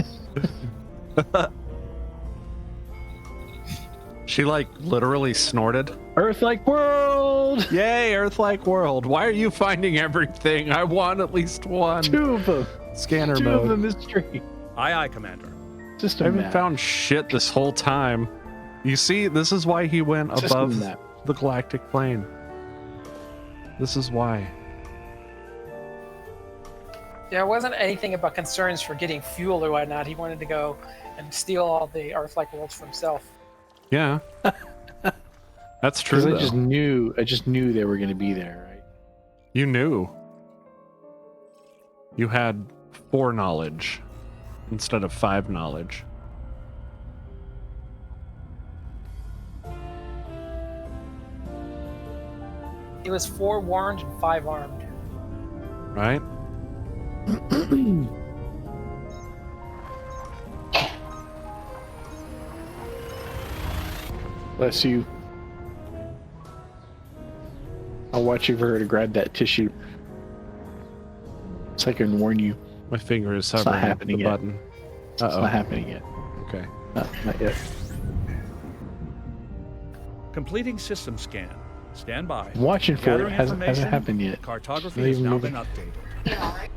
She like literally snorted. Earth-like world. Yay, Earth-like world. Why are you finding everything? I want at least one. Two of them. Scanner Two of mode. them is straight. Aye, Commander. Just I a haven't map. found shit this whole time. You see, this is why he went Just a above map. the galactic plane. This is why. There wasn't anything about concerns for getting fuel or whatnot. He wanted to go and steal all the Earth-like worlds for himself. Yeah. That's true. Because Though. I just knew they were going to be there, right? You knew. You had 4 knowledge instead of 5 knowledge. It was 4 warned and 5 armed. Right? Bless you. I'll watch you for her to grab that tissue. So I can warn you. My finger is It's not hovering happening the yet. button. It's not happening yet. Okay. Not yet. Completing system scan. Stand by. I'm watching for it. Gathering Hasn't information. happened yet. Cartography Not has even now moving. been updated.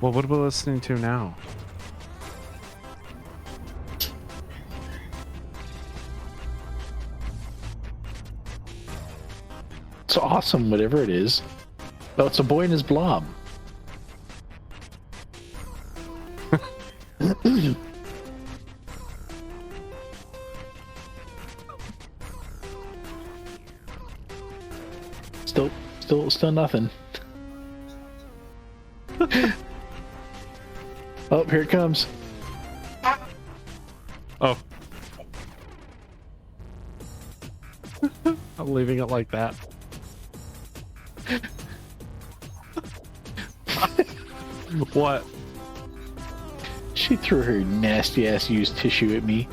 Well, what are we listening to now? It's awesome, whatever it is. Oh, it's a boy and his blob. Still nothing. Oh, here it comes. Oh. I'm leaving it like that. What? She threw her nasty ass used tissue at me.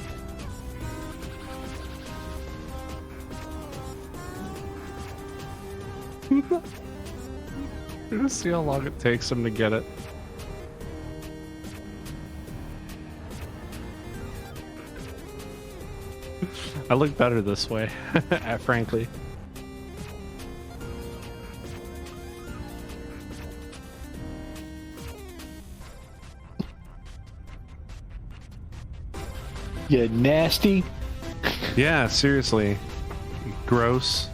Just see how long it takes him to get it. I look better this way, frankly. You nasty. Yeah, seriously. Gross.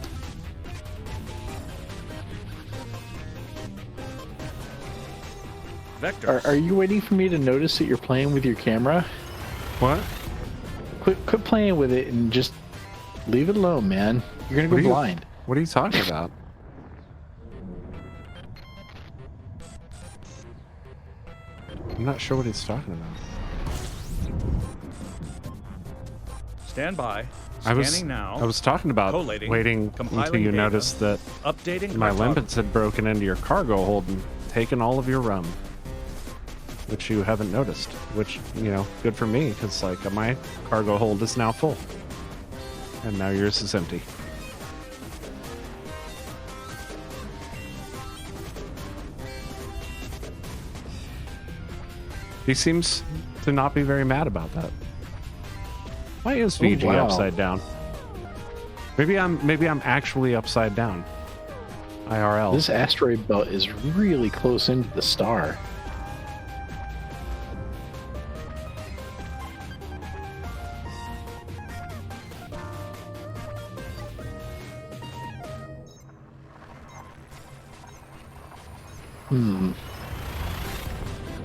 Vector. Are you waiting for me to notice that you're playing with your camera? What? Quit playing with it and just leave it alone, man. You're gonna go blind. What are you talking about? I'm not sure what he's talking about. Stand by. I Scanning now. was talking about Collating, waiting until compiling you data, noticed that Updating my cartography. limpets had broken into your cargo hold and taken all of your rum, which you haven't noticed. Which, you know, good for me, because like my cargo hold is now full, and now yours is empty. He seems to not be very mad about that. Why is VG wow. upside down? Maybe I'm actually upside down. IRL. This asteroid belt is really close into the star.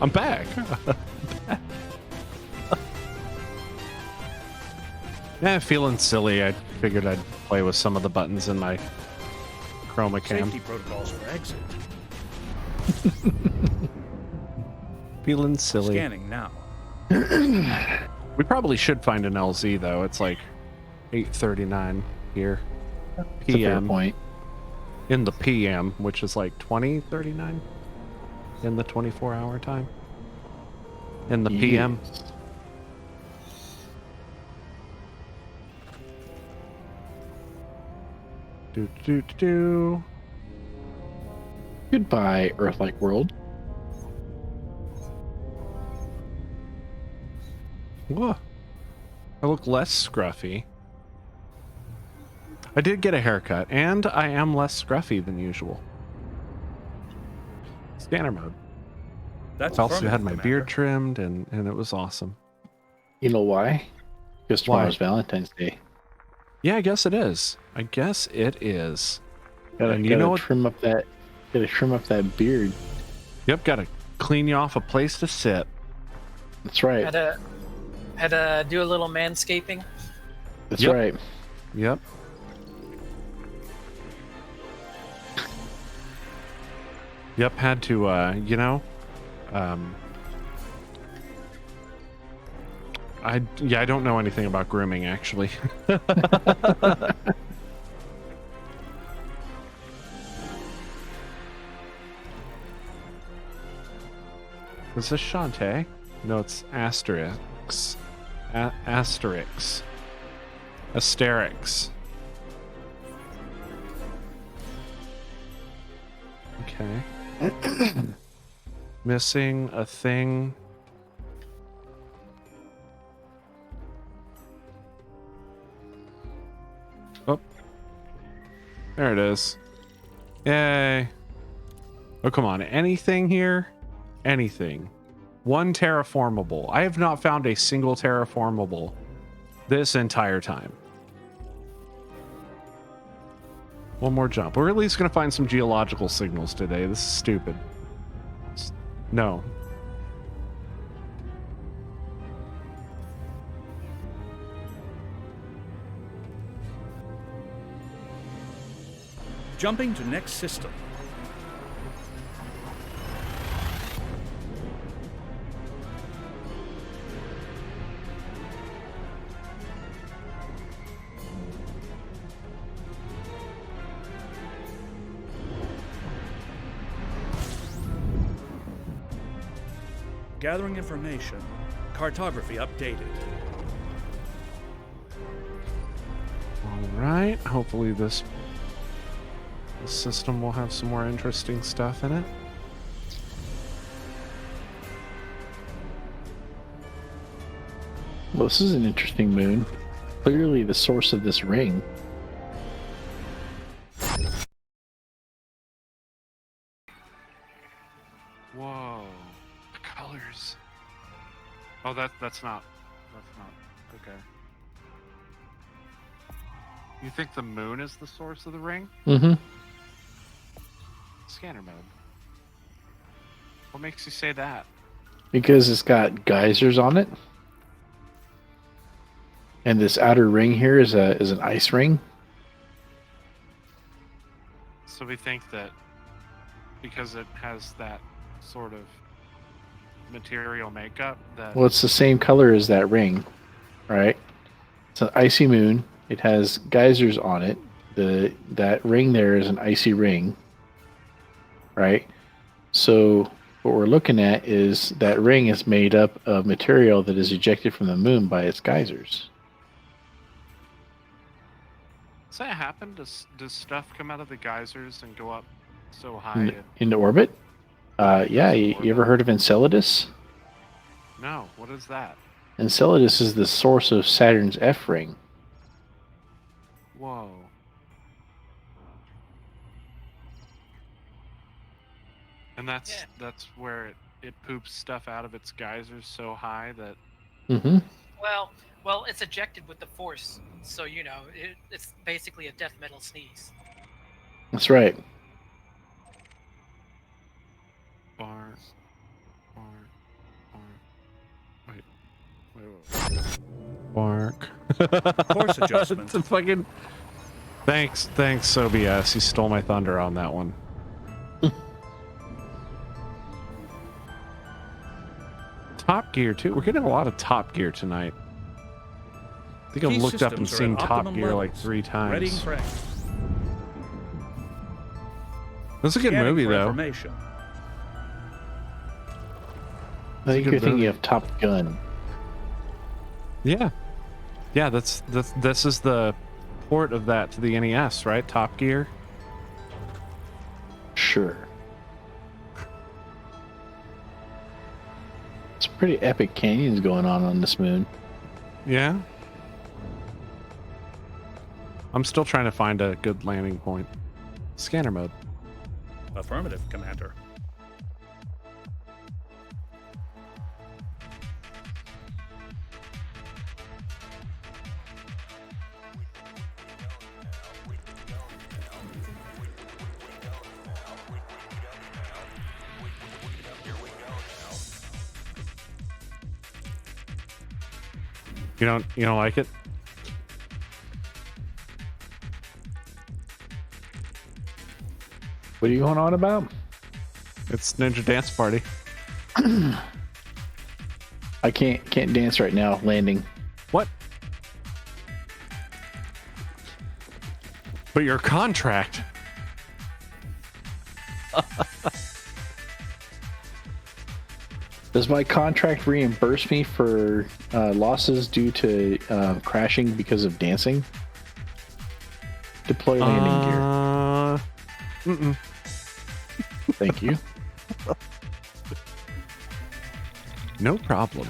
I'm back. Yeah, feeling silly. I figured I'd play with some of the buttons in my chroma cam. Safety protocols for exit. Feeling silly. Scanning now. We probably should find an LZ though. It's like 8:39 here. That's a fair PM. point. In the PM, which is like 20:39 in the 24-hour time. In the PM. Yes. Do. Goodbye, Earth-like world. Whoa. I look less scruffy. I did get a haircut, and I am less scruffy than usual. Scanner mode. That's I also had affirmative, my Commander. beard trimmed, and it was awesome. You know why? Because tomorrow's Valentine's Day. Yeah, I guess it is. I guess it is. Gotta, And you know what? trim up that. Gotta trim up that beard. Yep, gotta clean you off a place to sit. That's right. Had to do a little manscaping. That's Yep. right. Yep. Yep, had to, you know, I don't know anything about grooming, actually. Is this Shantae? No, it's Asterix. Asterix. Asterix. Okay. Missing a thing. Oh. There it is. Yay. Oh, come on. Anything here? Anything. One terraformable. I have not found a single terraformable this entire time. One more jump. We're at least going to find some geological signals today. This is stupid. No. Jumping to next system. Gathering information. Cartography updated. All right. Hopefully this system will have some more interesting stuff in it. Well, this is an interesting moon. Clearly the source of this ring. Whoa. The colors. Oh, that's not okay. You think the moon is the source of the ring? Mm-hmm. Scanner mode. What makes you say that? Because it's got geysers on it. And this outer ring here is an ice ring. So we think that because it has that sort of material makeup that Well, it's the same color as that ring, right? It's an icy moon. It has geysers on it. That ring there is an icy ring, right? So what we're looking at is that ring is made up of material that is ejected from the moon by its geysers. does that happen? Does stuff come out of the geysers and go up so high? Into orbit? Yeah, you ever heard of Enceladus? No, what is that? Enceladus is the source of Saturn's F ring. Whoa. And that's where it poops stuff out of its geysers so high that Mm-hmm. Well, it's ejected with the force, so you know it's basically a death metal sneeze. That's right. Bark. Wait. Bark. Course adjustment. It's a fucking. Thanks, OBS. You stole my thunder on that one. Top Gear too. We're getting a lot of Top Gear tonight. I think Key I've looked up and systems are at seen Top optimum Gear like levels. 3 times. Readying for action. That's a good Scanning movie for though. information. I think good you're thinking movie. of Top Gun. Yeah, this is the port of that to the NES, right? Top Gear. Sure. Some pretty epic canyons going on this moon. Yeah. I'm still trying to find a good landing point. Scanner mode. Affirmative, Commander. You don't like it? What are you going on about? It's Ninja Dance Party. I can't dance right now. Landing. What? But your contract. Does my contract reimburse me for losses due to crashing because of dancing? Deploy landing gear. Mm-mm. Thank you. No problem.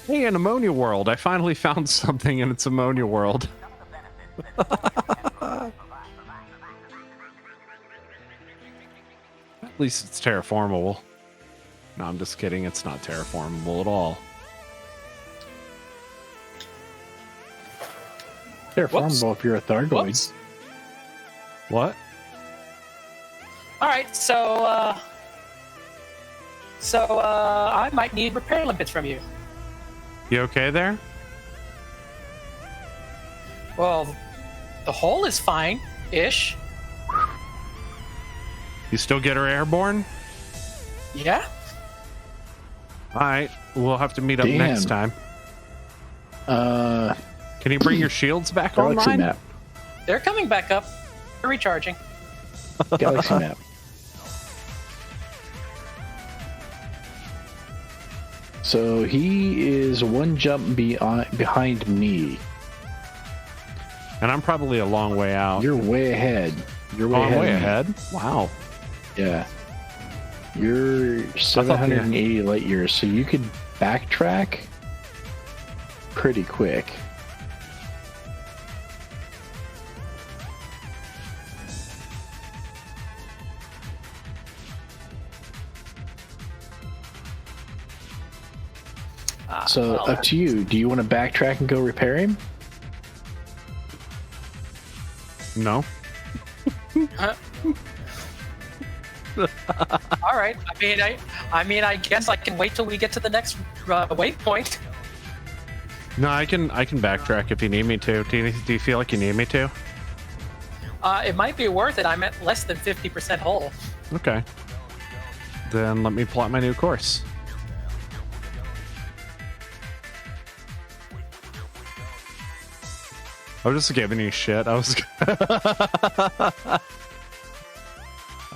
Hey, in Ammonia World, I finally found something in its Ammonia World. At least it's terraformable. No, I'm just kidding. It's not terraformable at all. Terraformable if you're a Thargoid. Whoops. What? All right, so I might need repair limpets from you. You okay there? Well, the hole is fine-ish. You still get her airborne? Yeah. All right, we'll have to meet up Damn. next time. Can you bring your shields back Galaxy online? map. They're coming back up. They're recharging. Galaxy map. So he is one jump behind me. And I'm probably a long way out. You're way ahead. You're way I'm ahead. way of me. ahead. Wow. Yeah. You're 780 light years, so you could backtrack pretty quick. So well, up to you. Do you want to backtrack and go repair him? No. All right. I mean, I guess I can wait till we get to the next waypoint. No, I can backtrack if you need me to. Do you feel like you need me to? It might be worth it. I'm at less than 50% whole. Okay. Then let me plot my new course. I was just giving you shit. I was.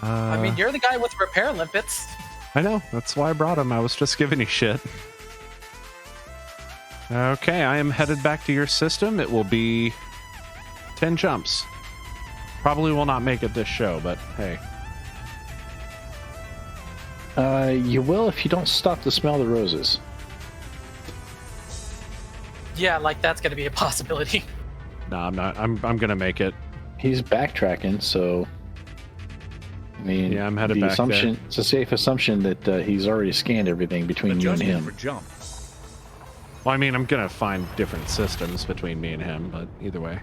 I mean, you're the guy with repair limpets. I know. That's why I brought him. I was just giving you shit. Okay, I am headed back to your system. It will be 10 jumps. Probably will not make it this show, but hey. You will if you don't stop to smell the roses. Yeah, like that's going to be a possibility. No, I'm not. I'm gonna make it. He's backtracking, so I mean, Yeah, I'm headed the back assumption. It's a safe assumption that he's already scanned everything between you and Adjusting him. for jump. Well, I mean, I'm gonna find different systems between me and him, but either way.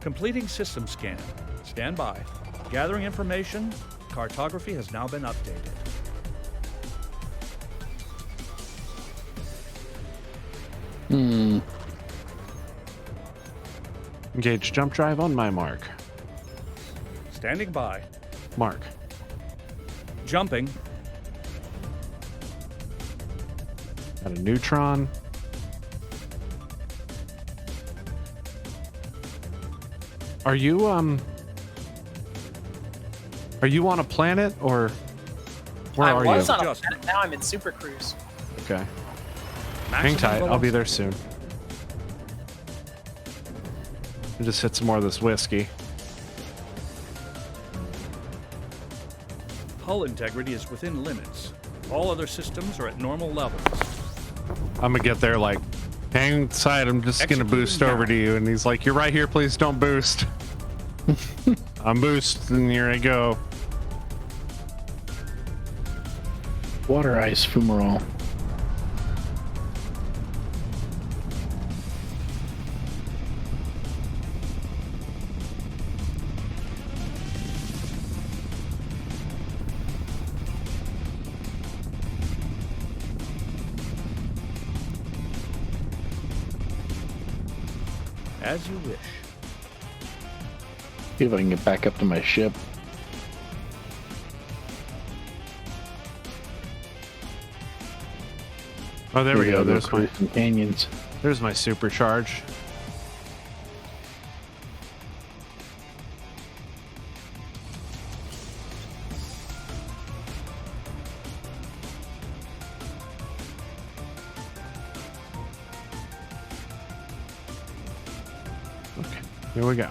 Completing system scan. Stand by. Gathering information. Cartography has now been updated. Engage jump drive on my mark. Standing by. Mark. Jumping. Got a neutron. Are you on a planet or where I are was you? on a planet, now I'm in Super Cruise. Okay. Hang Maximum tight. I'll be velocity. there soon. I'll just hit some more of this whiskey. Hull integrity is within limits. All other systems are at normal levels. I'm gonna get there like, hang tight, I'm just gonna Executing boost over now. to you. And he's like, you're right here, please don't boost. I'm boosting, here I go. Water ice fumarole. As you wish. See if I can get back up to my ship. Oh, there we go. There's some canyons. There's my supercharge. Okay, here we go.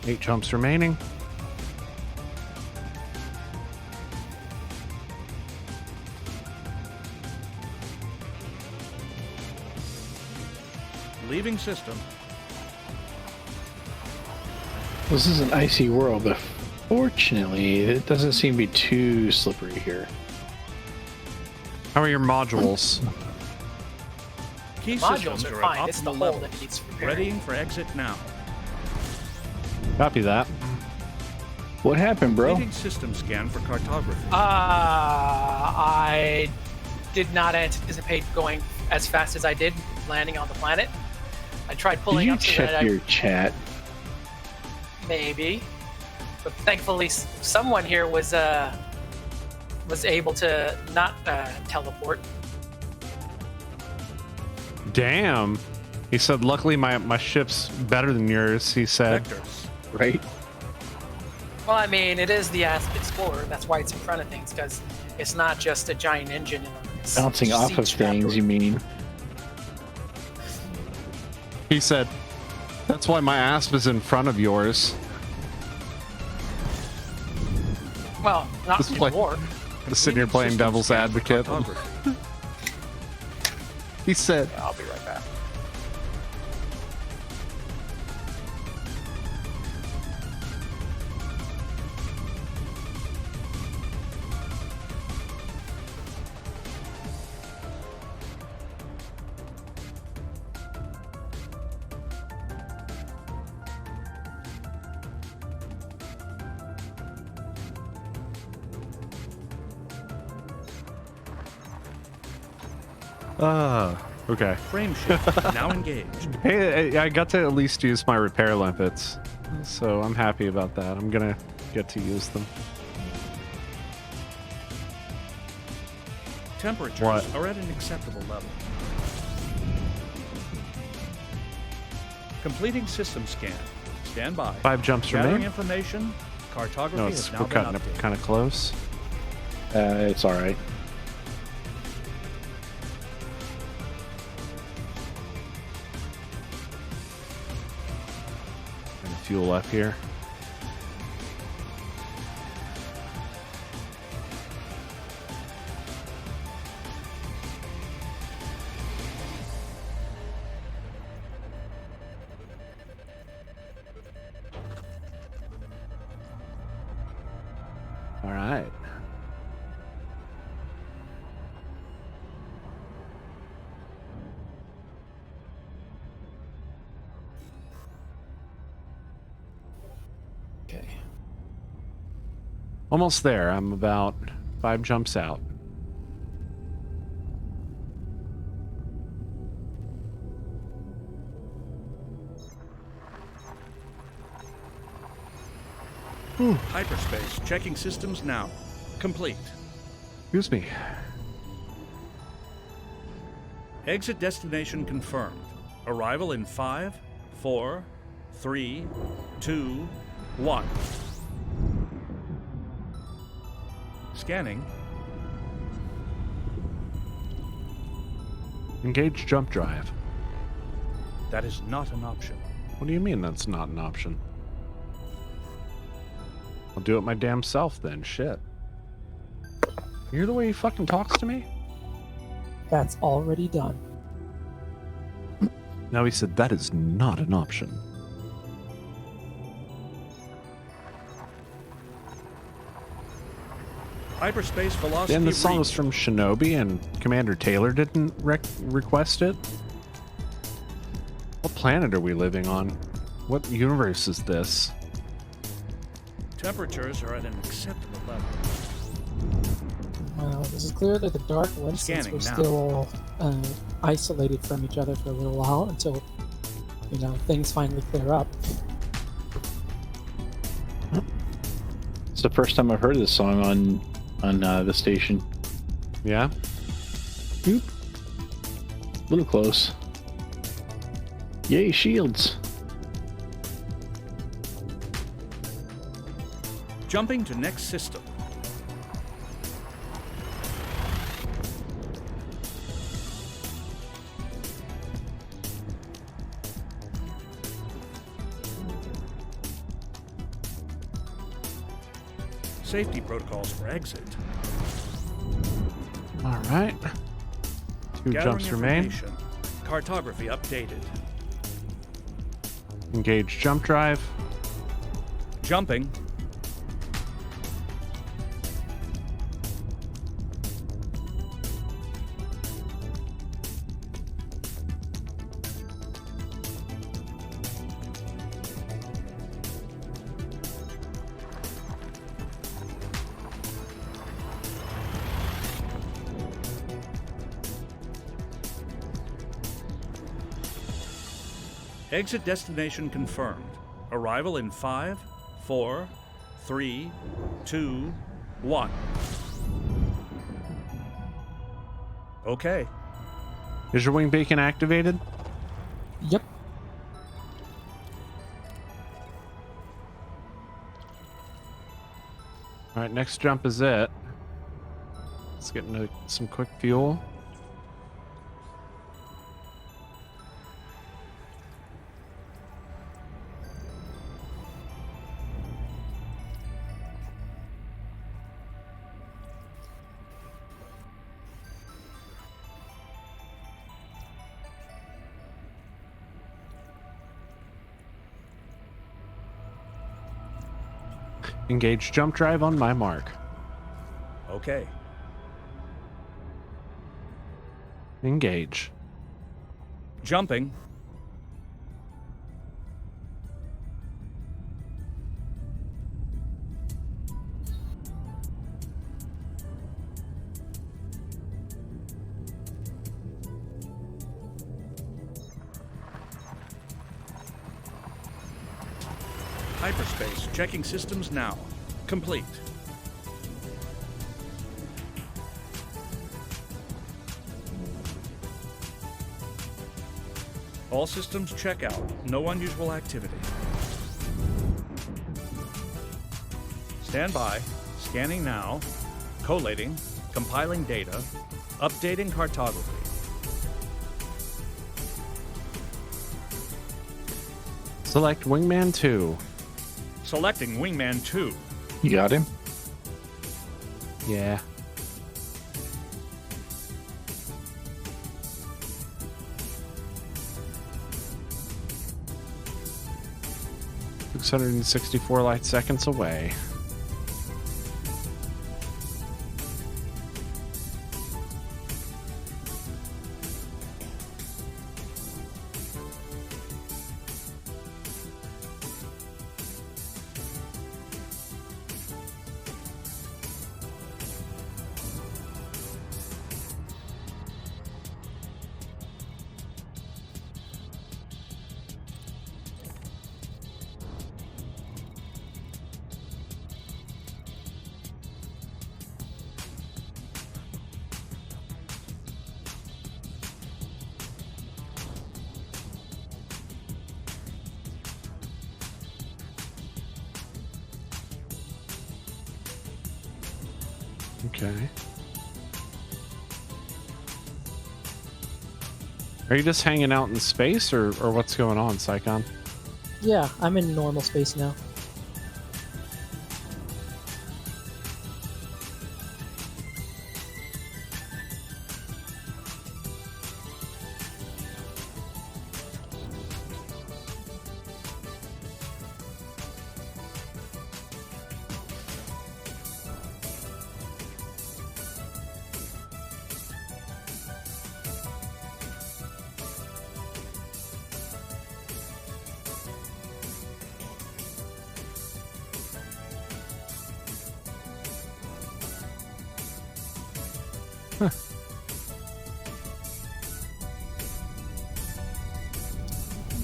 8 jumps remaining. Leaving system. This is an icy world, but fortunately, it doesn't seem to be too slippery here. How are your modules? Key Modules systems are are fine. at It's the optimal hole levels. that needs repairing. Readying for exit now. Copy that. What happened, bro? Leading system scan for cartography. I did not anticipate going as fast as I did, landing on the planet. I tried Did pulling you up so check that your chat? maybe, but thankfully someone here was able to not teleport. Damn. He said, luckily my ship's better than yours, he said. Vectors. Right? Well, I mean, it is the Asp Explorer. That's why it's in front of things, because it's not just a giant engine. And a Bouncing off seat of strapped things, to you it. mean? He said, that's why my asp is in front of yours. Well, not Just play- anymore. Just sitting here playing System devil's scan for advocate. cartography. He said, Yeah, I'll be right back. okay. Frame shift now engaged. Hey, I got to at least use my repair limpets, so I'm happy about that. I'm gonna get to use them. Temperatures What? are at an acceptable level. Completing system scan. Stand by. 5 jumps Gathering remaining. information. Cartography No, has now we're been cutting updated. it kind of close. It's all right. Gonna fuel up here. All right. Okay. Almost there. I'm about 5 jumps out. Hyperspace. Checking systems now. Complete. Excuse me. Exit destination confirmed. Arrival in 5, 4, 3, 2, 1. Scanning. Engage jump drive. That is not an option. What do you mean that's not an option? I'll do it my damn self then. Shit. You hear the way he fucking talks to me? That's already done. Now he said that is not an option. Hyperspace velocity. And the song was reached. from Shinobi, and Commander Taylor didn't request it. What planet are we living on? What universe is this? Temperatures are at an acceptable level. Well, this is clear that the Dark Web since Scanning we're now. still isolated from each other for a little while until, things finally clear up. It's the first time I've heard this song on the station. Yeah? A little close. Yay, shields. Jumping to next system. Safety protocols for exit. All right. 2 Gathering jumps remain. information. Cartography updated. Engage jump drive. Jumping. Exit destination confirmed. Arrival in 5, 4, 3, 2, 1. Okay. Is your wing beacon activated? Yep. All right, next jump is it. Let's get into some quick fuel. Engage jump drive on my mark. Okay. Engage. Jumping. Hyperspace. Checking systems now. Complete. All systems check out. No unusual activity. Stand by. Scanning now. Collating. Compiling data. Updating cartography. Select Wingman 2. Selecting Wingman 2. You got him? Yeah. $664 light seconds away. Okay. Are you just hanging out in space, or what's going on, Psychon? Yeah, I'm in normal space now.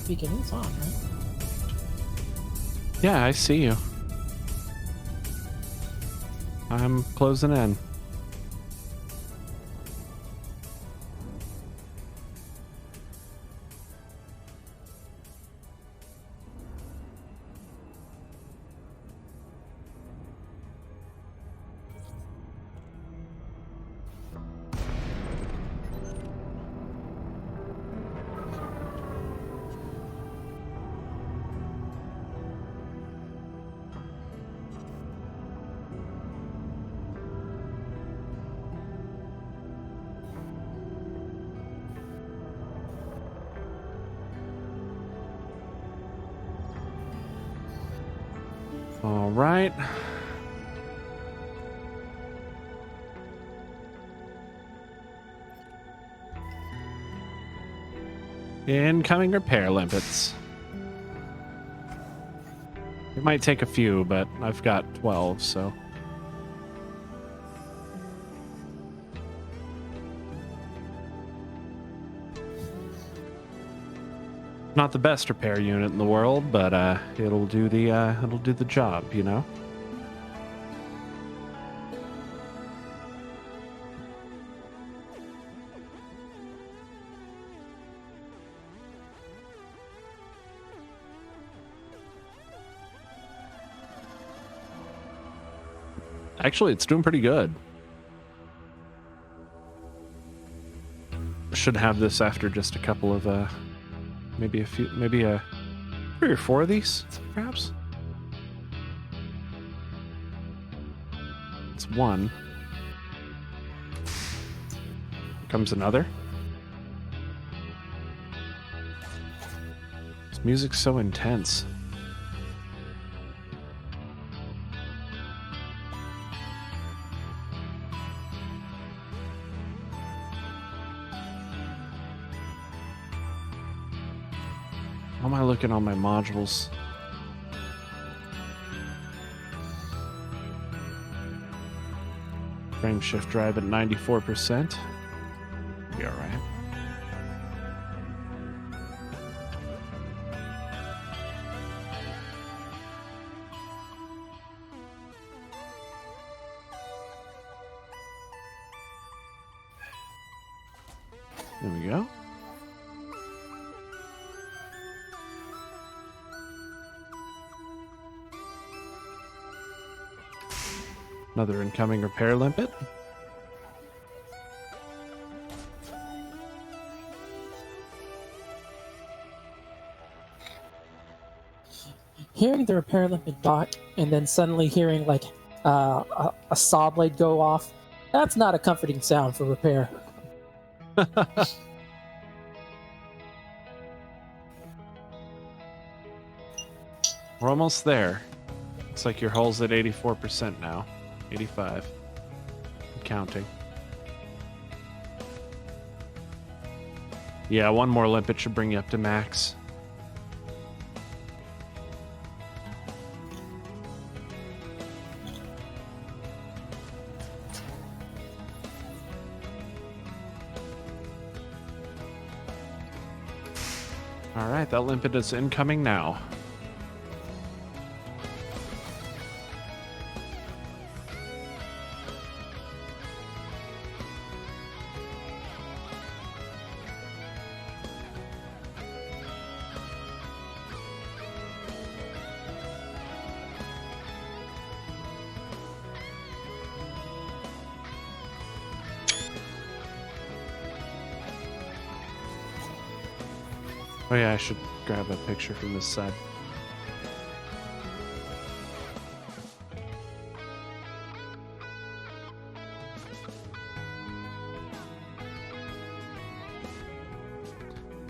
Beacon is on, right? Yeah, I see you. I'm closing in. All right. Incoming repair limpets. It might take a few, but I've got 12, so. Not the best repair unit in the world, but it'll do the job, you know. Actually, it's doing pretty good. Should have this after just a couple of maybe 3 or 4 of these, perhaps. It's one. Here comes another. This music's so intense. How am I looking on my modules? Frame shift drive at 94%. Be all right. There we go. Another incoming repair limpet. Hearing the repair limpet dot and then suddenly hearing like a saw blade go off, that's not a comforting sound for repair. We're almost there. Looks like your hull's at 84% now. 85. I'm counting. Yeah, one more limpet should bring you up to max. All right, that limpet is incoming now. Oh yeah, I should grab a picture from this side.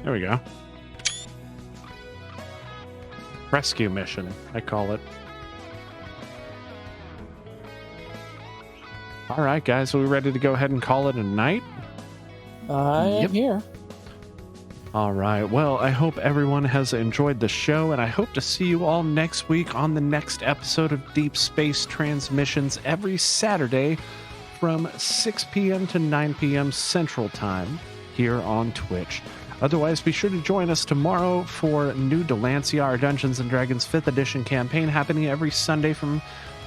There we go. Rescue mission, I call it. All right, guys, are we ready to go ahead and call it a night? I am here. All right. Well, I hope everyone has enjoyed the show, and I hope to see you all next week on the next episode of Deep Space Transmissions every Saturday from 6 p.m. to 9 p.m. Central Time here on Twitch. Otherwise, be sure to join us tomorrow for New Delancey, our Dungeons & Dragons 5th Edition campaign, happening every Sunday from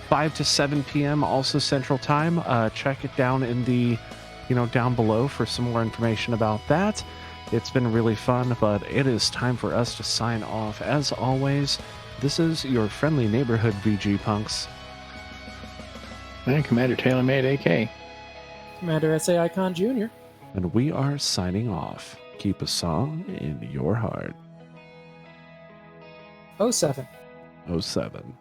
5 to 7 p.m. also Central Time. Check it down in the, down below for some more information about that. It's been really fun, but it is time for us to sign off. As always, this is your friendly neighborhood VG Punks. And Commander Taylor-MadeAK. Commander S.A. Icon Jr. And we are signing off. Keep a song in your heart. 07. 07.